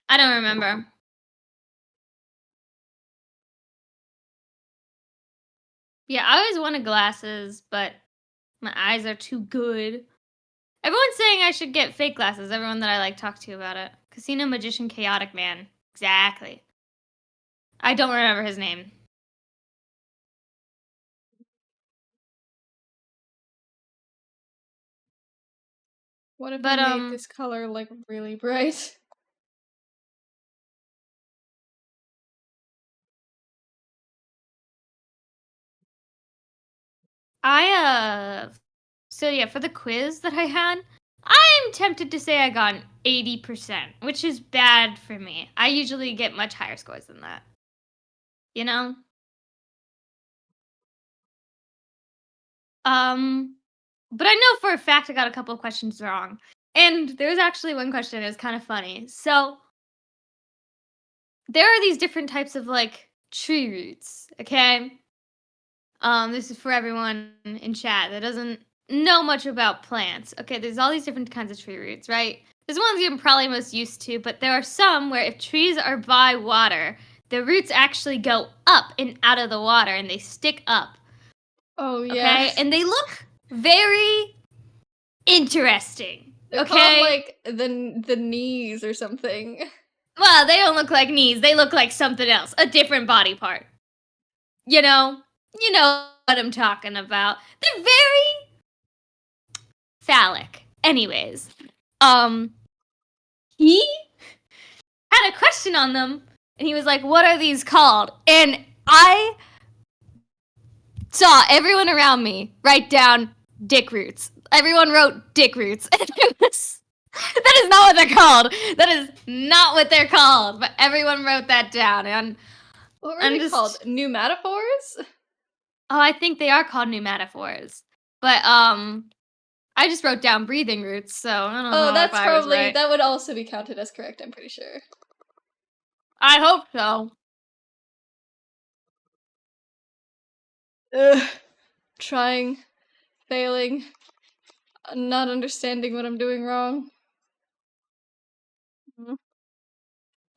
I don't remember. Yeah, I always wanted glasses, but my eyes are too good. Everyone's saying I should get fake glasses. Everyone that I like talk to about it. Casino Magician Chaotic Man. Exactly. I don't remember his name. What if I But made this color like really bright? So yeah, for the quiz that I had, I'm tempted to say I got an 80%, which is bad for me. I usually get much higher scores than that. You know? But I know for a fact I got a couple of questions wrong. And there was actually one question that was kind of funny. So there are these different types of like tree roots, okay? This is for everyone in chat that doesn't know much about plants. Okay, there's all these different kinds of tree roots, right? There's ones you're probably most used to, but there are some where if trees are by water, the roots actually go up and out of the water and they stick up. Oh yeah. Okay? And they look very interesting. They're called Okay? like the knees or something. Well, they don't look like knees. They look like something else, a different body part. You know? You know what I'm talking about. They're very phallic. Anyways, he had a question on them, and he was like, "What are these called?" And I saw everyone around me write down dick roots. Everyone wrote dick roots. And it was, that is not what they're called. That is not what they're called. But everyone wrote that down, and What were I'm they just called? Pneumatophores? oh, I think they are called pneumatophores. But I just wrote down breathing roots, so I don't Oh, know if that's I was probably right. that would also be counted as correct, I'm pretty sure. I hope so. Ugh. Trying, failing, not understanding what I'm doing wrong.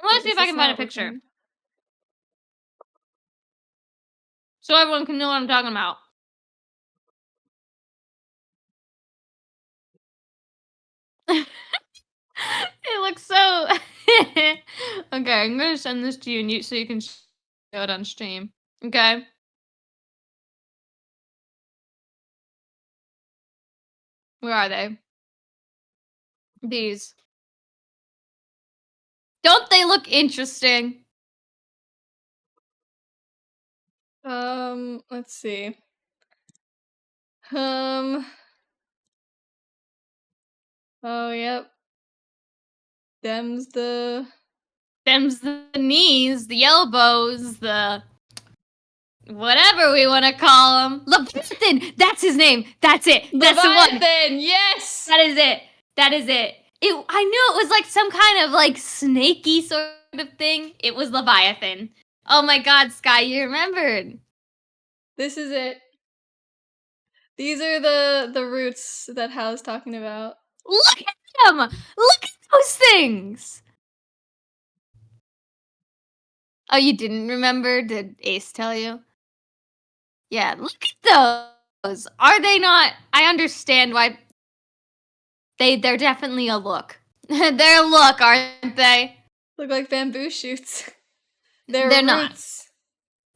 Let's see This if I is can find a not picture working. so everyone can know what I'm talking about. It looks so. Okay, I'm gonna send this to you, and so you can show it on stream. Okay. Where are they? These. Don't they look interesting? Let's see. Um, oh, yep. Them's the Them's the knees, the elbows, the whatever we want to call them. Leviathan. That's his name. That's it. That's the one. Leviathan. Yes. That is it. That is it. I knew it was like some kind of like snaky sort of thing. It was Leviathan. Oh my God, Sky, you remembered. This is it. These are the roots that Hal's talking about. Look at them. Look at those things. Oh, you didn't remember? Did Ace tell you? Yeah, look at those. Are they not? I understand why they're definitely a look. They're a look, aren't they? Look like bamboo shoots. They're not. Roots.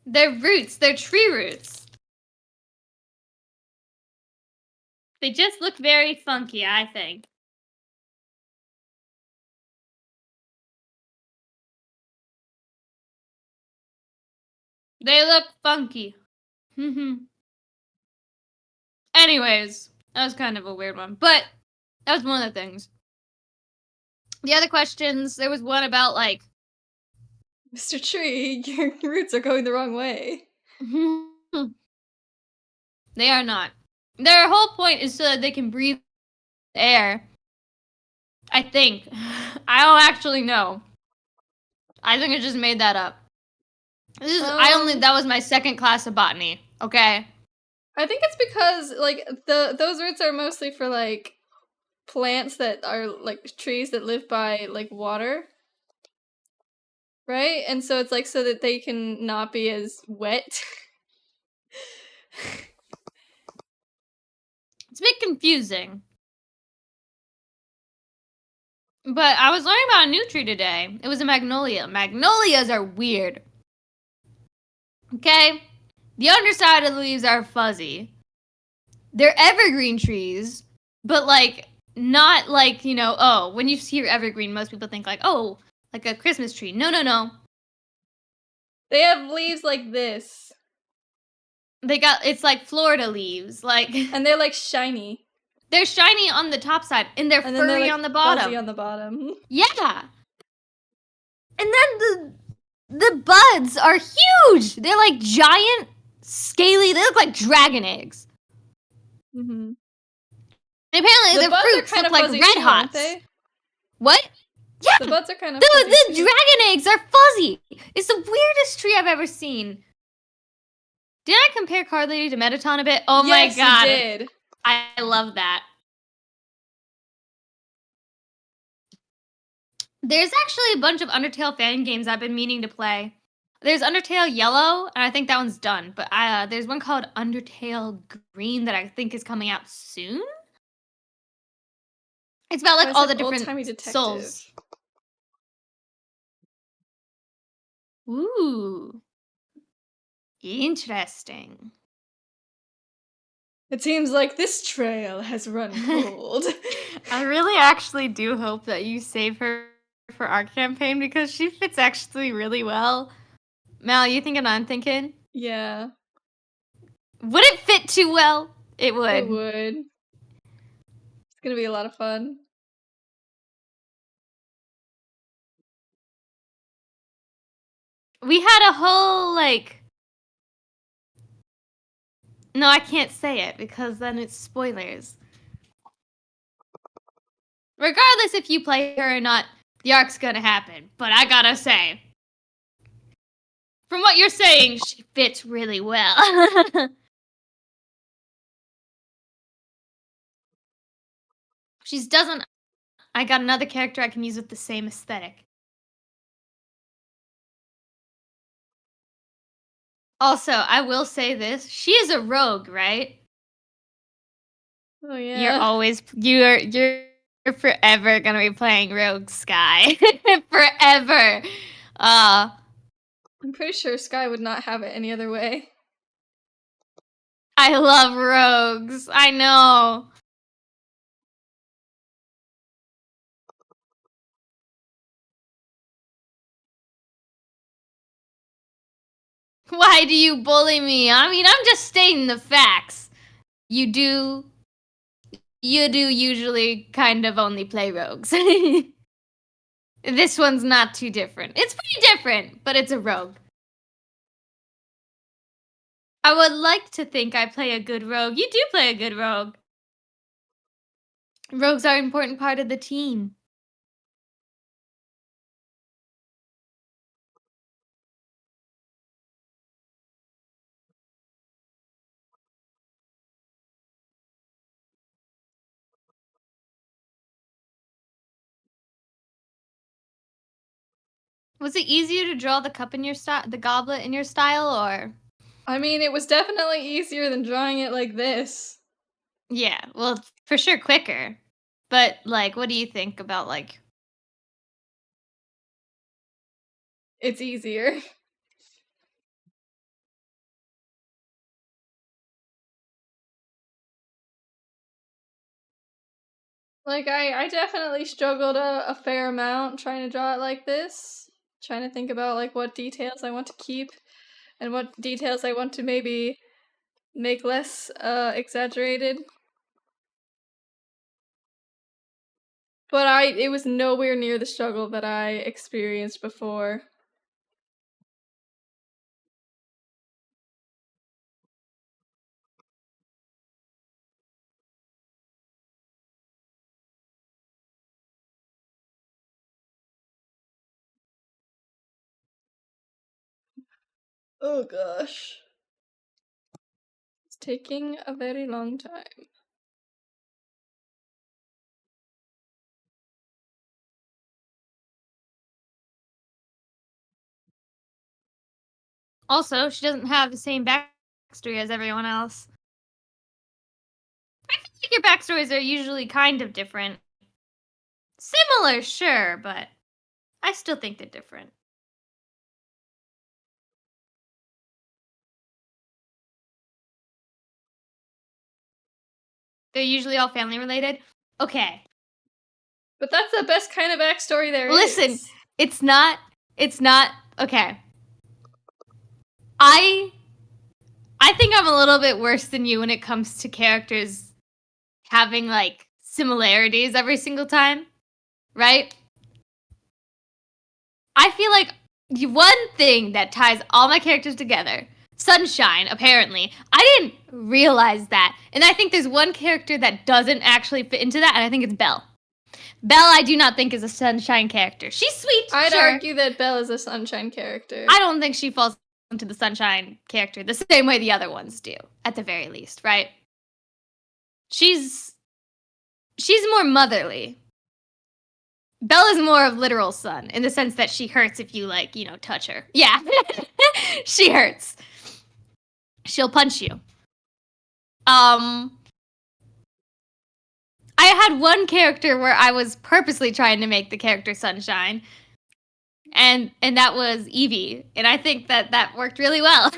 They're roots. They're tree roots. They just look very funky, I think. They look funky. Anyways, that was kind of a weird one, but that was one of the things. The other questions, there was one about like Mr. Tree, your roots are going the wrong way. They are not. Their whole point is so that they can breathe air. I think. I don't actually know. I think I just made that up. That was my second class of botany, okay? I think it's because like those roots are mostly for like plants that are like trees that live by like water. Right? And so it's like so that they can not be as wet. It's a bit confusing. But I was learning about a new tree today. It was a magnolia. Magnolias are weird. Okay? The underside of the leaves are fuzzy. They're evergreen trees, but like not like, you know, oh, when you hear evergreen, most people think like, oh, like a Christmas tree. No, no, no. They have leaves like this. It's like Florida leaves. Like And they're like shiny. they're shiny on the top side and they're And then furry they're like on the bottom. fuzzy on the bottom. Yeah. And then the buds are huge. They're like giant, scaly. They look like dragon eggs. Mm-hmm. And apparently the buds fruits are kind look of like fuzzy red too, hots. aren't they? What? Yeah. The buds are kind of The fuzzy too. dragon eggs are fuzzy. It's the weirdest tree I've ever seen. Did I compare Card Lady to Mettaton a bit? Oh yes, my god. You did. I love that. There's actually a bunch of Undertale fan games I've been meaning to play. There's Undertale Yellow, and I think that one's done. But there's one called Undertale Green that I think is coming out soon. It's about like all the different souls. Ooh. Interesting. It seems like this trail has run cold. I really actually do hope that you save her for our campaign because she fits actually really well. Mal, you thinking I'm thinking? Yeah. Would it fit too well? It would. It would. It's gonna be a lot of fun. We had a whole, like... No, I can't say it because then it's spoilers. Regardless if you play her or not, the arc's gonna happen. But I gotta say, from what you're saying, she fits really well. She doesn't... I got another character I can use with the same aesthetic. Also, I will say this. She is a rogue, right? Oh yeah. You're forever gonna be playing Rogue Sky. Forever. I'm pretty sure Sky would not have it any other way. I love rogues. I know. Why do you bully me? I mean, I'm just stating the facts. You do usually kind of only play rogues. This one's not too different. It's pretty different, but it's a rogue. I would like to think I play a good rogue. You do play a good rogue. Rogues are an important part of the team. Was it easier to draw the cup in your style, the goblet in your style, or? I mean, it was definitely easier than drawing it like this. Yeah, well, for sure quicker. But, like, what do you think about, like... It's easier. Like, I definitely struggled a fair amount trying to draw it like this. Trying to think about, like, what details I want to keep and what details I want to maybe make less exaggerated. But it was nowhere near the struggle that I experienced before. Oh gosh. It's taking a very long time. Also, she doesn't have the same backstory as everyone else. I feel like your backstories are usually kind of different. Similar, sure, but I still think they're different. They're usually all family related. Okay. But that's the best kind of backstory there is. Listen, it's not okay. I think I'm a little bit worse than you when it comes to characters having like similarities every single time, right? I feel like the one thing that ties all my characters together, sunshine, apparently. I didn't realize that. And I think there's one character that doesn't actually fit into that, and I think it's Belle. Belle, I do not think is a sunshine character. She's sweet, I'd sure. argue that Belle is a sunshine character. I don't think she falls into the sunshine character the same way the other ones do, at the very least, right? She's more motherly. Belle is more of literal sun in the sense that she hurts if you like, touch her. Yeah. She hurts. She'll punch you. I had one character where I was purposely trying to make the character sunshine. And that was Evie, and I think that worked really well.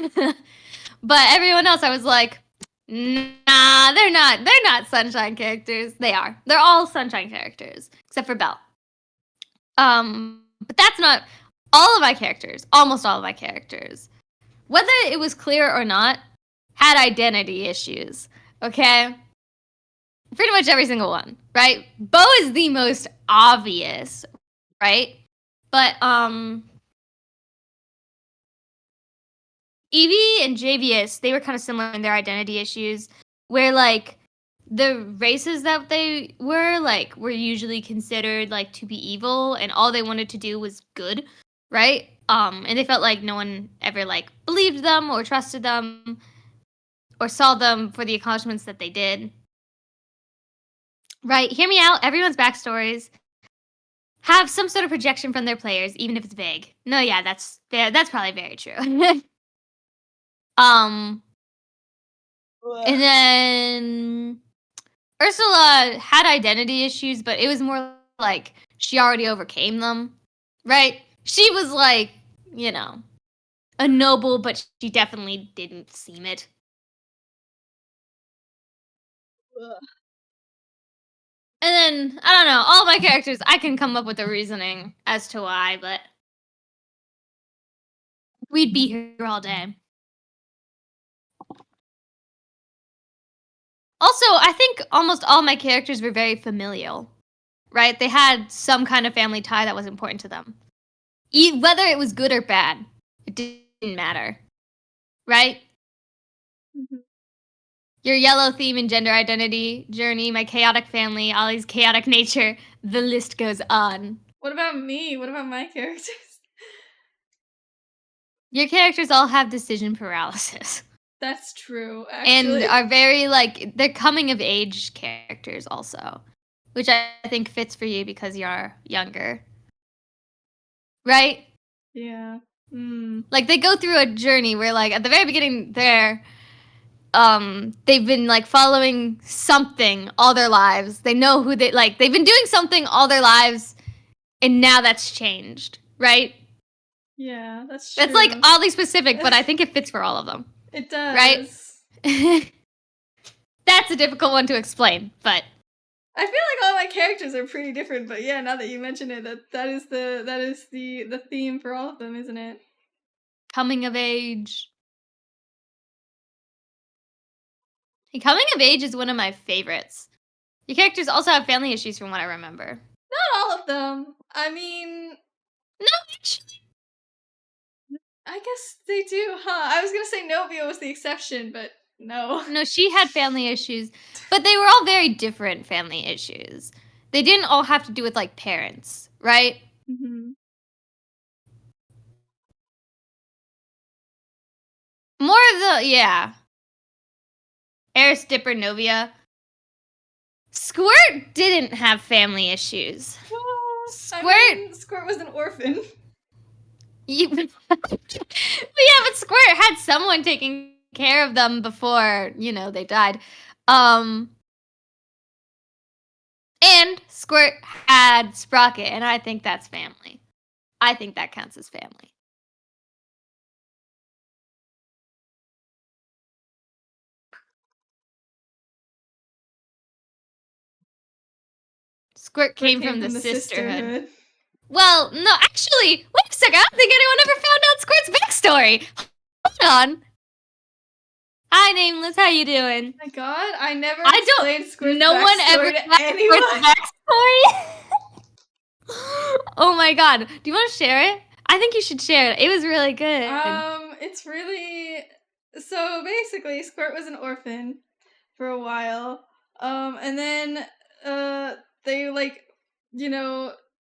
But everyone else I was like, nah, they're not sunshine characters. They are. They're all sunshine characters except for Belle. But that's not all of my characters. Almost all of my characters, whether it was clear or not, had identity issues. Okay? Pretty much every single one, right? Bo is the most obvious, right? But Evie and JVS, they were kind of similar in their identity issues, where like the races that they were usually considered like to be evil, and all they wanted to do was good, right? And they felt like no one ever like believed them or trusted them or saw them for the accomplishments that they did. Right? Hear me out. Everyone's backstories have some sort of projection from their players, even if it's vague. No, yeah, that's probably very true. And then Ursula had identity issues, but it was more like she already overcame them, right? She was like, a noble, but she definitely didn't seem it. And then, I don't know, all my characters, I can come up with a reasoning as to why, but we'd be here all day. Also, I think almost all my characters were very familial, right? They had some kind of family tie that was important to them. Whether it was good or bad, it didn't matter, right? Mm-hmm. Your yellow theme and gender identity journey, my chaotic family, Ollie's chaotic nature, the list goes on. What about me? What about my characters? Your characters all have decision paralysis. That's true, actually. And are very, they're coming of age characters also, which I think fits for you because you're younger. Right? Yeah. Like, they go through a journey where, like, at the very beginning, they've been, like, following something all their lives. They know who they've been doing something all their lives, and now that's changed, right? Yeah, that's true. That's, like, oddly specific, but I think it fits for all of them. It does. Right? That's a difficult one to explain, but I feel like all my characters are pretty different, but yeah, now that you mention it, that is the theme for all of them, isn't it? Coming of age. Coming of age is one of my favorites. Your characters also have family issues from what I remember. Not all of them. I mean... No, actually. I guess they do, huh? I was gonna say Novia was the exception, but no. No, she had family issues, but they were all very different family issues. They didn't all have to do with, like, parents, right? Mm-hmm. More of the, yeah. Eris, Dipper, Novia. Squirt didn't have family issues. Well, Squirt Squirt was an orphan. But Squirt had someone taking care of them before, they died. And Squirt had Sprocket, and I think that's family. I think that counts as family. Squirt came from the sisterhood. Well, no, actually, wait a second. I don't think anyone ever found out Squirt's backstory. Hold on. Hi, Nameless. How you doing? Oh my god, I never explained Squirt's no backstory one ever to anyone. Squirt's backstory. Oh my god. Do you want to share it? I think you should share it. It was really good. It's really... So basically, Squirt was an orphan for a while. And then, they, like,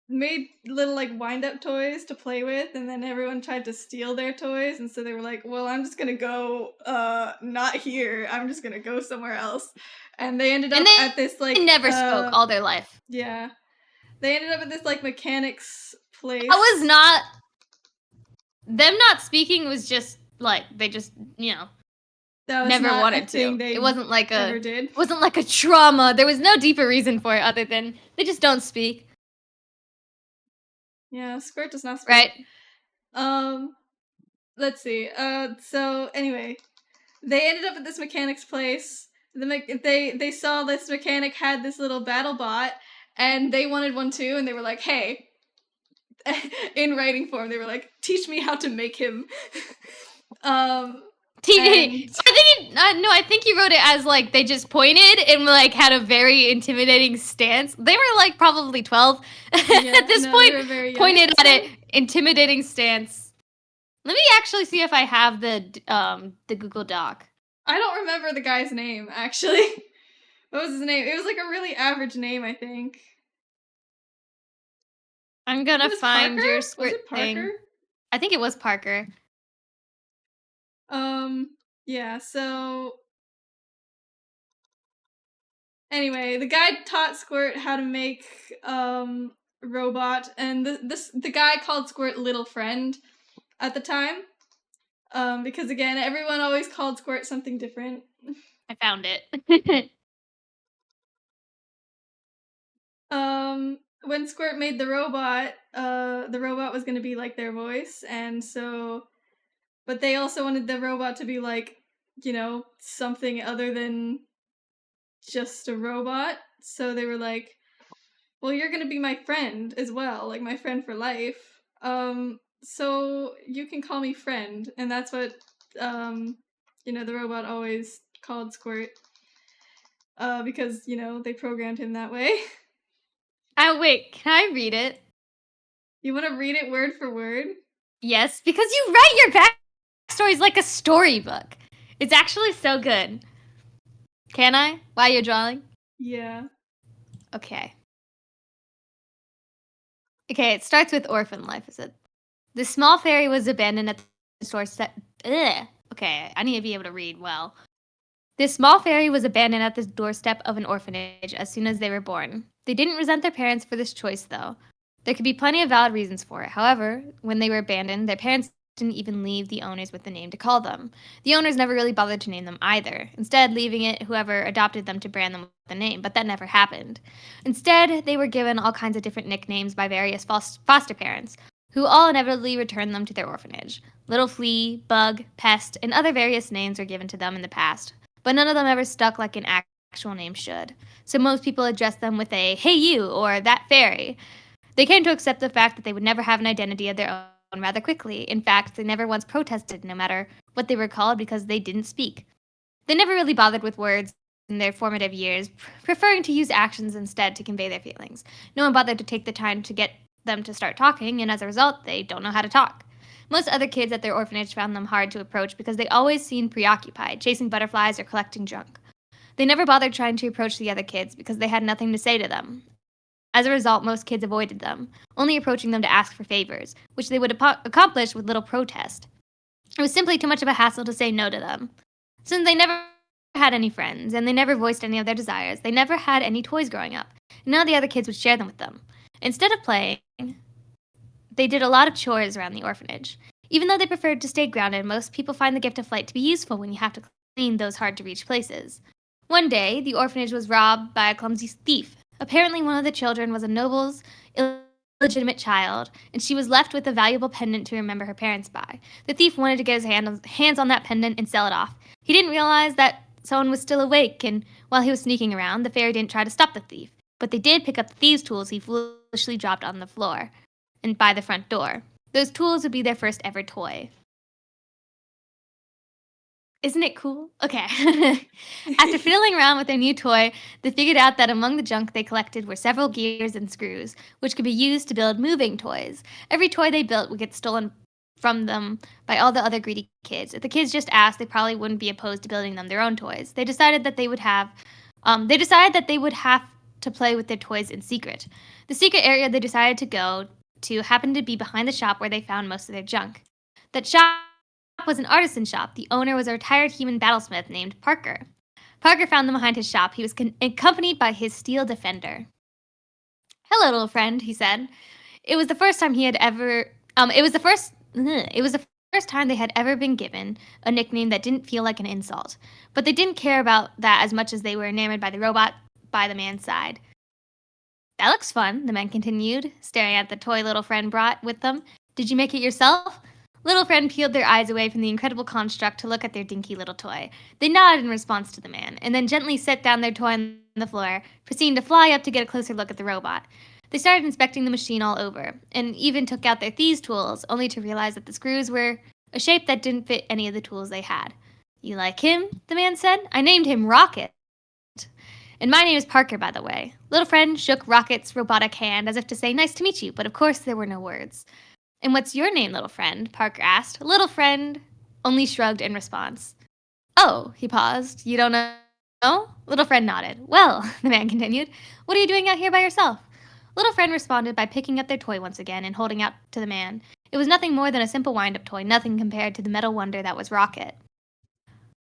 made little, like, wind-up toys to play with, and then everyone tried to steal their toys, and so they were like, well, I'm just gonna go, not here. I'm just gonna go somewhere else. And they ended up at this, like... They never spoke all their life. Yeah. They ended up at this, like, mechanics place. That was not... Them not speaking was just, like, they just, that was never not wanted a thing to. they It wasn't like ever did. It wasn't like a trauma. There was no deeper reason for it other than they just don't speak. Yeah, Squirt does not speak. Right. Let's see. So anyway, they ended up at this mechanics place. They saw this mechanic had this little battle bot, and they wanted one too, and they were like, hey, in writing form, they were like, teach me how to make him. I think you wrote it as like they just pointed and like had a very intimidating stance. They were like probably 12 at this point. They were very young. Pointed at it, intimidating stance. Let me actually see if I have the Google Doc. I don't remember the guy's name actually. What was his name? It was like a really average name, I think. I'm gonna find Parker? your Squirt was it Parker? thing. I think it was Parker. Yeah, so... Anyway, the guy taught Squirt how to make, robot, and the guy called Squirt Little Friend at the time. Because again, everyone always called Squirt something different. I found it. When Squirt made the robot was gonna be like their voice, and so... But they also wanted the robot to be like, something other than just a robot. So they were like, well, you're gonna be my friend as well, like my friend for life. So you can call me friend. And that's what, the robot always called Squirt. Because, they programmed him that way. Oh, wait, can I read it? You want to read it word for word? Yes, because you write your backstories like a storybook. It's actually so good. Can I? While you're drawing? Yeah. Okay. Okay, it starts with orphan life, is it? The small fairy was abandoned at the doorstep. Okay, I need to be able to read well. This small fairy was abandoned at the doorstep of an orphanage as soon as they were born. They didn't resent their parents for this choice, though. There could be plenty of valid reasons for it. However, when they were abandoned, their parents didn't even leave the owners with the name to call them. The owners never really bothered to name them either, instead leaving it whoever adopted them to brand them with the name, but that never happened. Instead, they were given all kinds of different nicknames by various foster parents, who all inevitably returned them to their orphanage. Little Flea, Bug, Pest, and other various names were given to them in the past, but none of them ever stuck like an actual name should. So most people addressed them with a, hey you, or that fairy. They came to accept the fact that they would never have an identity of their own rather quickly. In fact, they never once protested no matter what they were called because they didn't speak. They never really bothered with words in their formative years, preferring to use actions instead to convey their feelings. No one bothered to take the time to get them to start talking, and as a result, they don't know how to talk. Most other kids at their orphanage found them hard to approach because they always seemed preoccupied, chasing butterflies or collecting junk. They never bothered trying to approach the other kids because they had nothing to say to them. As a result, most kids avoided them, only approaching them to ask for favors, which they would accomplish with little protest. It was simply too much of a hassle to say no to them. Since they never had any friends, and they never voiced any of their desires, they never had any toys growing up, and none of the other kids would share them with them. Instead of playing, they did a lot of chores around the orphanage. Even though they preferred to stay grounded, most people find the gift of flight to be useful when you have to clean those hard-to-reach places. One day, the orphanage was robbed by a clumsy thief. Apparently, one of the children was a noble's illegitimate child, and she was left with a valuable pendant to remember her parents by. The thief wanted to get his hands on that pendant and sell it off. He didn't realize that someone was still awake, and while he was sneaking around, the fairy didn't try to stop the thief. But they did pick up the thieves' tools he foolishly dropped on the floor and by the front door. Those tools would be their first ever toy. Isn't it cool? Okay. After fiddling around with their new toy, they figured out that among the junk they collected were several gears and screws, which could be used to build moving toys. Every toy they built would get stolen from them by all the other greedy kids. If the kids just asked, they probably wouldn't be opposed to building them their own toys. They decided that they would have to play with their toys in secret. The secret area they decided to go to happened to be behind the shop where they found most of their junk. That shop was an artisan shop. The owner was a retired human battlesmith named Parker. Parker found them behind his shop. He was accompanied by his steel defender. "Hello, little friend," he said. It was the first time time they had ever been given a nickname that didn't feel like an insult. But they didn't care about that as much as they were enamored by the robot by the man's side. "That looks fun," the man continued, staring at the toy little friend brought with them. "Did you make it yourself?" Little friend peeled their eyes away from the incredible construct to look at their dinky little toy. They nodded in response to the man, and then gently set down their toy on the floor, proceeding to fly up to get a closer look at the robot. They started inspecting the machine all over, and even took out their thieves' tools, only to realize that the screws were a shape that didn't fit any of the tools they had. "You like him?" the man said. "I named him Rocket. And my name is Parker, by the way." Little friend shook Rocket's robotic hand as if to say, "Nice to meet you," but of course there were no words. "And what's your name, little friend?" Parker asked. Little friend only shrugged in response. "Oh," he paused. "You don't know?" Little friend nodded. "Well," the man continued, "what are you doing out here by yourself?" Little friend responded by picking up their toy once again and holding out to the man. It was nothing more than a simple wind-up toy, nothing compared to the metal wonder that was Rocket.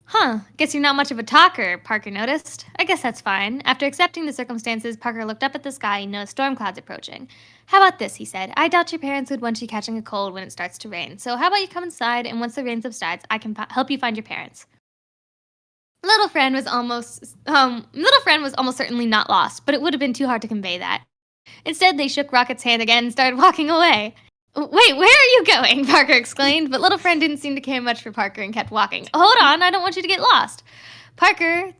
"Huh, guess you're not much of a talker," Parker noticed. "I guess that's fine." After accepting the circumstances, Parker looked up at the sky and noticed storm clouds approaching. "How about this?" he said. "I doubt your parents would want you catching a cold when it starts to rain, so how about you come inside, and once the rain subsides, I can help you find your parents." Little friend was almost certainly not lost, but it would have been too hard to convey that. Instead, they shook Rocket's hand again and started walking away. "Wait, where are you going?" Parker exclaimed, but little friend didn't seem to care much for Parker and kept walking. "Hold on, I don't want you to get lost." Parker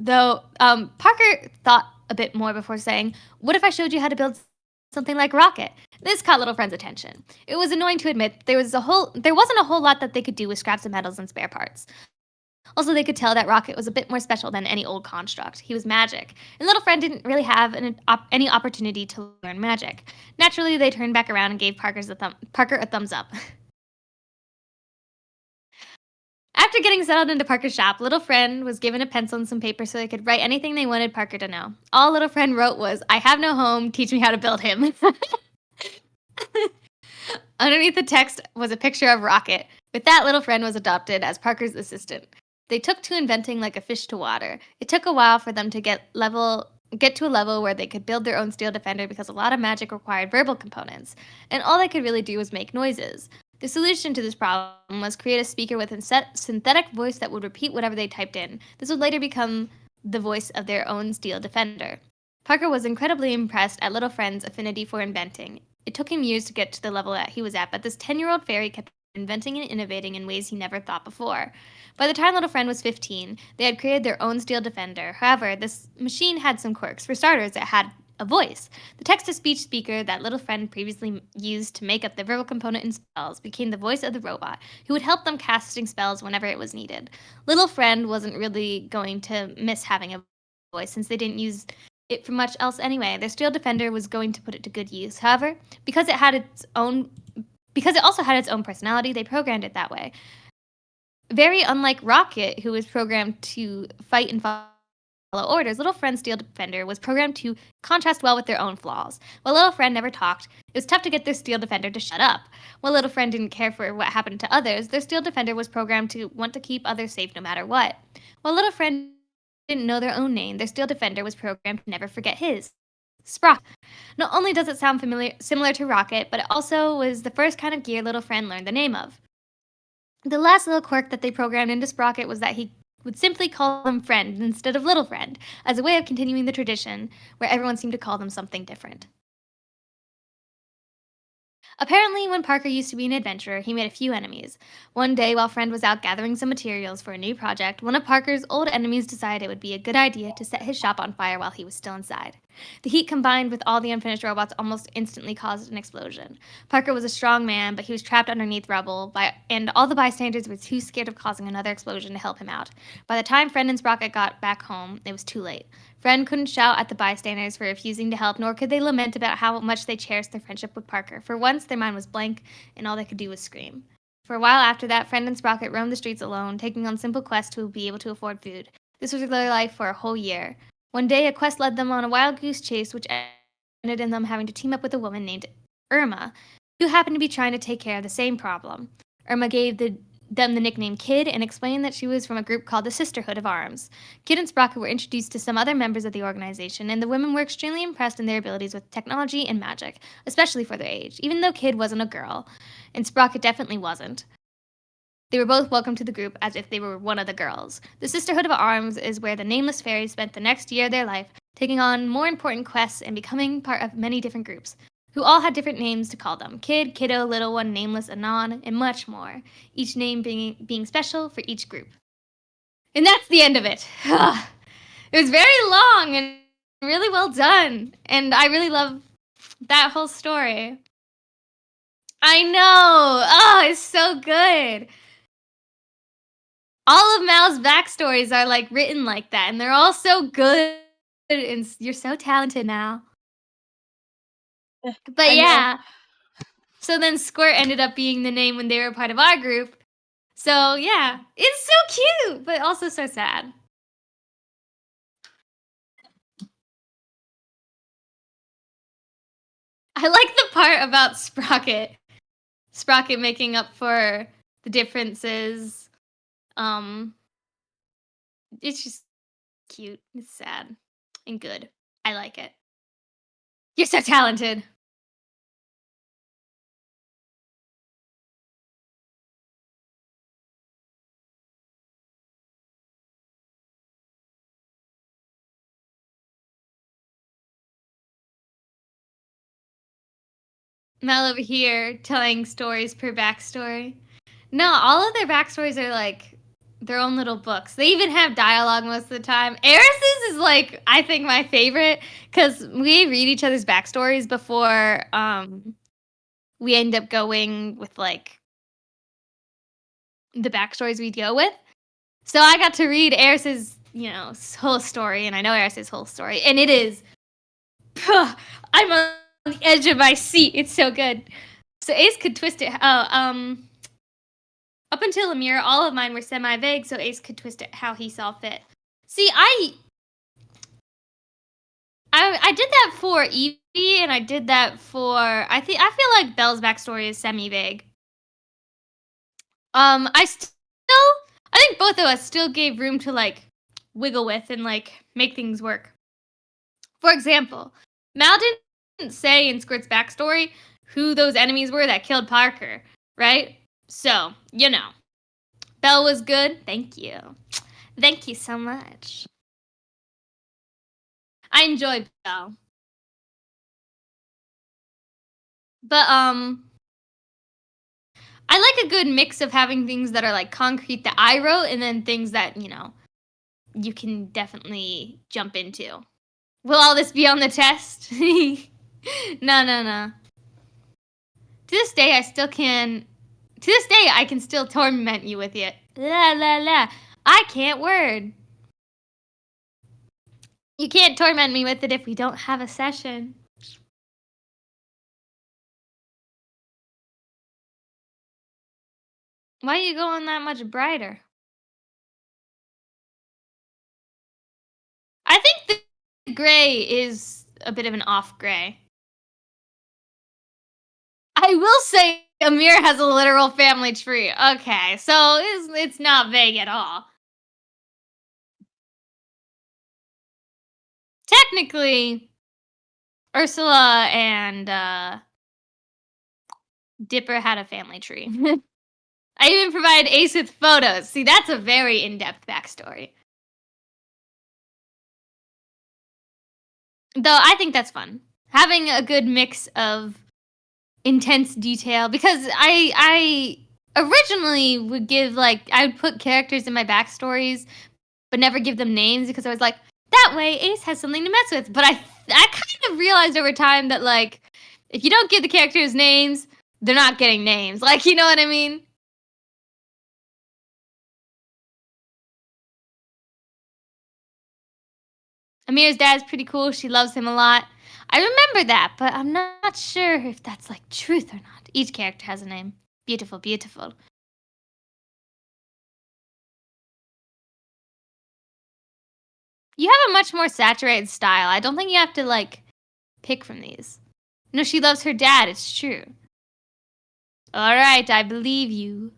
thought a bit more before saying, "What if I showed you how to build something like Rocket?" This caught little friend's attention. It was annoying to admit there wasn't a whole lot that they could do with scraps of metals and spare parts. Also, they could tell that Rocket was a bit more special than any old construct. He was magic, and little friend didn't really have any opportunity to learn magic. Naturally, they turned back around and gave Parker a thumbs up. After getting settled into Parker's shop, little friend was given a pencil and some paper so they could write anything they wanted Parker to know. All little friend wrote was, "I have no home, teach me how to build him." Underneath the text was a picture of Rocket. With that, little friend was adopted as Parker's assistant. They took to inventing like a fish to water. It took a while for them to get to a level where they could build their own steel defender because a lot of magic required verbal components, and all they could really do was make noises. The solution to this problem was create a speaker with a synthetic voice that would repeat whatever they typed in. This would later become the voice of their own steel defender. Parker was incredibly impressed at little friend's affinity for inventing. It took him years to get to the level that he was at, but this 10-year-old fairy kept inventing and innovating in ways he never thought before. By the time little friend was 15, they had created their own steel defender. However, this machine had some quirks. For starters, it had a voice. The text-to-speech speaker that little friend previously used to make up the verbal component in spells became the voice of the robot, who would help them casting spells whenever it was needed. Little friend wasn't really going to miss having a voice since they didn't use it for much else anyway. Their steel defender was going to put it to good use. However, because it also had its own personality, they programmed it that way. Very unlike Rocket, who was programmed to fight and follow orders, little friend's steel defender was programmed to contrast well with their own flaws. While little friend never talked, it was tough to get their steel defender to shut up. While little friend didn't care for what happened to others, their steel defender was programmed to want to keep others safe no matter what. While little friend didn't know their own name, their steel defender was programmed to never forget his. Sprocket. Not only does it sound similar to Rocket, but it also was the first kind of gear little friend learned the name of. The last little quirk that they programmed into Sprocket was that he would simply call them friend instead of little friend, as a way of continuing the tradition where everyone seemed to call them something different. Apparently, when Parker used to be an adventurer, he made a few enemies. One day, while Friend was out gathering some materials for a new project, one of Parker's old enemies decided it would be a good idea to set his shop on fire while he was still inside. The heat combined with all the unfinished robots almost instantly caused an explosion. Parker was a strong man, but he was trapped underneath rubble, and all the bystanders were too scared of causing another explosion to help him out. By the time Friend and Sprocket got back home, it was too late. Friend couldn't shout at the bystanders for refusing to help, nor could they lament about how much they cherished their friendship with Parker. For once, their mind was blank, and all they could do was scream. For a while after that, Friend and Sprocket roamed the streets alone, taking on simple quests to be able to afford food. This was their life for a whole year. One day, a quest led them on a wild goose chase, which ended in them having to team up with a woman named Irma, who happened to be trying to take care of the same problem. Irma gave them the nickname Kid and explained that she was from a group called the Sisterhood of Arms. Kid and Sprocket were introduced to some other members of the organization, and the women were extremely impressed in their abilities with technology and magic, especially for their age, even though Kid wasn't a girl, and Sprocket definitely wasn't. They were both welcomed to the group as if they were one of the girls. The Sisterhood of Arms is where the nameless fairies spent the next year of their life, taking on more important quests and becoming part of many different groups, who all had different names to call them: Kid, Kiddo, Little One, Nameless, Anon, and much more, each name being special for each group. And that's the end of it. It was very long and really well done, and I really love that whole story. I know! Oh, it's so good! All of Mal's backstories are like written like that, and they're all so good, and you're so talented, Mal. But I know. yeah. So then Squirt ended up being the name when they were part of our group. So yeah, it's so cute, but also so sad. I like the part about Sprocket. Sprocket making up for the differences. It's just cute. It's sad and good. I like it. You're so talented. Mel over here telling stories per backstory. No, all of their backstories are like their own little books. They even have dialogue most of the time. Eris's is like, I think, my favorite because we read each other's backstories before we end up going with like the backstories we go with. So I got to read Eris's, whole story, and I know Eris's whole story, and it is, I'm on the edge of my seat. It's so good. So Ace could twist it. Up until Amir, all of mine were semi-vague, so Ace could twist it how he saw fit. See, I did that for Evie, and I did that for I feel like Belle's backstory is semi-vague. I think both of us still gave room to like wiggle with and like make things work. For example, Mal didn't say in Squirt's backstory who those enemies were that killed Parker, right? So, Belle was good. Thank you. Thank you so much. I enjoyed Belle. But I like a good mix of having things that are like concrete that I wrote and then things that, you can definitely jump into. Will all this be on the test? No. To this day, I can still torment you with it. La la la. I can't word. You can't torment me with it if we don't have a session. Why are you going that much brighter? I think the gray is a bit of an off gray. I will say Amir has a literal family tree. Okay, so it's not vague at all. Technically, Ursula and Dipper had a family tree. I even provided Ace with photos. See, that's a very in-depth backstory. Though I think that's fun. Having a good mix of intense detail, because I originally would give, like, I would put characters in my backstories but never give them names, because I was like, that way Ace has something to mess with. But I kind of realized over time that, like, if you don't give the characters names, they're not getting names. Like, you know what I mean? Amir's dad's pretty cool. She loves him a lot. I remember that, but I'm not sure if that's, like, truth or not. Each character has a name. Beautiful, beautiful. You have a much more saturated style. I don't think you have to, like, pick from these. No, she loves her dad. It's true. All right, I believe you.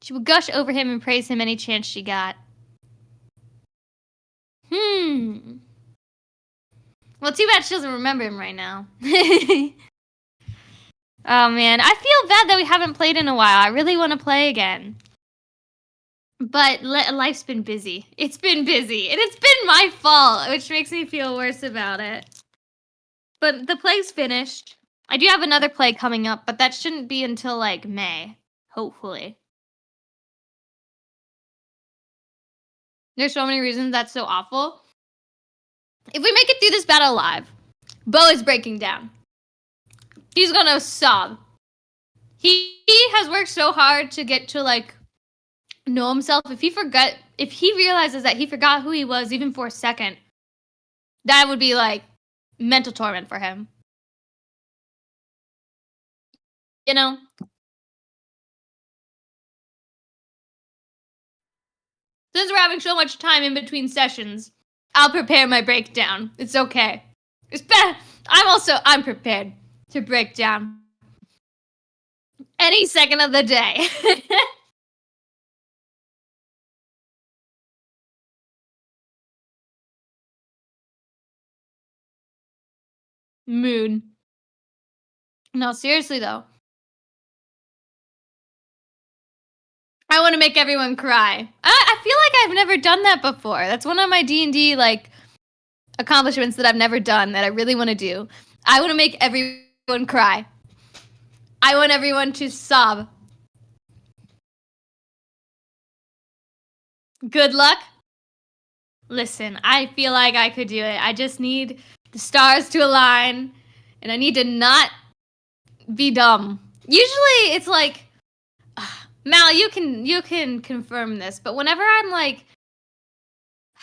She would gush over him and praise him any chance she got. Well, too bad she doesn't remember him right now. Oh, man. I feel bad that we haven't played in a while. I really want to play again. But life's been busy. It's been busy. And it's been my fault, which makes me feel worse about it. But the play's finished. I do have another play coming up, but that shouldn't be until, like, May. Hopefully. There's so many reasons that's so awful. If we make it through this battle alive, Bo is breaking down. He's gonna sob. He has worked so hard to get to, like, know himself. If he realizes that he forgot who he was even for a second, that would be, like, mental torment for him. You know? Since we're having so much time in between sessions, I'll prepare my breakdown. It's okay. I'm prepared to break down any second of the day. Mood. No, seriously though. I want to make everyone cry. I feel like I've never done that before. That's one of my D&D, like, accomplishments that I've never done that I really want to do. I want to make everyone cry. I want everyone to sob. Good luck. Listen, I feel like I could do it. I just need the stars to align, and I need to not be dumb. Usually it's like, Mal, you can confirm this, but whenever I'm like,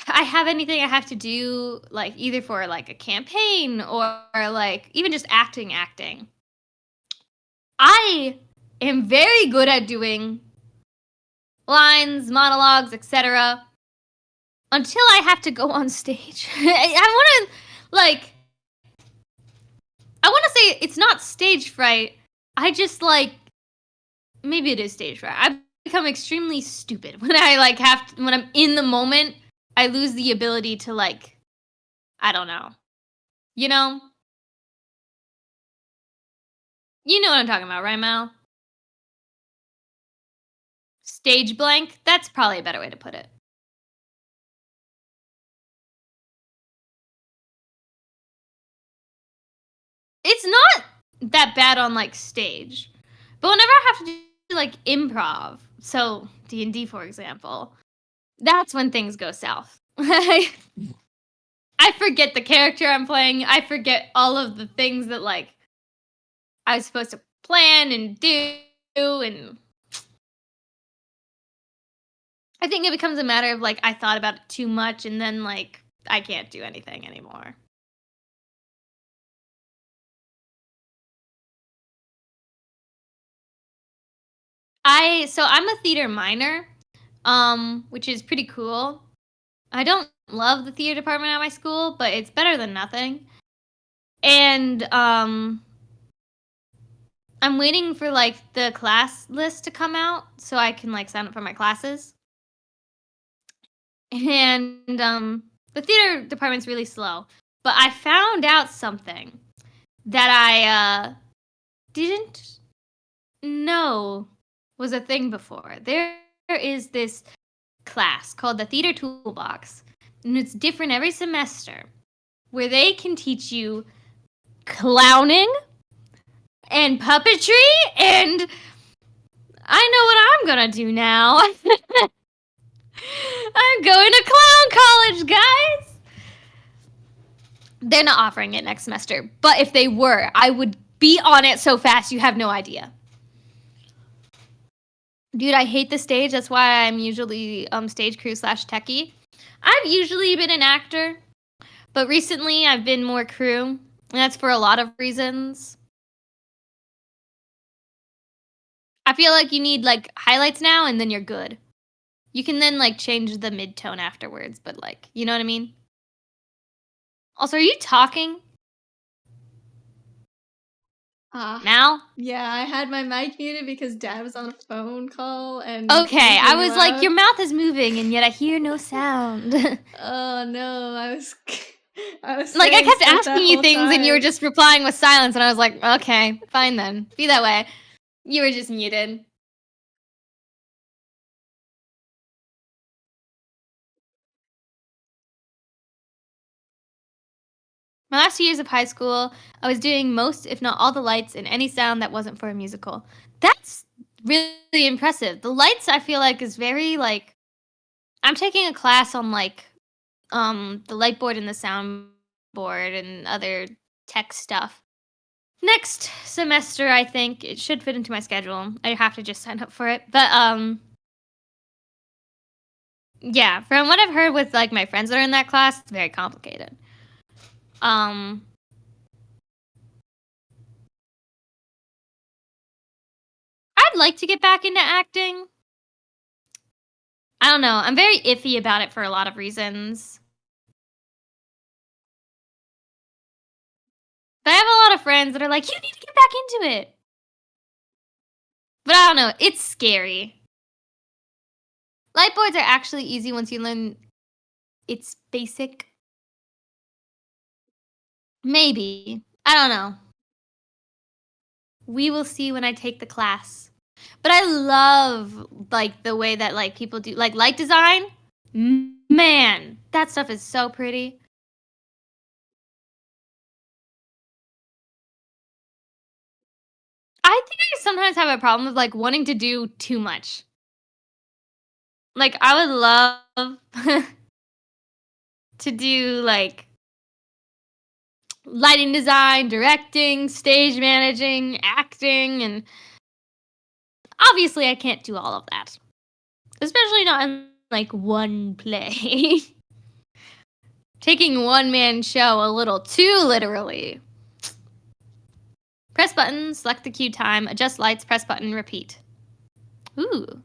I have anything I have to do, like, either for, like, a campaign or like, even just acting, I am very good at doing lines, monologues, etc. until I have to go on stage. I want to say it's not stage fright. I just, like, maybe it is stage fright. I become extremely stupid when I, like, when I'm in the moment. I lose the ability to, like, I don't know. You know? You know what I'm talking about, right, Mal? Stage blank? That's probably a better way to put it. It's not that bad on, like, stage. But whenever I have to do, like, improv, so D&D, for example, that's when things go south. I forget the character I'm playing. I forget all of the things that, like, I was supposed to plan and do, and I think it becomes a matter of, like, I thought about it too much, and then, like, I can't do anything anymore. So I'm a theater minor, which is pretty cool. I don't love the theater department at my school, but it's better than nothing. And I'm waiting for like the class list to come out so I can like sign up for my classes. And the theater department's really slow. But I found out something that I didn't know was a thing before. There is this class called the Theater Toolbox, and it's different every semester, where they can teach you clowning and puppetry, and I know what I'm gonna do now. I'm going to clown college, guys! They're not offering it next semester, but if they were, I would be on it so fast you have no idea. Dude, I hate the stage. That's why I'm usually stage crew / techie. I've usually been an actor, but recently I've been more crew, and that's for a lot of reasons. I feel like you need like highlights now, and then you're good. You can then like change the mid-tone afterwards, but like, you know what I mean? Also, are you talking? Mal? Yeah, I had my mic muted because Dad was on a phone call and Okay, it I being was like, loud. your mouth is moving, and yet I hear no sound. Oh no, I was Like, I saying kept stuff that asking you whole things, and you were time. just replying with silence, and I was like, okay, fine then. Be that way. You were just muted. My last 2 years of high school, I was doing most, if not all, the lights and any sound that wasn't for a musical. That's really impressive. The lights, I feel like, is very like. I'm taking a class on like the light board and the sound board and other tech stuff. Next semester, I think it should fit into my schedule. I have to just sign up for it. But yeah, from what I've heard with like my friends that are in that class, it's very complicated. I'd like to get back into acting. I don't know. I'm very iffy about it for a lot of reasons. But I have a lot of friends that are like, you need to get back into it. But I don't know. It's scary. Light boards are actually easy once you learn it's basic. Maybe. I don't know. We will see when I take the class. But I love like the way that like people do like light design. Man, that stuff is so pretty. I think I sometimes have a problem with like wanting to do too much. Like I would love to do like lighting design, directing, stage managing, acting, and obviously I can't do all of that. Especially not in like one play. Taking one man show a little too literally. Press button, select the cue time, adjust lights, press button, repeat. Ooh.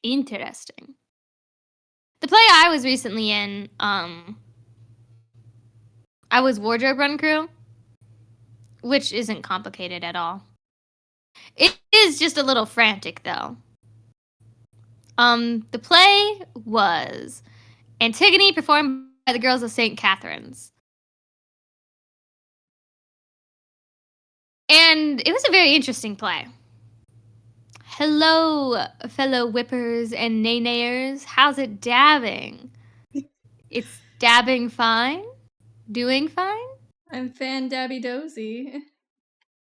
Interesting. The play I was recently in, I was wardrobe run crew, which isn't complicated at all. It is just a little frantic though. The play was Antigone performed by the Girls of St. Catherine's. And it was a very interesting play. Hello, fellow whippers and nay-nayers. How's it dabbing? It's dabbing fine? Doing fine? I'm Fan Dabby Dozy.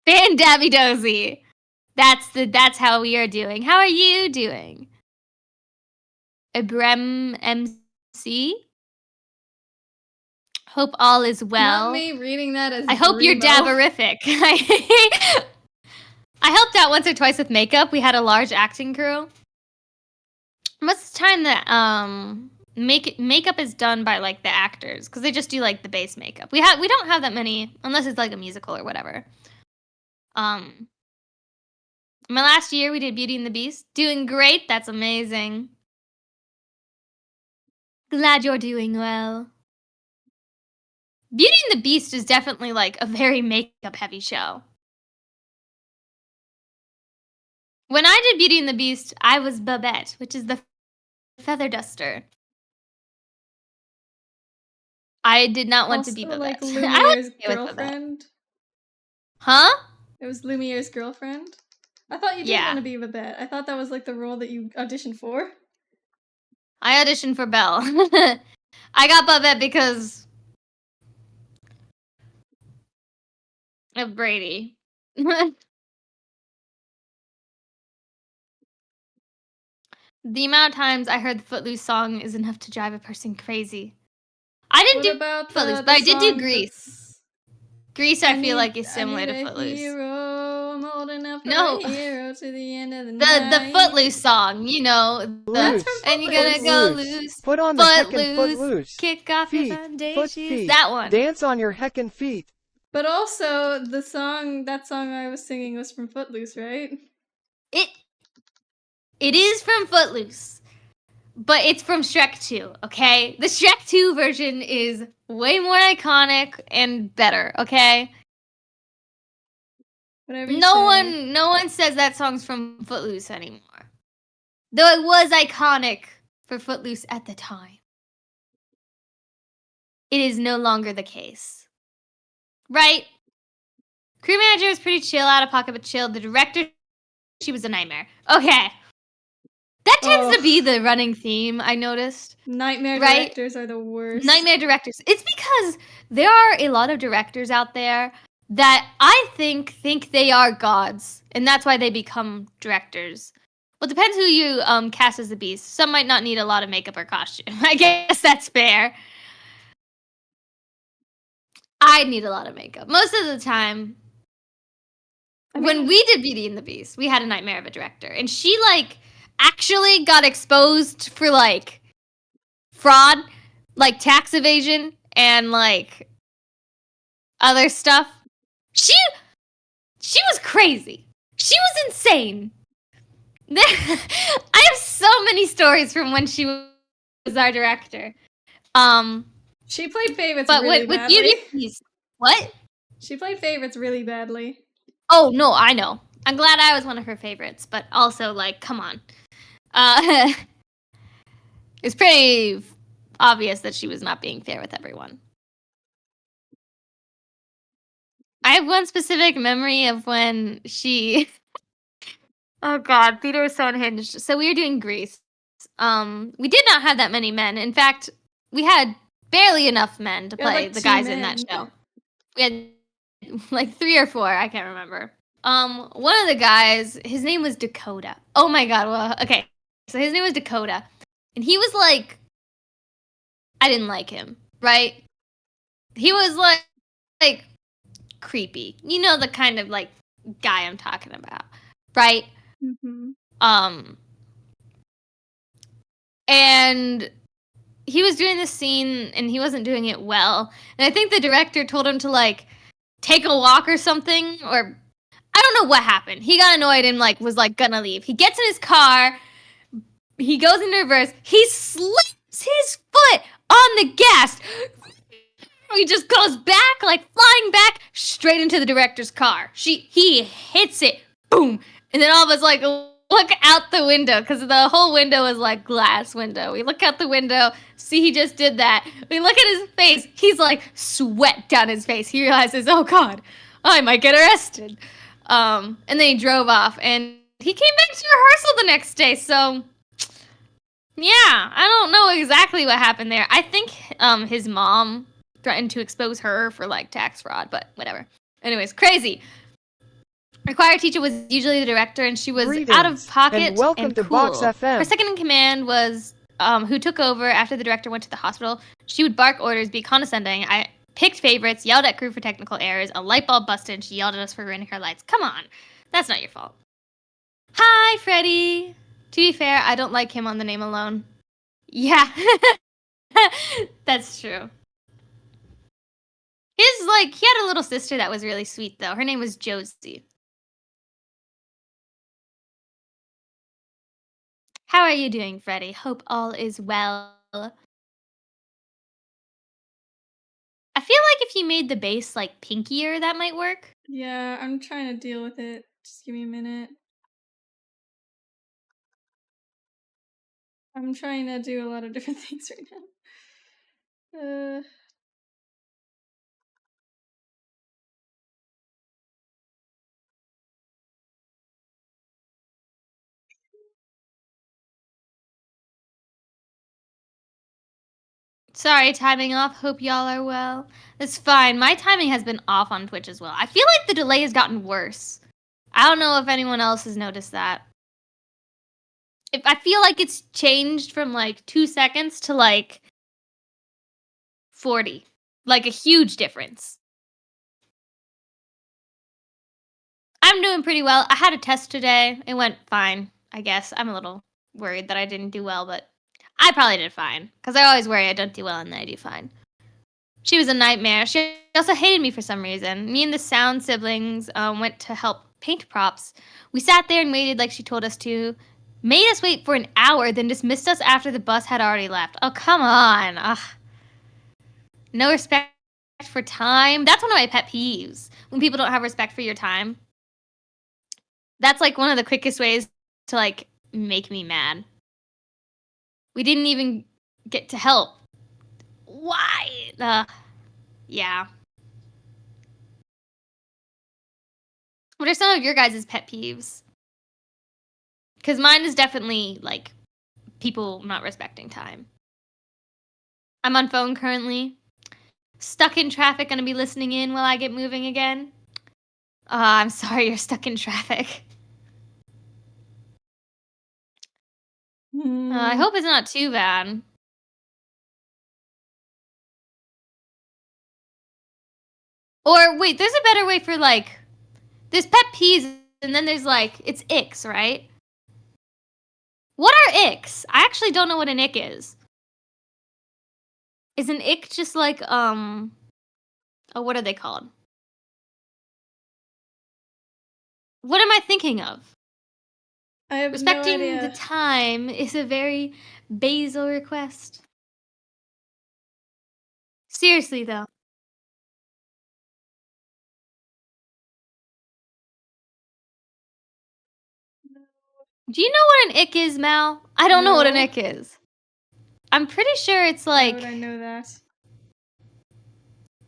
Fan dabby dozy. That's how we are doing. How are you doing? Ibrem MC? Hope all is well. Not me reading that as I hope you're Bremo. dabberific. I helped out once or twice with makeup. We had a large acting crew. Most of the time that makeup is done by like the actors because they just do like the base makeup. We don't have that many unless it's like a musical or whatever. My last year we did Beauty and the Beast. Doing great. That's amazing. Glad you're doing well. Beauty and the Beast is definitely like a very makeup heavy show. When I did Beauty and the Beast, I was Babette, which is the feather duster. I did not want to be Also, like Babette. I was Lumiere's okay with Babette. girlfriend. Huh? It was Lumiere's girlfriend. I thought you did want Yeah. to be Babette. I thought that was like the role that you auditioned for. I auditioned for Belle. I got Babette because of Brady. The amount of times I heard the Footloose song is enough to drive a person crazy. I didn't What do about Footloose, the but I did do song Grease. that's Grease, I feel like is similar to a Footloose. hero. I'm old enough for No. a hero to the end of the The night. Footloose song, you know. That's from And you're gonna Footloose. go loose. Put on the heckin' Footloose. footloose. Kick off Feet, your Sunday foot, shoes. feet. That one. Dance on your heckin' feet. But also, that song I was singing was from Footloose, right? It is from Footloose, but it's from Shrek 2, okay? The Shrek 2 version is way more iconic and better, okay? Whatever you No say. one says that song's from Footloose anymore. Though it was iconic for Footloose at the time. It is no longer the case. Right? Crew manager was pretty chill, out of pocket but chill. The director, she was a nightmare. Okay. That tends to be the running theme, I noticed. Nightmare Right? directors are the worst. Nightmare directors. It's because there are a lot of directors out there that I think they are gods, and that's why they become directors. Well, it depends who you cast as the Beast. Some might not need a lot of makeup or costume. I guess that's fair. I need a lot of makeup. Most of the time, when we did Beauty and the Beast, we had a nightmare of a director. And she, like, actually got exposed for, like, fraud, like tax evasion, and, like, other stuff. She was crazy. She was insane. I have so many stories from when she was our director. She played favorites but really with badly. Beauty and the Beast, what? She played favorites really badly. Oh no, I know. I'm glad I was one of her favorites, but also like, come on. It's pretty obvious that she was not being fair with everyone. I have one specific memory of when she. Oh God, theater was so unhinged. So we were doing Grease. We did not have that many men. In fact, we had barely enough men to play like the 2 guys in that men. show. We had like 3 or 4, I can't remember. One of the guys, his name was Dakota. Oh my God, well, okay. So his name was Dakota. And he was like, I didn't like him, right? He was like creepy. You know the kind of like guy I'm talking about, right? Mm-hmm. And he was doing this scene and he wasn't doing it well. And I think the director told him to like take a walk or something, or I don't know what happened. He got annoyed and like was like gonna leave. He gets in his car, he goes into reverse, he slips his foot on the gas. He just goes back, like flying back straight into the director's car. He hits it, boom, and then all of us like look out the window because the whole window is like glass window. We look out the window, see he just did that. We look at his face. He's like sweat down his face. He realizes, oh God, I might get arrested. And then he drove off, and he came back to rehearsal the next day. So yeah, I don't know exactly what happened there. I think his mom threatened to expose her for like tax fraud, but whatever. Anyways, crazy. Required teacher was usually the director, and she was out of pocket and welcome and to cool. Box FM. Her second in command was who took over after the director went to the hospital. She would bark orders, be condescending. I picked favorites, yelled at crew for technical errors. A light bulb busted, and she yelled at us for ruining her lights. Come on, that's not your fault. Hi, Freddie. To be fair, I don't like him on the name alone. Yeah, that's true. He had a little sister that was really sweet, though. Her name was Josie. How are you doing, Freddie? Hope all is well. I feel like if if you made the base like pinkier, that might work. Yeah, I'm trying to deal with it. Just give me a minute. I'm trying to do a lot of different things right now. Sorry, timing off. Hope y'all are well. It's fine. My timing has been off on Twitch as well. I feel like the delay has gotten worse. I don't know if anyone else has noticed that. I feel like it's changed from like 2 seconds to like 40. Like a huge difference. I'm doing pretty well. I had a test today. It went fine, I guess. I'm a little worried that I didn't do well, but I probably did fine. Because I always worry I don't do well and then I do fine. She was a nightmare. She also hated me for some reason. Me and the Sound siblings went to help paint props. We sat there and waited like she told us to. Made us wait for an hour, then dismissed us after the bus had already left. Oh, come on. Ugh. No respect for time. That's one of my pet peeves. When people don't have respect for your time. That's like one of the quickest ways to like make me mad. We didn't even get to help. Why? Yeah. What are some of your guys' pet peeves? Because mine is definitely like people not respecting time. I'm on phone currently. Stuck in traffic, gonna be listening in while I get moving again. I'm sorry you're stuck in traffic. I hope it's not too bad. Or wait, there's a better way for like, there's pet peeves and then there's like, it's icks, right? What are icks? I actually don't know what an ick is. Is an ick just like, oh, what are they called? What am I thinking of? I have Respecting no the idea. time is a very basal request. Seriously, though. Do you know what an ick is, Mal? I don't know what an No. ick is. I'm pretty sure it's Why like... would I know that?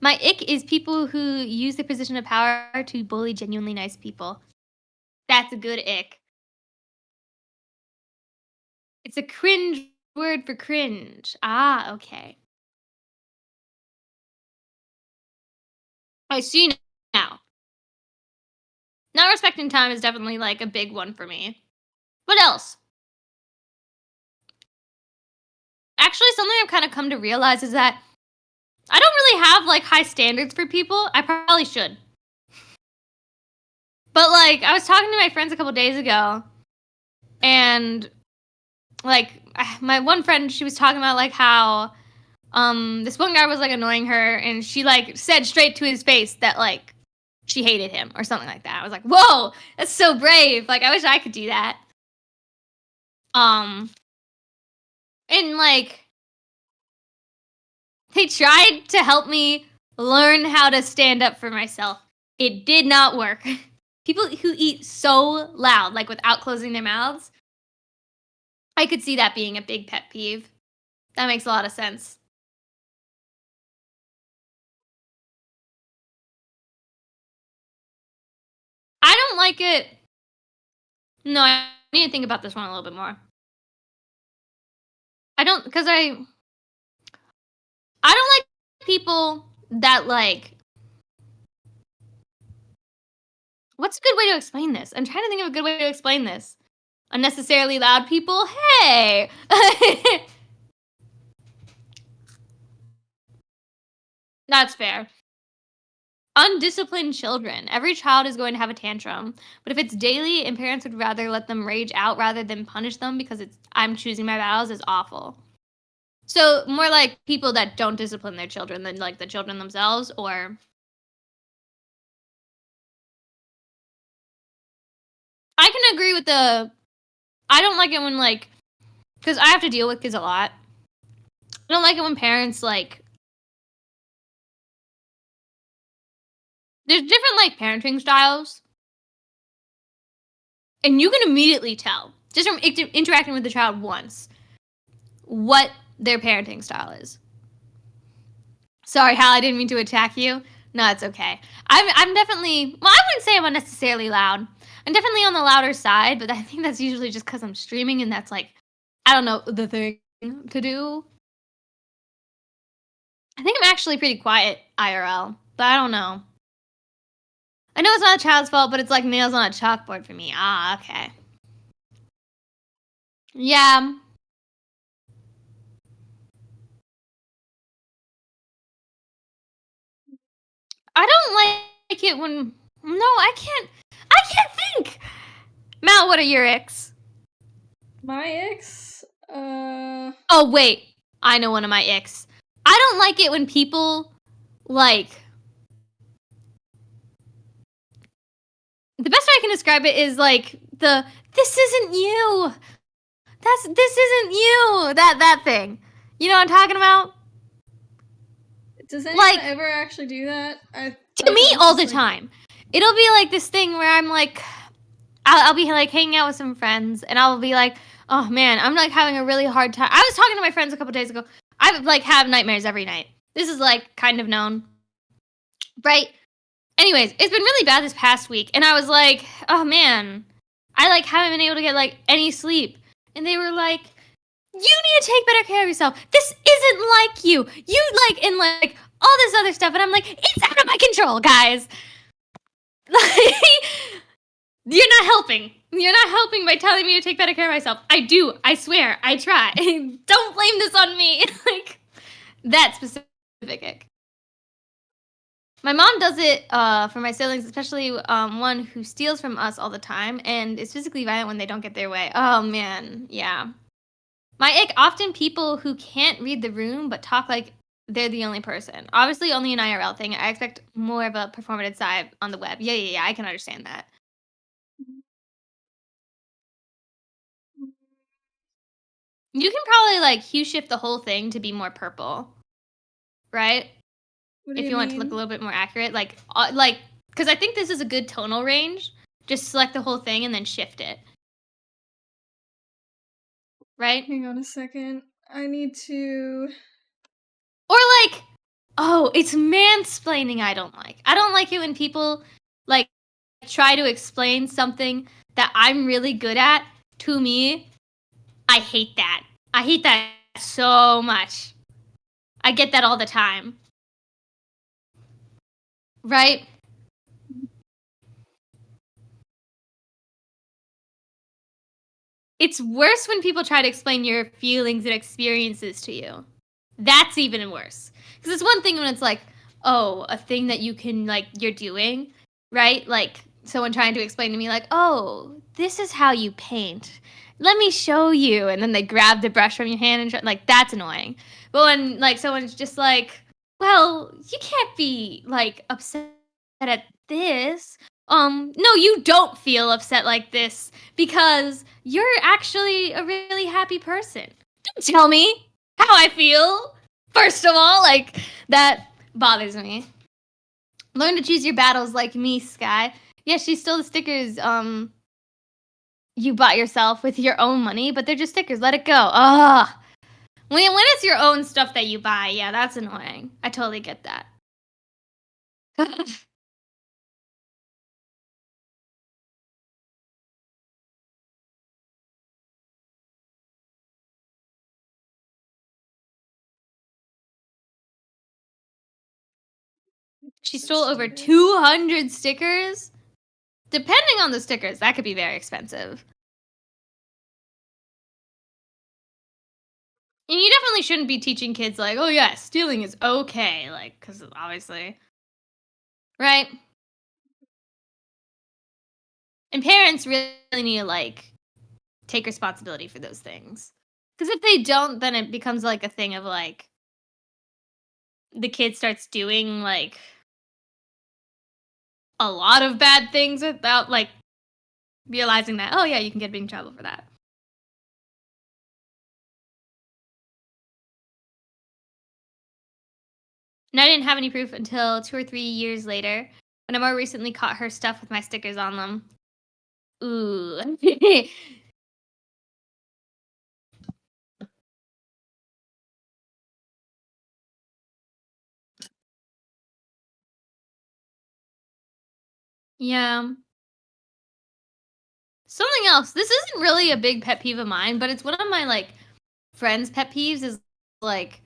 My ick is people who use their position of power to bully genuinely nice people. That's a good ick. It's a cringe word for cringe. Ah, okay. I see now. Not respecting time is definitely like a big one for me. What else? Actually, something I've kind of come to realize is that I don't really have like high standards for people. I probably should. But like, I was talking to my friends a couple days ago, and like, my one friend, she was talking about like how this one guy was like annoying her, and she like said straight to his face that like she hated him or something like that. I was like, whoa, that's so brave. Like, I wish I could do that. And like, they tried to help me learn how to stand up for myself. It did not work. People who eat so loud, like without closing their mouths, I could see that being a big pet peeve. That makes a lot of sense. I don't like it. No, I need to think about this one a little bit more. I don't, because I don't like people that like, what's a good way to explain this? I'm trying to think of a good way to explain this. Unnecessarily loud people? Hey! That's fair. Undisciplined children. Every child is going to have a tantrum, but if it's daily and parents would rather let them rage out rather than punish them because it's I'm choosing my battles is awful. So more like people that don't discipline their children than like the children themselves, or I can agree with the I don't like it when like because I have to deal with kids a lot. I don't like it when parents like There's different like parenting styles, and you can immediately tell just from interacting with the child once what their parenting style is. Sorry, Hal, I didn't mean to attack you. No, it's okay. I'm definitely, well, I wouldn't say I'm unnecessarily loud. I'm definitely on the louder side, but I think that's usually just because I'm streaming and that's like, I don't know, the thing to do. I think I'm actually pretty quiet IRL, but I don't know. I know it's not a child's fault, but it's like nails on a chalkboard for me. Ah, okay. Yeah. I don't like it when, no, I can't think. Mal, what are your icks? My icks? Oh, wait. I know one of my icks. I don't like it when people, like... The best way I can describe it is, like, this isn't you! This isn't you! That thing. You know what I'm talking about? Does anyone Like, ever actually do that? to me, all the time. It'll be, like, this thing where I'm, like... I'll be, like, hanging out with some friends, and I'll be like, oh, man, I'm, like, having a really hard time. I was talking to my friends a couple days ago. I, like, have nightmares every night. This is, like, kind of known. Right? Anyways, it's been really bad this past week, and I was like, oh, man, I, like, haven't been able to get, like, any sleep. And they were like, you need to take better care of yourself. This isn't like you. You, like, and, like, all this other stuff. And I'm like, it's out of my control, guys. You're not helping. You're not helping by telling me to take better care of myself. I do. I swear. I try. Don't blame this on me. Like, that specific. My mom does it for my siblings, especially one who steals from us all the time and is physically violent when they don't get their way. Oh, man. Yeah. My ick, often people who can't read the room but talk like they're the only person. Obviously, only an IRL thing. I expect more of a performative side on the web. Yeah. I can understand that. You can probably, like, hue shift the whole thing to be more purple, right? What do If you you want it to look a mean? little bit more accurate. Like, because I think this is a good tonal range. Just select the whole thing and then shift it. Right? Hang on a second. I need to... Or, like, oh, it's mansplaining I don't like. I don't like it when people, like, try to explain something that I'm really good at to me. I hate that. I hate that so much. I get that all the time. Right? It's worse when people try to explain your feelings and experiences to you. That's even worse. Because it's one thing when it's like, oh, a thing that you can, like, you're doing, right? Like, someone trying to explain to me, like, oh, this is how you paint. Let me show you. And then they grab the brush from your hand and try, like, that's annoying. But when, like, someone's just like, well, you can't be, like, upset at this. No, you don't feel upset like this because you're actually a really happy person. Don't tell me how I feel. First of all, like, that bothers me. Learn to choose your battles like me, Sky. Yeah, she stole the stickers you bought yourself with your own money, but they're just stickers. Let it go. Ugh. When it's your own stuff that you buy, yeah, that's annoying. I totally get that. She stole over 200 stickers? Depending on the stickers, that could be very expensive. And you definitely shouldn't be teaching kids, like, oh yeah, stealing is okay, like, because obviously, right? And parents really need to, like, take responsibility for those things. Because if they don't, then it becomes, like, a thing of, like, the kid starts doing, like, a lot of bad things without, like, realizing that, oh yeah, you can get in trouble for that. And I didn't have any proof until 2 or 3 years later And I more recently caught her stuff with my stickers on them. Ooh. Yeah. Something else. This isn't really a big pet peeve of mine, but it's one of my like friends' pet peeves is like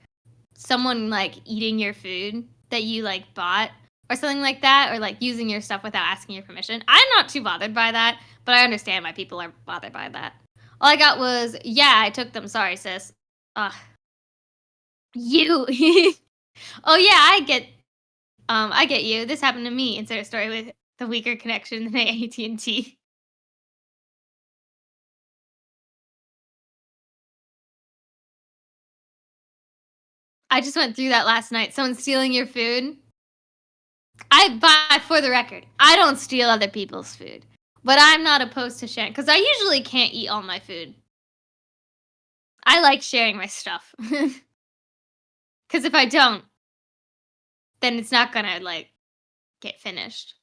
someone like eating your food that you like bought or something like that, or like using your stuff without asking your permission. I'm not too bothered by that, but I understand why people are bothered by that. All I got was, yeah, I took them. Sorry, sis. Ugh. You. Oh yeah, I get you. This happened to me. Insert a story with the weaker connection than AT&T. I just went through that last night. Someone stealing your food. For the record, I don't steal other people's food, but I'm not opposed to sharing because I usually can't eat all my food. I like sharing my stuff because if I don't, then it's not gonna like get finished.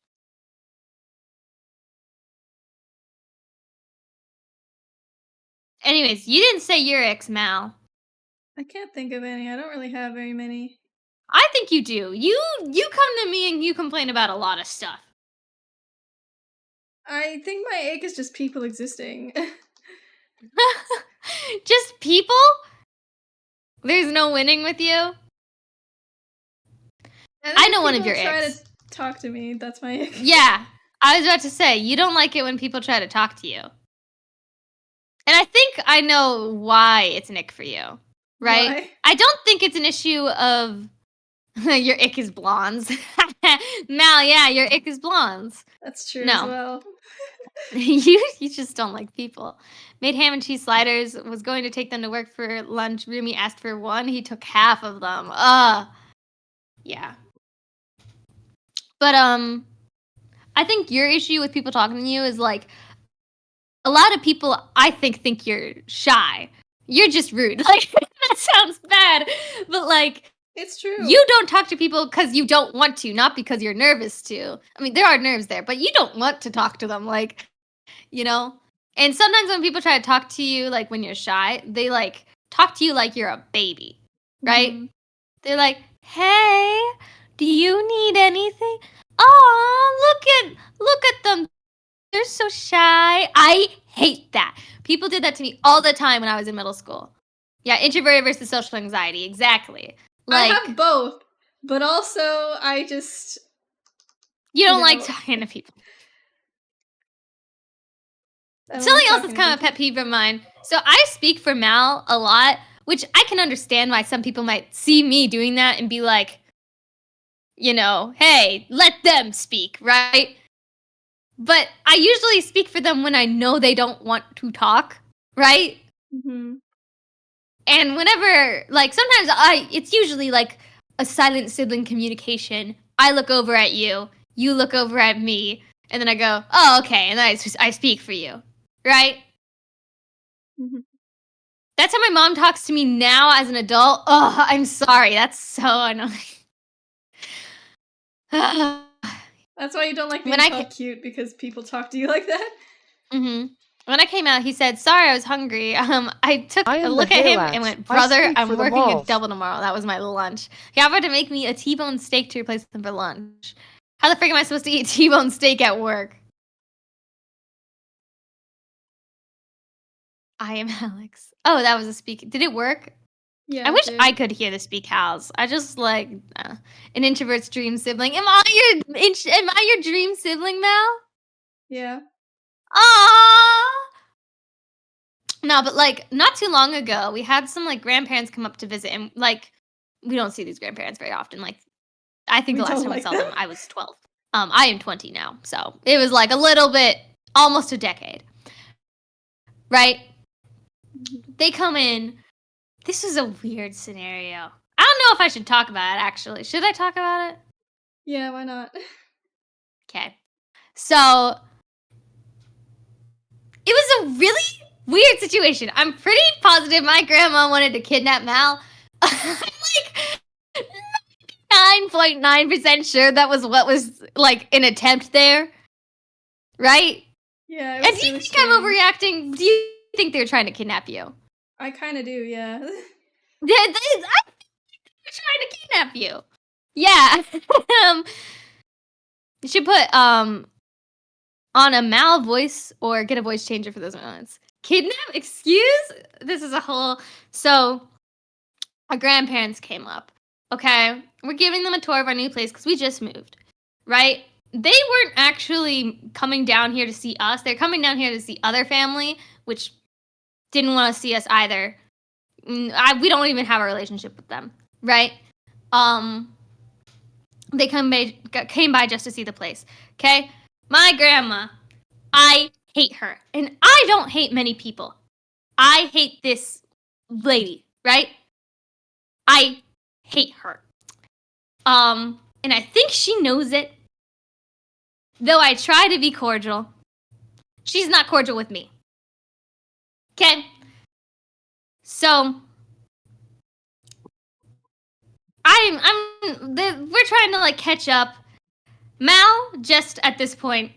Anyways, you didn't say your ex, Mal. I can't think of any. I don't really have very many. I think you do. You come to me and you complain about a lot of stuff. I think my ache is just people existing. Just people? There's no winning with you? I know one of your try icks. to talk to me. That's my ick. Yeah, I was about to say, you don't like it when people try to talk to you. And I think I know why it's an ick for you, right? Why? I don't think it's an issue of your ick is blondes. Mal, yeah, your ick is blondes. That's true No. as well. You just don't like people. Made ham and cheese sliders, was going to take them to work for lunch. Rumi asked for one. He took half of them. Yeah. But I think your issue with people talking to you is like a lot of people I think you're shy. You're just rude. Like that sounds bad, but like It's true. you don't talk to people because you don't want to, not because you're nervous to. I mean, there are nerves there, but you don't want to talk to them, like, you know? And sometimes when people try to talk to you, like when you're shy, they like talk to you like you're a baby, right? Mhm. They're like, hey, do you need anything? Oh, look at them. They're so shy. I hate that. People did that to me all the time when I was in middle school. Yeah, introverted versus social anxiety. Exactly. Like, I have both, but also I just you don't you like know, talking to people. I don't Something like else talking that's to kind of a people. pet peeve of mine. So I speak for Mal a lot, which I can understand why some people might see me doing that and be like, you know, hey, let them speak, right? But I usually speak for them when I know they don't want to talk, right? Mhm. And whenever, like, sometimes it's usually like a silent sibling communication. I look over at you, you look over at me, and then I go, oh, okay, and then I speak for you, right? Mhm. That's how my mom talks to me now as an adult. Oh, I'm sorry. That's so annoying. That's why you don't like being when I called cute, because people talk to you like that. When I came out, he said, "Sorry, I was hungry." I took I a am the look at him and Halax. went, I "Brother, speak for I'm the working a malls. double tomorrow. That was my lunch." He offered to make me a T-bone steak to replace them for lunch. How the frick am I supposed to eat T-bone steak at work? I am Alex. Oh, that was a speak. Did it work? Yeah, I it wish did. I could hear the speak hows. I just like an introvert's dream sibling. Am I your dream sibling, Mal? Yeah. Aww. No, but like not too long ago, we had some like grandparents come up to visit, and like we don't see these grandparents very often. Like I think We the last don't time we like saw them. them, I was 12. I am 20 now, so it was like a little bit, almost a decade, right? They come in. This was a weird scenario. I don't know if I should talk about it. Actually, should I talk about it? Yeah, why not? Okay. So it was a really weird situation. I'm pretty positive my grandma wanted to kidnap Mal. I'm like 99.9% sure that was what was, like, an attempt there. Right? Yeah, it And was do you really think I'm strange. overreacting? Do you think they're trying to kidnap you? I kind of do, yeah. I think they're trying to kidnap you. Yeah. You should put on a Mal voice or get a voice changer for those moments. Kidnap? Excuse? This is a whole. So, our grandparents came up. Okay, we're giving them a tour of our new place because we just moved, right? They weren't actually coming down here to see us. They're coming down here to see other family, which didn't want to see us either. We don't even have a relationship with them, right? They came by just to see the place. Okay, my grandma, I hate her, and I don't hate many people. I hate this lady, right? I hate her. And I think she knows it. Though I try to be cordial, she's not cordial with me. Okay? So we're trying to like catch up. Mal just at this point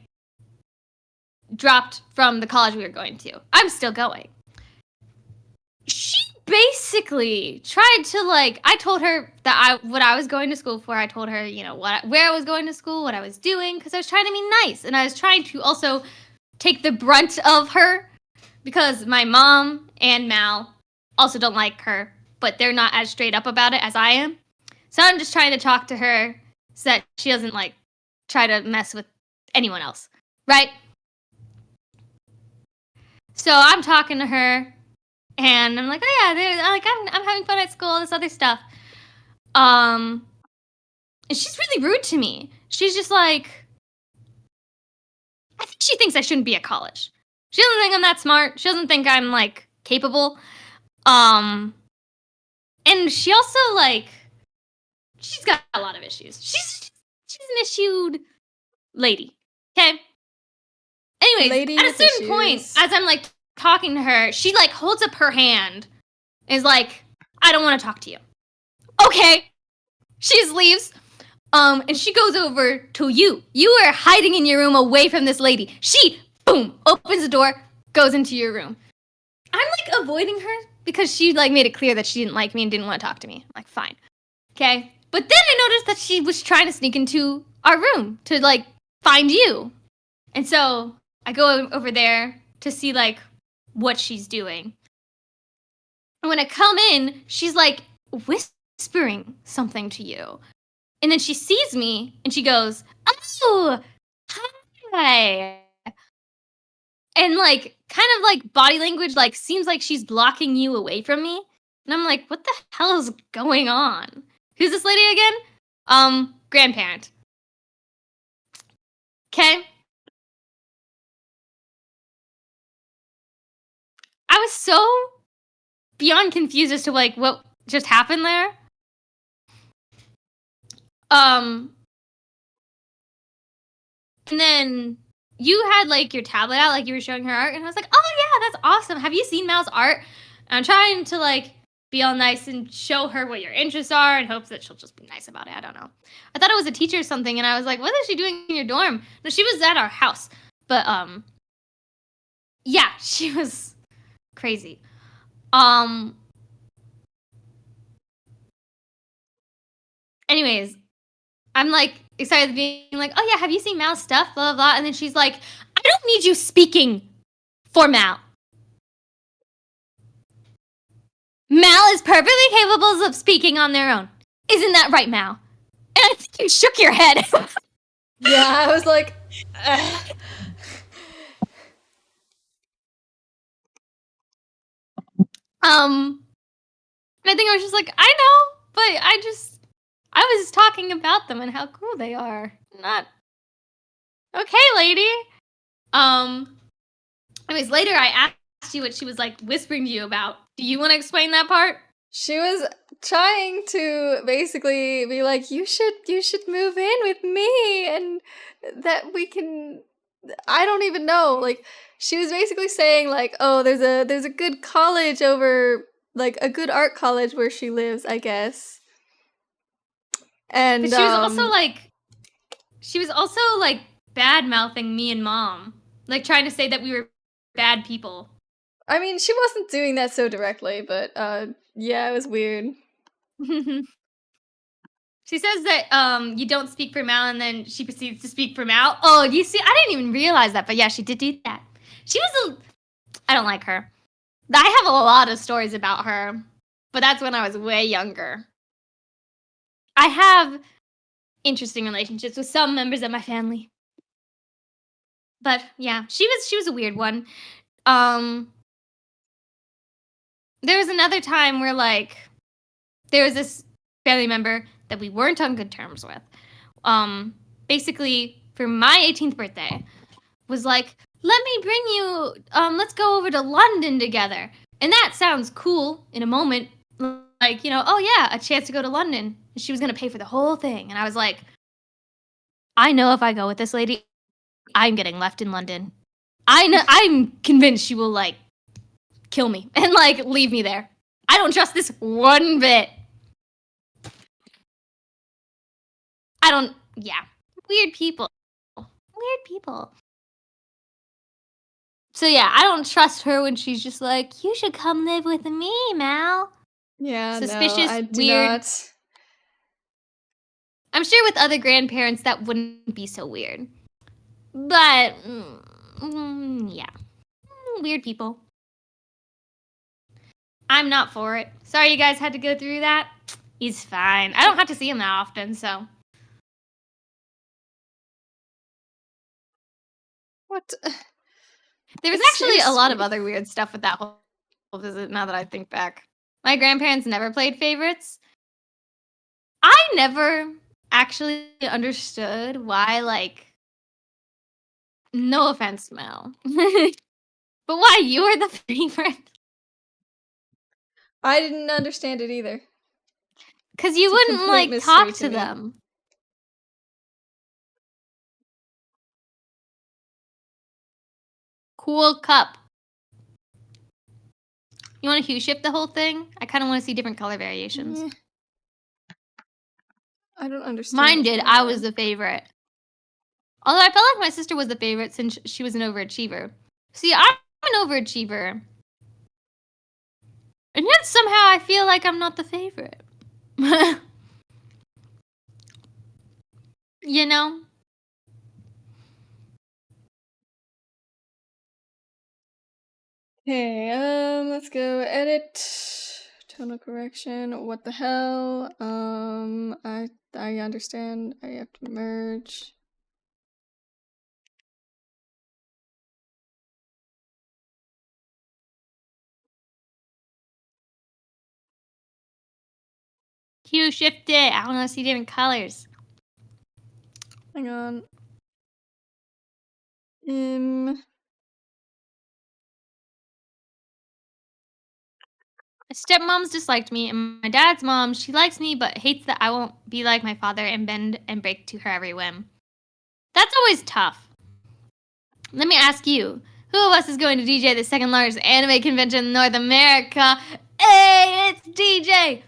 dropped from the college we were going to. I'm still going. She basically tried to like. I told her that what I was going to school for. I told her, you know, where I was going to school, what I was doing, because I was trying to be nice, and I was trying to also take the brunt of her because my mom and Mal also don't like her, but they're not as straight up about it as I am. So I'm just trying to talk to her so that she doesn't like try to mess with anyone else, right? So I'm talking to her, and I'm like, oh yeah, I'm having fun at school, all this other stuff. And she's really rude to me. She's just like, I think she thinks I shouldn't be at college. She doesn't think I'm that smart. She doesn't think I'm like capable. And she also like, she's got a lot of issues. She's an issued lady. Okay. Anyways, Lady at a with certain point, issues. as I'm like talking to her, she like holds up her hand, and is like, I don't want to talk to you. Okay. She just leaves. And she goes over to you. You are hiding in your room away from this lady. She, boom, opens the door, goes into your room. I'm like avoiding her because she like made it clear that she didn't like me and didn't want to talk to me. I'm like, fine. Okay. But then I noticed that she was trying to sneak into our room to like find you. And so I go over there to see like what she's doing. And when I come in, she's like whispering something to you. And then she sees me and she goes, oh, hi. And like, kind of like body language, like seems like she's blocking you away from me. And I'm like, what the hell is going on? Who's this lady again? Grandparent. Okay. I was so beyond confused as to like what just happened there. And then you had like your tablet out, like you were showing her art, and I was like, oh yeah, that's awesome. Have you seen Mal's art? And I'm trying to like be all nice and show her what your interests are in hopes that she'll just be nice about it. I don't know. I thought it was a teacher or something, and I was like, what is she doing in your dorm? No, she was at our house. But yeah, she was crazy. Anyways, I'm like excited being like, oh yeah, have you seen Mal's stuff? Blah, blah, blah. And then she's like, I don't need you speaking for Mal. Mal is perfectly capable of speaking on their own. Isn't that right, Mal? And I think you shook your head. Yeah, I was like, And I think I was just like, I know, but I was talking about them and how cool they are. Not okay, lady. Anyways, later I asked you what she was like whispering to you about. Do you want to explain that part? she was trying to basically be like, you should move in with me, and that we can. I don't even know. Like, she was basically saying like, oh, there's a good college over, like a good art college where she lives, I guess. And But she was also like bad mouthing me and Mom, like trying to say that we were bad people. I mean, she wasn't doing that so directly, but yeah, it was weird. She says that you don't speak for Mal, and then she proceeds to speak for Mal. Oh, you see, I didn't even realize that, but yeah, she did do that. She was I don't like her. I have a lot of stories about her, but that's when I was way younger. I have interesting relationships with some members of my family. But yeah, she was a weird one. There was another time where like there was this family member that we weren't on good terms with. Basically for my 18th birthday was like, let me bring you let's go over to London together. And that sounds cool in a moment, like, you know, oh yeah, a chance to go to London. And she was going to pay for the whole thing. And I was like, I know if I go with this lady, I'm getting left in London. I'm convinced she will like kill me and like leave me there. I don't trust this one bit. Yeah. Weird people. Weird people. So yeah, I don't trust her when she's just like, you should come live with me, Mal. Yeah, Suspicious, no, I do weird. not. I'm sure with other grandparents that wouldn't be so weird. But, yeah. Weird people. I'm not for it. Sorry you guys had to go through that. He's fine. I don't have to see him that often, so. What? There was actually a lot of other weird stuff with that whole visit now that I think back. My grandparents never played favorites. I never actually understood why, like, no offense, Mel, but why you were the favorite. I didn't understand it either. Because you It's a wouldn't, complete like, mystery talk to to me. them. Cool cup. You want to hue shift the whole thing? I kind of want to see different color variations. Yeah. I don't understand. Mine what's did. going I on. was the favorite. Although I felt like my sister was the favorite since she was an overachiever. See, I'm an overachiever. And yet somehow I feel like I'm not the favorite. You know? Okay, let's go edit. Tonal correction. What the hell? I understand. I have to merge. Hue shift it. I want to see different colors. Hang on. My stepmom's disliked me, and my dad's mom, she likes me but hates that I won't be like my father and bend and break to her every whim. That's always tough. Let me ask you, who of us is going to DJ the second largest anime convention in North America? Hey, it's DJ!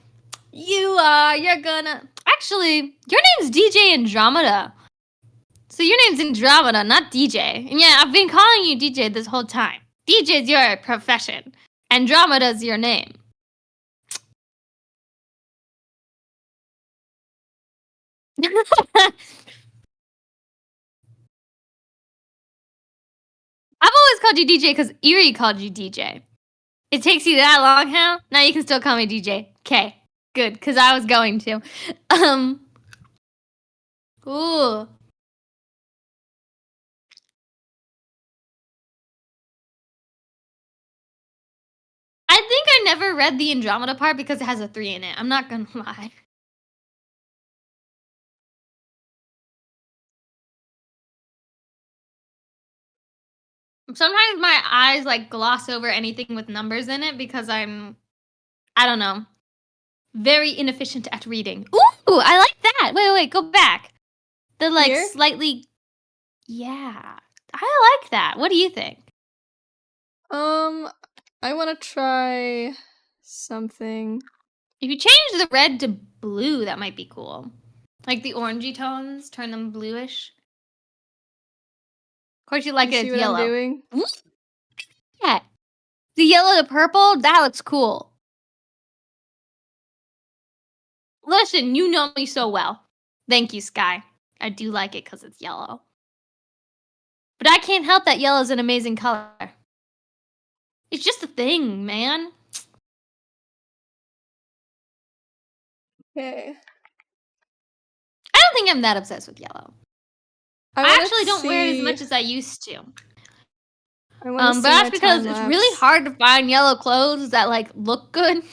You are, you're gonna... Actually, your name's DJ Andromeda. So your name's Andromeda, not DJ. And yeah, I've been calling you DJ this whole time. DJ's your profession. Andromeda's your name. I've always called you DJ because Erie called you DJ. It takes you that long, huh? Now you can still call me DJ. Okay, good, because I was going to. Ooh. I think I never read the Andromeda part because it has a 3 in it. I'm not gonna lie. Sometimes my eyes like gloss over anything with numbers in it because I don't know, very inefficient at reading. Ooh, I like that. Wait, go back. The like Here? slightly, yeah, I like that. What do you think? I want to try something. If you change the red to blue, that might be cool. Like the orangey tones, turn them bluish. Of course, you like You it see as what I'm yellow. doing? Yeah. The yellow to purple, that looks cool. Listen, you know me so well. Thank you, Sky. I do like it because it's yellow. But I can't help that yellow is an amazing color. It's just a thing, man. Okay. I don't think I'm that obsessed with yellow. I wanna actually don't wear it as see- much as I used to. I want to see But that's my because time it's lapse. really hard to find yellow clothes that like look good.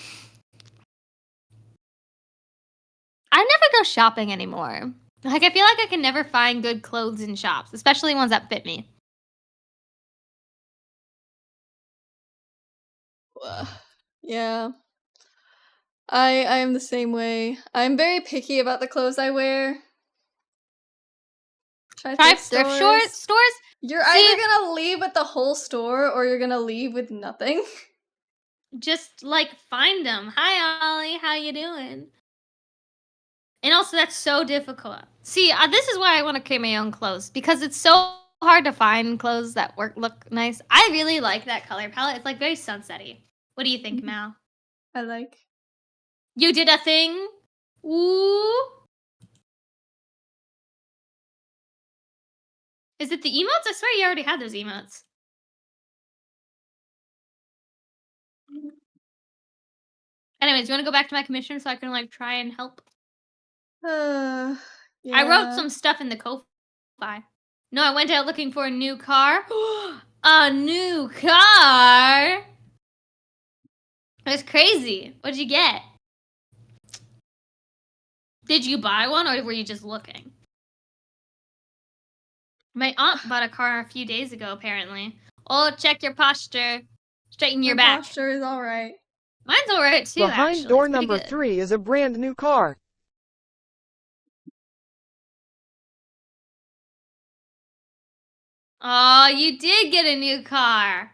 I never go shopping anymore. Like I feel like I can never find good clothes in shops, especially ones that fit me. Yeah. I am the same way. I'm very picky about the clothes I wear. Try Try thrift thrift stores. stores. You're See- either gonna leave with the whole store or you're gonna leave with nothing. Just like find them. Hi Ollie, how you doing? And also that's so difficult. See, this is why I want to create my own clothes because it's so hard to find clothes that look nice. I really like that color palette. It's like very sunsetty. What do you think, Mal? I like. You did a thing? Ooh. Is it the emotes? I swear you already had those emotes. Anyways, you want to go back to my commission so I can like try and help? Yeah. I wrote some stuff in the Ko-Fi. No, I went out looking for a new car. A new car? That's crazy. What'd you get? Did you buy one or were you just looking? My aunt bought a car a few days ago, apparently. Oh, check your posture. Straighten your My back. posture is alright. Mine's alright too, Behind actually. door It's pretty number good. 3 is a brand new car. Oh, you did get a new car.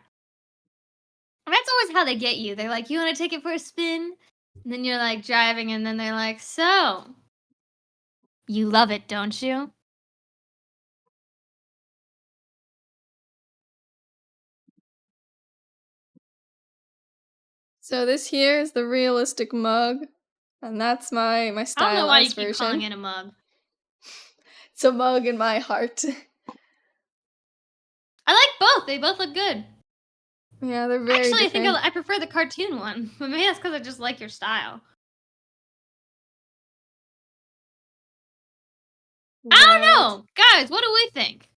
That's always how they get you. They're like, you want to take it for a spin? And then you're like driving, and then they're like, so, you love it, don't you? So this here is the realistic mug, and that's my I don't know why you stylized keep version. calling it a mug. It's a mug in my heart. I like both. They both look good. Yeah, they're very Actually, different. I think I prefer the cartoon one. But maybe that's because I just like your style. I don't know. Guys, what do we think?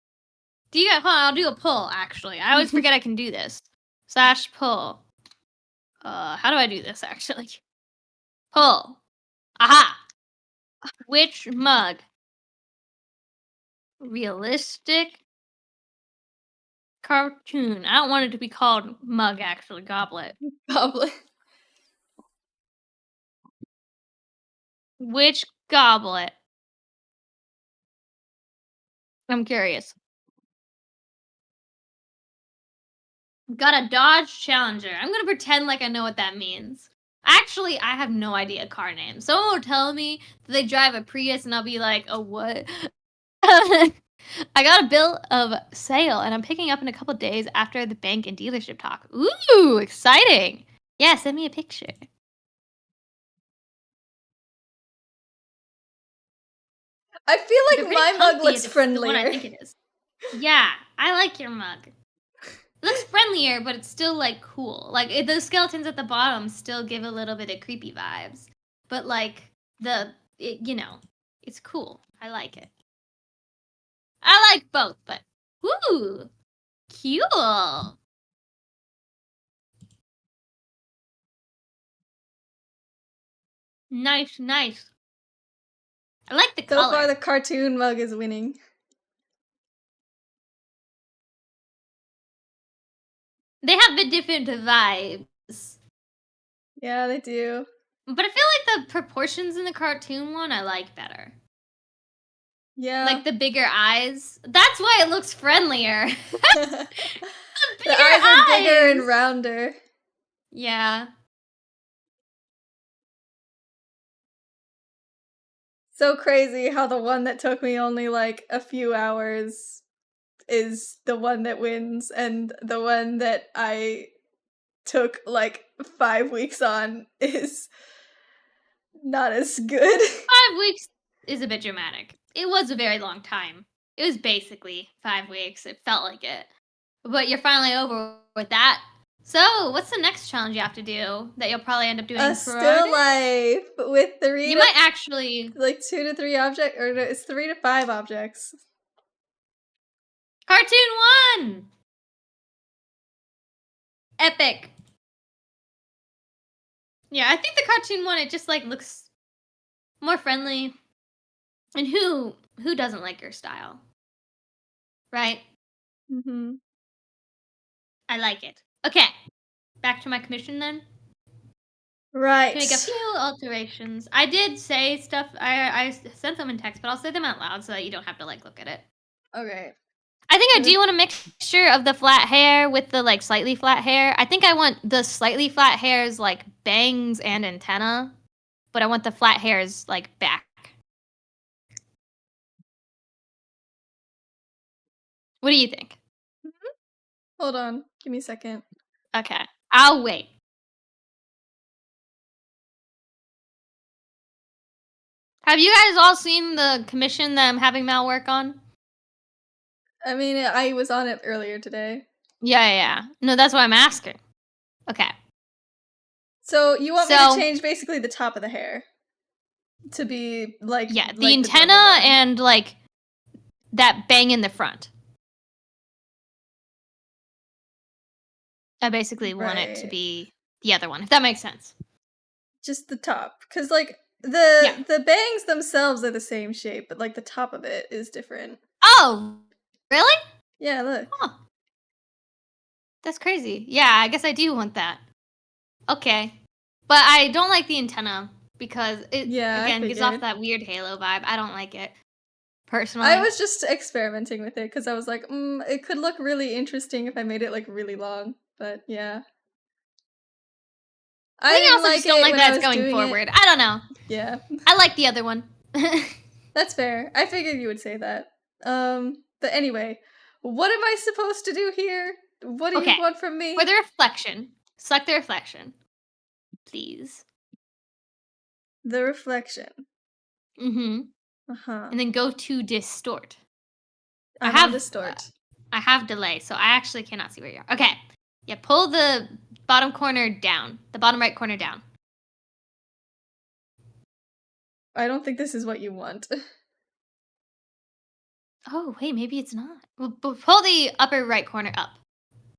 Do you hold on, I'll do a poll, actually. I always forget I can do this. / poll. How do I do this, actually? Poll. Aha! Which mug? Realistic cartoon. I don't want it to be called mug, actually. Goblet. Goblin. Which goblet? I'm curious. Got a Dodge Challenger. I'm gonna pretend like I know what that means. Actually, I have no idea car name. Someone will tell me that they drive a Prius, and I'll be like, "Oh, what?" I got a bill of sale, and I'm picking up in a couple days after the bank and dealership talk. Ooh, exciting! Yeah, send me a picture. I feel They're like pretty my mug comfy looks if it's the one I friendlier. think it is. Yeah, I like your mug. It looks friendlier, but it's still like cool. Like the skeletons at the bottom still give a little bit of creepy vibes, but like it's cool. I like it. I like both, but ooh, cool. Nice, nice. I like the So color. far, the cartoon mug is winning. They have the different vibes. Yeah, they do. But I feel like the proportions in the cartoon one I like better. Yeah. Like the bigger eyes. That's why it looks friendlier. The eyes are bigger and rounder. Yeah. So crazy how the one that took me only like a few hours is the one that wins, and the one that I took like 5 weeks on is not as good. 5 weeks is a bit dramatic. It was a very long time. It was basically 5 weeks. It felt like it. But you're finally over with that. So, what's the next challenge you have to do that you'll probably end up doing A for still life with You might actually like 2 to 3 objects, or it's 3 to 5 objects. Cartoon 1! Epic. Yeah, I think the cartoon one, it just like looks more friendly. And who doesn't like your style? Right? Mm-hmm. I like it. Okay. Back to my commission then. Right. To make a few alterations. I did say stuff. I sent them in text, but I'll say them out loud so that you don't have to like look at it. Okay. I think I do want a mixture of the flat hair with the like slightly flat hair. I think I want the slightly flat hairs like bangs and antenna, but I want the flat hairs like back. What do you think? Hold on. Give me a second. Okay. I'll wait. Have you guys all seen the commission that I'm having Mal work on? I mean, I was on it earlier today. Yeah. No, that's what I'm asking. Okay. So you want me to change basically the top of the hair to be like the like antenna and like that bang in the front. I basically want it to be the other one, if that makes sense. Just the top, because like the bangs themselves are the same shape, but like the top of it is different. Oh, really? Yeah, look. Huh. That's crazy. Yeah, I guess I do want that. Okay. But I don't like the antenna because it again gives off that weird halo vibe. I don't like it. Personally. I was just experimenting with it because I was like, it could look really interesting if I made it like really long, but yeah. I think I also just don't like that it's going forward. I don't know. Yeah. I like the other one. That's fair. I figured you would say that. But anyway, what am I supposed to do here? What do you want from me? For the reflection, select the reflection, please. The reflection. Mm-hmm. Uh-huh. And then go to distort. I have distort. I have delay, so I actually cannot see where you are. Okay. Yeah, pull the bottom corner down. The bottom right corner down. I don't think this is what you want. Oh, wait, maybe it's not. Well, pull the upper right corner up.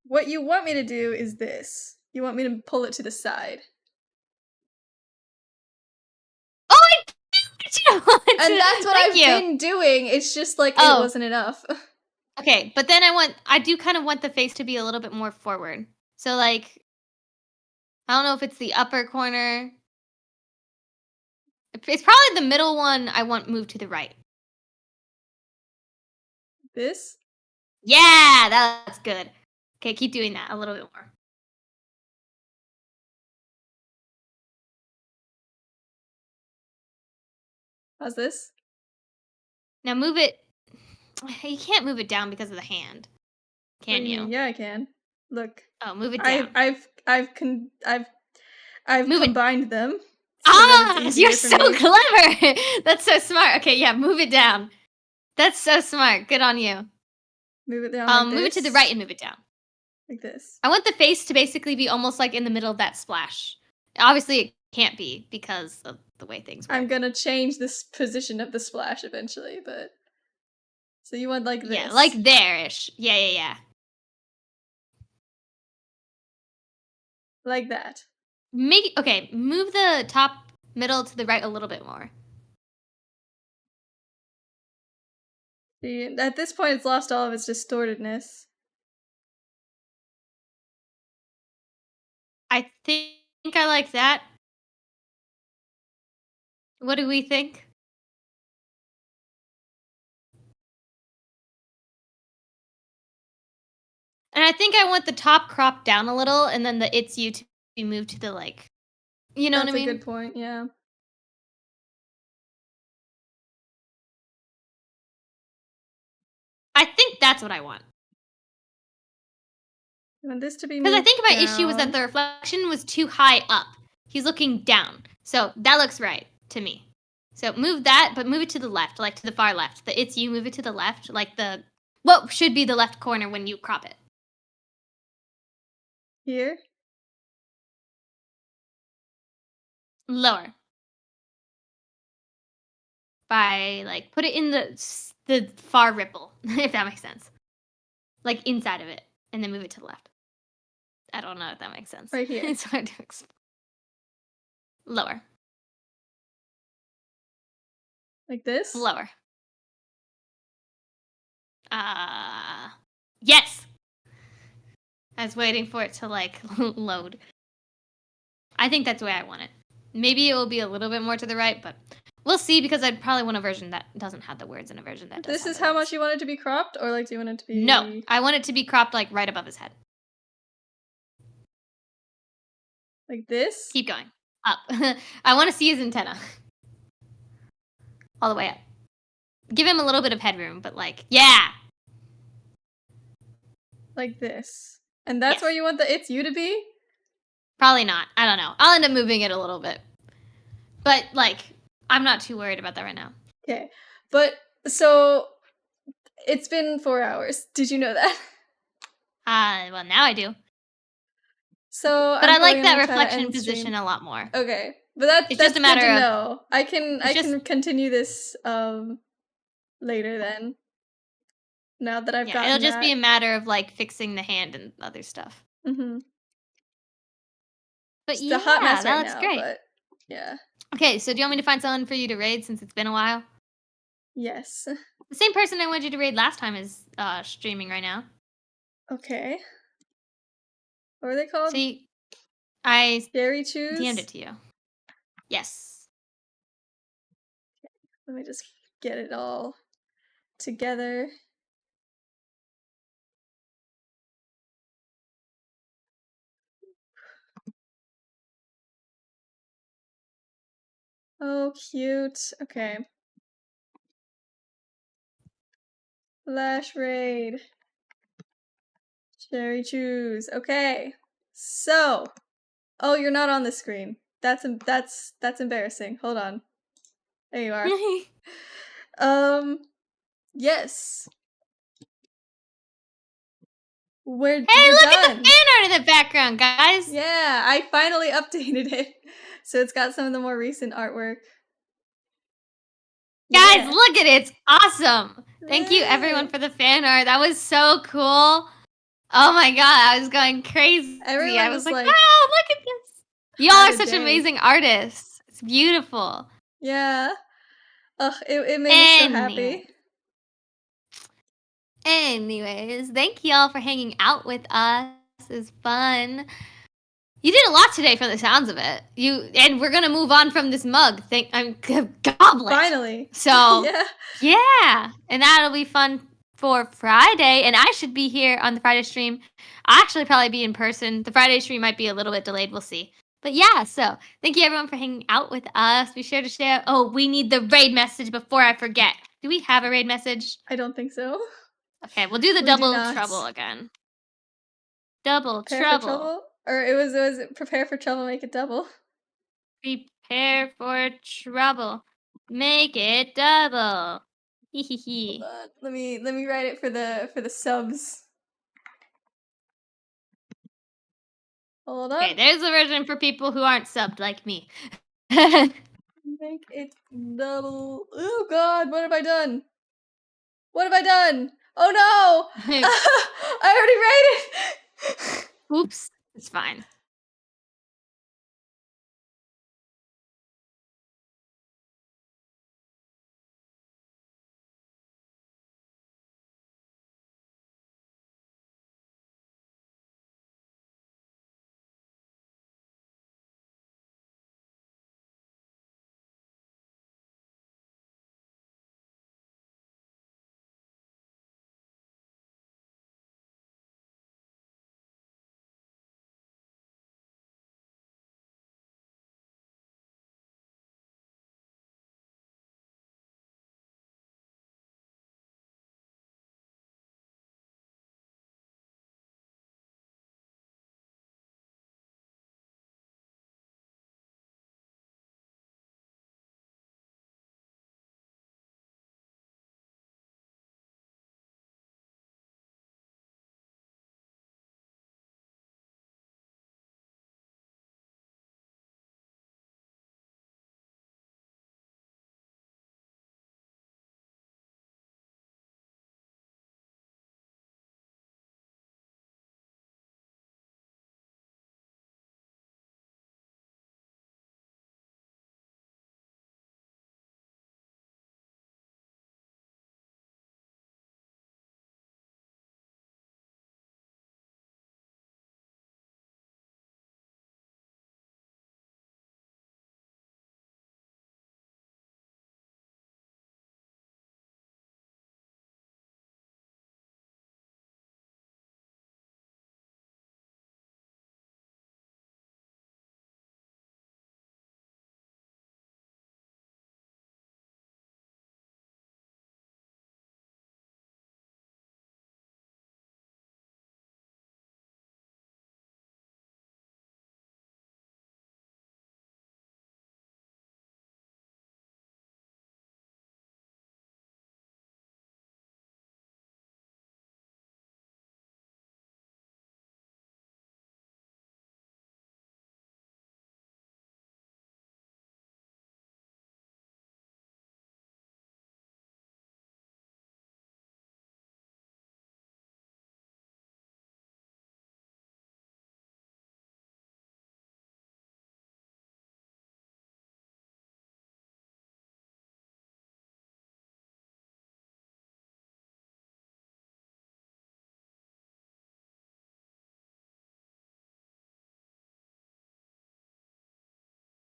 What you want me to do is this. You want me to pull it to the side. Oh, I do! And that's what I've been doing. It's just like it wasn't enough. Okay, but then I do kind of want the face to be a little bit more forward. So like, I don't know if it's the upper corner. It's probably the middle one I want moved to the right. This? Yeah, that's good. Okay, keep doing that a little bit more. How's this? Now move it. You can't move it down because of the hand. Can you? Yeah, I can. Look. Oh, move it down. I've combined them. So you're so clever. That's so smart. Okay, yeah, move it down. That's so smart. Good on you. Move it down. Like move it to the right and move it down. Like this. I want the face to basically be almost like in the middle of that splash. Obviously, it can't be because of the way things work. I'm gonna change this position of the splash eventually, but so you want like this? Yeah, like there-ish. Yeah. Like that. Move the top middle to the right a little bit more. See, at this point, it's lost all of its distortedness. I think I like that. What do we think? And I think I want the top cropped down a little, and then the "It's You" to be moved to the like, you know what I mean? That's a good point. Yeah. I think that's what I want. You want this to be Because I moved think my issue was that down. the reflection was too high up. He's looking down. So that looks right to me. So move that, but move it to the left, like to the far left. The it's you, move it to the left, like the what should be the left corner when you crop it. Here? Lower. By like put it in the far ripple, if that makes sense. Like inside of it, and then move it to the left. I don't know if that makes sense. Right here. It's hard to explain. Lower. Like this? Lower. Yes! I was waiting for it to, like, load. I think that's the way I want it. Maybe it will be a little bit more to the right, but we'll see because I'd probably want a version that doesn't have the words and a version that does This have is the how words. much you want it to be cropped? Or, like, do you want it to be... No, I want it to be cropped, like, right above his head. Like this? Keep going. Up. I want to see his antenna. All the way up. Give him a little bit of headroom, but, like, yeah! Like this. And that's Yes. where you want the it's you to be? Probably not. I don't know. I'll end up moving it a little bit. But, like, I'm not too worried about that right now. Okay. But, so, it's been 4 hours. Did you know that? Well, now I do. So, But I'm I like probably that gonna try to reflection end position stream. a lot more. Okay. But that's It's just a good matter to of- know. I can just- continue this later then. Now that I've Yeah, gotten it'll just that. be a matter of, like, fixing the hand and other stuff. Mm-hmm. But It's yeah, a hot mess that right looks now, great. but yeah. Okay, so do you want me to find someone for you to raid since it's been a while? Yes. The same person I wanted you to raid last time is streaming right now. Okay. What are they called? See, I Scary Choose? DM'd it to you. Yes. Let me just get it all together. Oh, cute. Okay. Flash raid. Cherry choose. Okay. So. Oh, you're not on the screen. That's embarrassing. Hold on. There you are. Yes. We're Hey, we're look done. at the fan art in the background, guys! Yeah, I finally updated it. So it's got some of the more recent artwork. Guys, Yeah. look at it! It's awesome! Thank you, everyone, Yeah. for the fan art. That was so cool. Oh my god, I was going crazy. Everyone I was was like, like, wow, look at this! Y'all had are a such day. amazing artists. It's beautiful. Yeah. Ugh, it made me so happy. Anyways, thank y'all for hanging out with us. It was fun. You did a lot today from the sounds of it. And we're gonna move on from this mug. I'm goblet. Finally. So Yeah. yeah, and that'll be fun for Friday. And I should be here on the Friday stream. I'll actually probably be in person. The Friday stream might be a little bit delayed. We'll see. But yeah, so thank you everyone for hanging out with us. Be sure to share. Oh, we need the raid message before I forget. Do we have a raid message? I don't think so. Okay, we'll do the We do double not. trouble again. Double Prepare trouble. for trouble? Or it was prepare for trouble, make it double. Prepare for trouble. Make it double. Hee hee hee. Hold on. Let me write it for the subs. Hold on. Okay, there's a version for people who aren't subbed like me. Make it double. Oh god, what have I done? What have I done? Oh no! I already wrote it! Oops, it's fine.